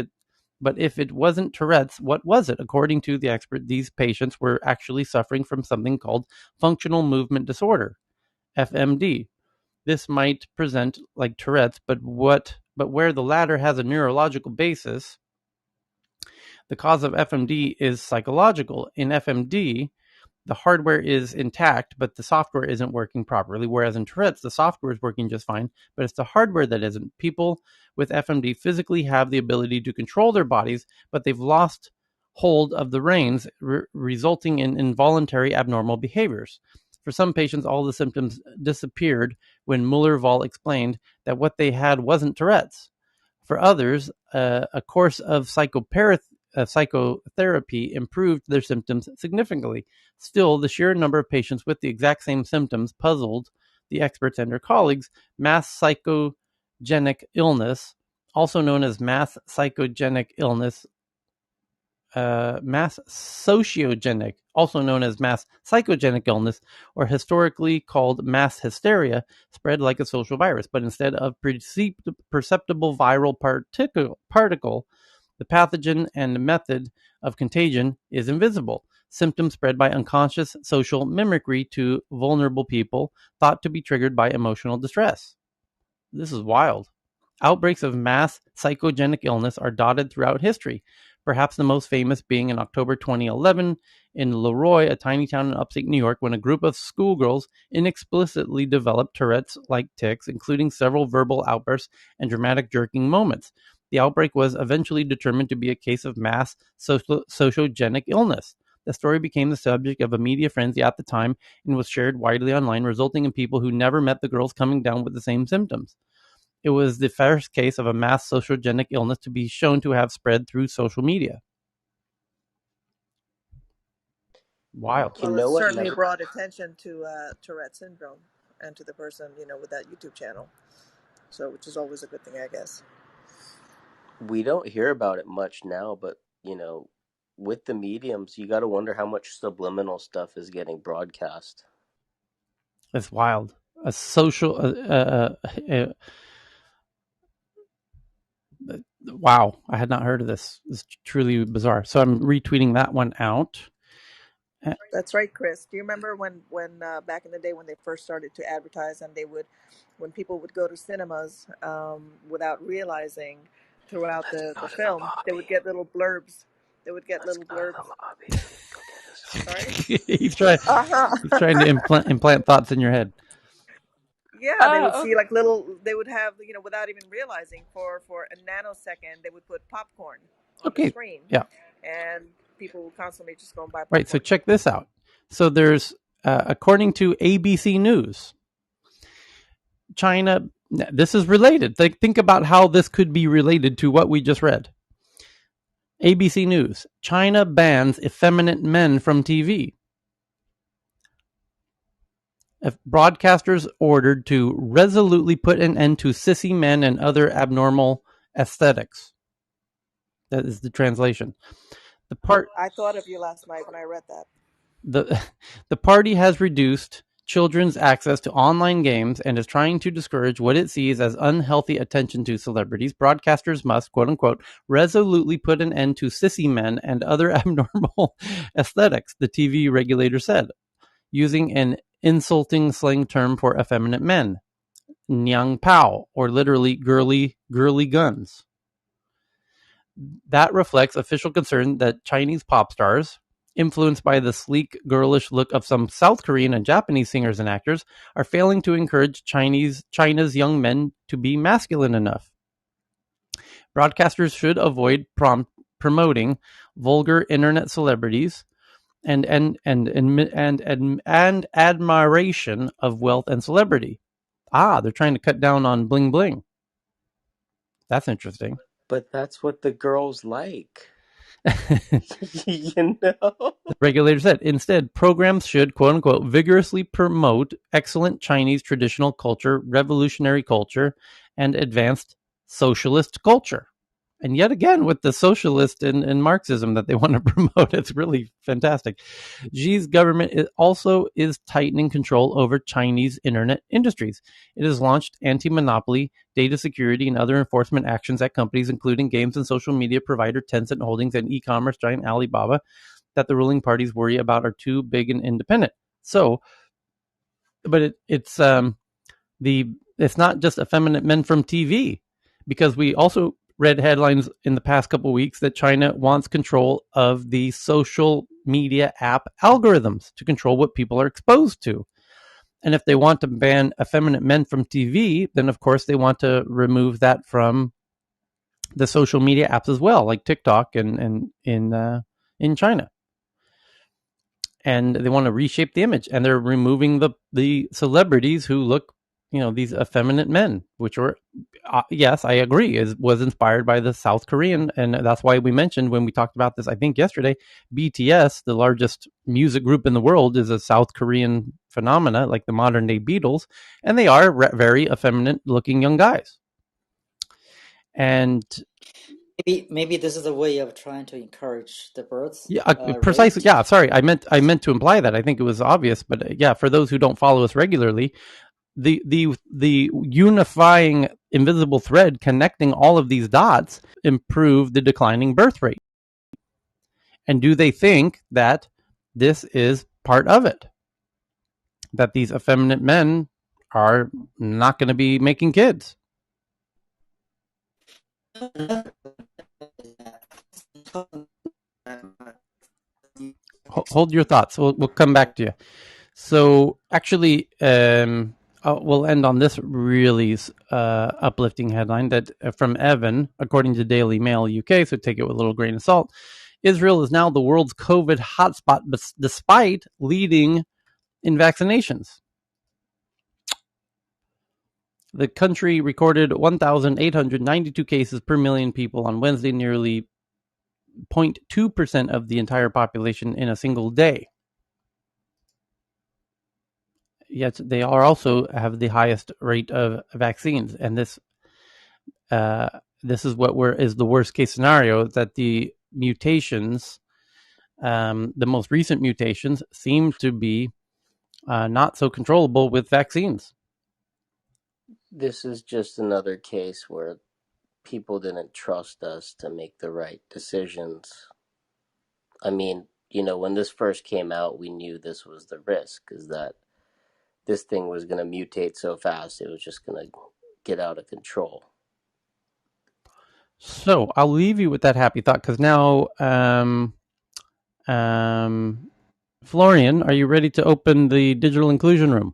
if it wasn't Tourette's, what was it? According to the expert, these patients were actually suffering from something called functional movement disorder, FMD. This might present like Tourette's, but where the latter has a neurological basis, the cause of FMD is psychological. In FMD, the hardware is intact, but the software isn't working properly. Whereas in Tourette's, the software is working just fine, but it's the hardware that isn't. People with FMD physically have the ability to control their bodies, but they've lost hold of the reins, resulting in involuntary abnormal behaviors. For some patients, all the symptoms disappeared when Muller-Wahl explained that what they had wasn't Tourette's. For others, a course of psychotherapy improved their symptoms significantly. Still, the sheer number of patients with the exact same symptoms puzzled the experts and their colleagues. Mass psychogenic illness, also known as mass psychogenic illness, mass sociogenic, also known as mass psychogenic illness, or historically called mass hysteria, spread like a social virus, but instead of perceptible viral particle, the pathogen and the method of contagion is invisible. Symptoms spread by unconscious social mimicry to vulnerable people, thought to be triggered by emotional distress. This is wild. Outbreaks of mass psychogenic illness are dotted throughout history, perhaps the most famous being in October 2011 in Leroy, a tiny town in upstate New York, when a group of schoolgirls inexplicitly developed Tourette's-like tics, including several verbal outbursts and dramatic jerking moments. The outbreak was eventually determined to be a case of mass sociogenic illness. The story became the subject of a media frenzy at the time and was shared widely online, resulting in people who never met the girls coming down with the same symptoms. It was the first case of a mass sociogenic illness to be shown to have spread through social media. Wild. Well, it certainly brought attention to Tourette syndrome and to the person, with that YouTube channel. So, which is always a good thing, I guess. We don't hear about it much now, but, with the mediums, you got to wonder how much subliminal stuff is getting broadcast. It's wild. A social... wow, I had not heard of this. It's truly bizarre. So I'm retweeting that one out. That's right, Chris. Do you remember when back in the day when they first started to advertise, and when people would go to cinemas without realizing throughout the film, they would get little blurbs. They would get little blurbs. Sorry? He's trying to implant thoughts in your head. Yeah, they would see they would have, without even realizing, for a nanosecond, they would put popcorn on the screen. Yeah. And people would constantly just go and buy popcorn. Right, so check this out. So there's, according to ABC News, China, this is related. Think about how this could be related to what we just read. ABC News, China bans effeminate men from TV. Broadcasters ordered to resolutely put an end to sissy men and other abnormal aesthetics. That is the translation. I thought of you last night when I read that. The party has reduced children's access to online games and is trying to discourage what it sees as unhealthy attention to celebrities. Broadcasters must, quote unquote, resolutely put an end to sissy men and other abnormal aesthetics, the TV regulator said, using an insulting slang term for effeminate men, Nyang Pao, or literally girly guns. That reflects official concern that Chinese pop stars, influenced by the sleek, girlish look of some South Korean and Japanese singers and actors, are failing to encourage China's young men to be masculine enough. Broadcasters should avoid promoting vulgar internet celebrities and admiration of wealth and celebrity. They're trying to cut down on bling bling. That's interesting. But that's what the girls like. The regulator said, instead, programs should, quote unquote, vigorously promote excellent Chinese traditional culture, revolutionary culture, and advanced socialist culture. And yet again, with the socialist and Marxism that they want to promote, it's really fantastic. Xi's government also is tightening control over Chinese internet industries. It has launched anti-monopoly, data security, and other enforcement actions at companies, including games and social media provider Tencent Holdings and e-commerce giant Alibaba, that the ruling parties worry about are too big and independent. So, but it's not just effeminate men from TV, because we also read headlines in the past couple of weeks that China wants control of the social media app algorithms to control what people are exposed to. And if they want to ban effeminate men from TV, then of course they want to remove that from the social media apps as well, like TikTok and in China. And they want to reshape the image, and they're removing the celebrities who look, these effeminate men, which were, yes, I agree, was inspired by the South Korean, and that's why we mentioned when we talked about this, I think yesterday, BTS, the largest music group in the world, is a South Korean phenomena, like the modern day Beatles, and they are very effeminate looking young guys. And maybe this is a way of trying to encourage the births. Precisely. Rate. Yeah, sorry, I meant to imply that. I think it was obvious, but yeah, for those who don't follow us regularly, the unifying invisible thread connecting all of these dots improve the declining birth rate. And do they think that this is part of it? That these effeminate men are not going to be making kids? Hold your thoughts. We'll come back to you. So actually, we'll end on this really uplifting headline that from Evan, according to Daily Mail UK, so take it with a little grain of salt. Israel is now the world's COVID hotspot, despite leading in vaccinations. The country recorded 1,892 cases per million people on Wednesday, nearly 0.2% of the entire population in a single day. Yet they are also have the highest rate of vaccines, and this is what is the worst case scenario, that the mutations, the most recent mutations, seem to be not so controllable with vaccines. This is just another case where people didn't trust us to make the right decisions. I mean, when this first came out, we knew this was the risk, is that this thing was going to mutate so fast, it was just going to get out of control. So I'll leave you with that happy thought, because now, Florian, are you ready to open the digital inclusion room?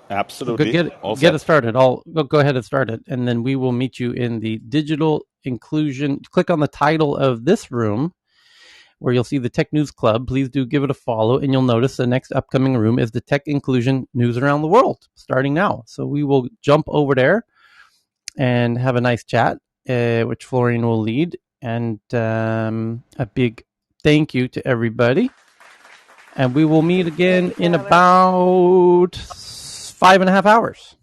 Absolutely. Get it started. I'll go ahead and start it, and then we will meet you in the digital inclusion. Click on the title of this room, where you'll see the Tech News Club. Please do give it a follow, and you'll notice the next upcoming room is the Tech Inclusion News Around the World, starting now. So we will jump over there and have a nice chat, which Florian will lead. And a big thank you to everybody. And we will meet again in about 5.5 hours.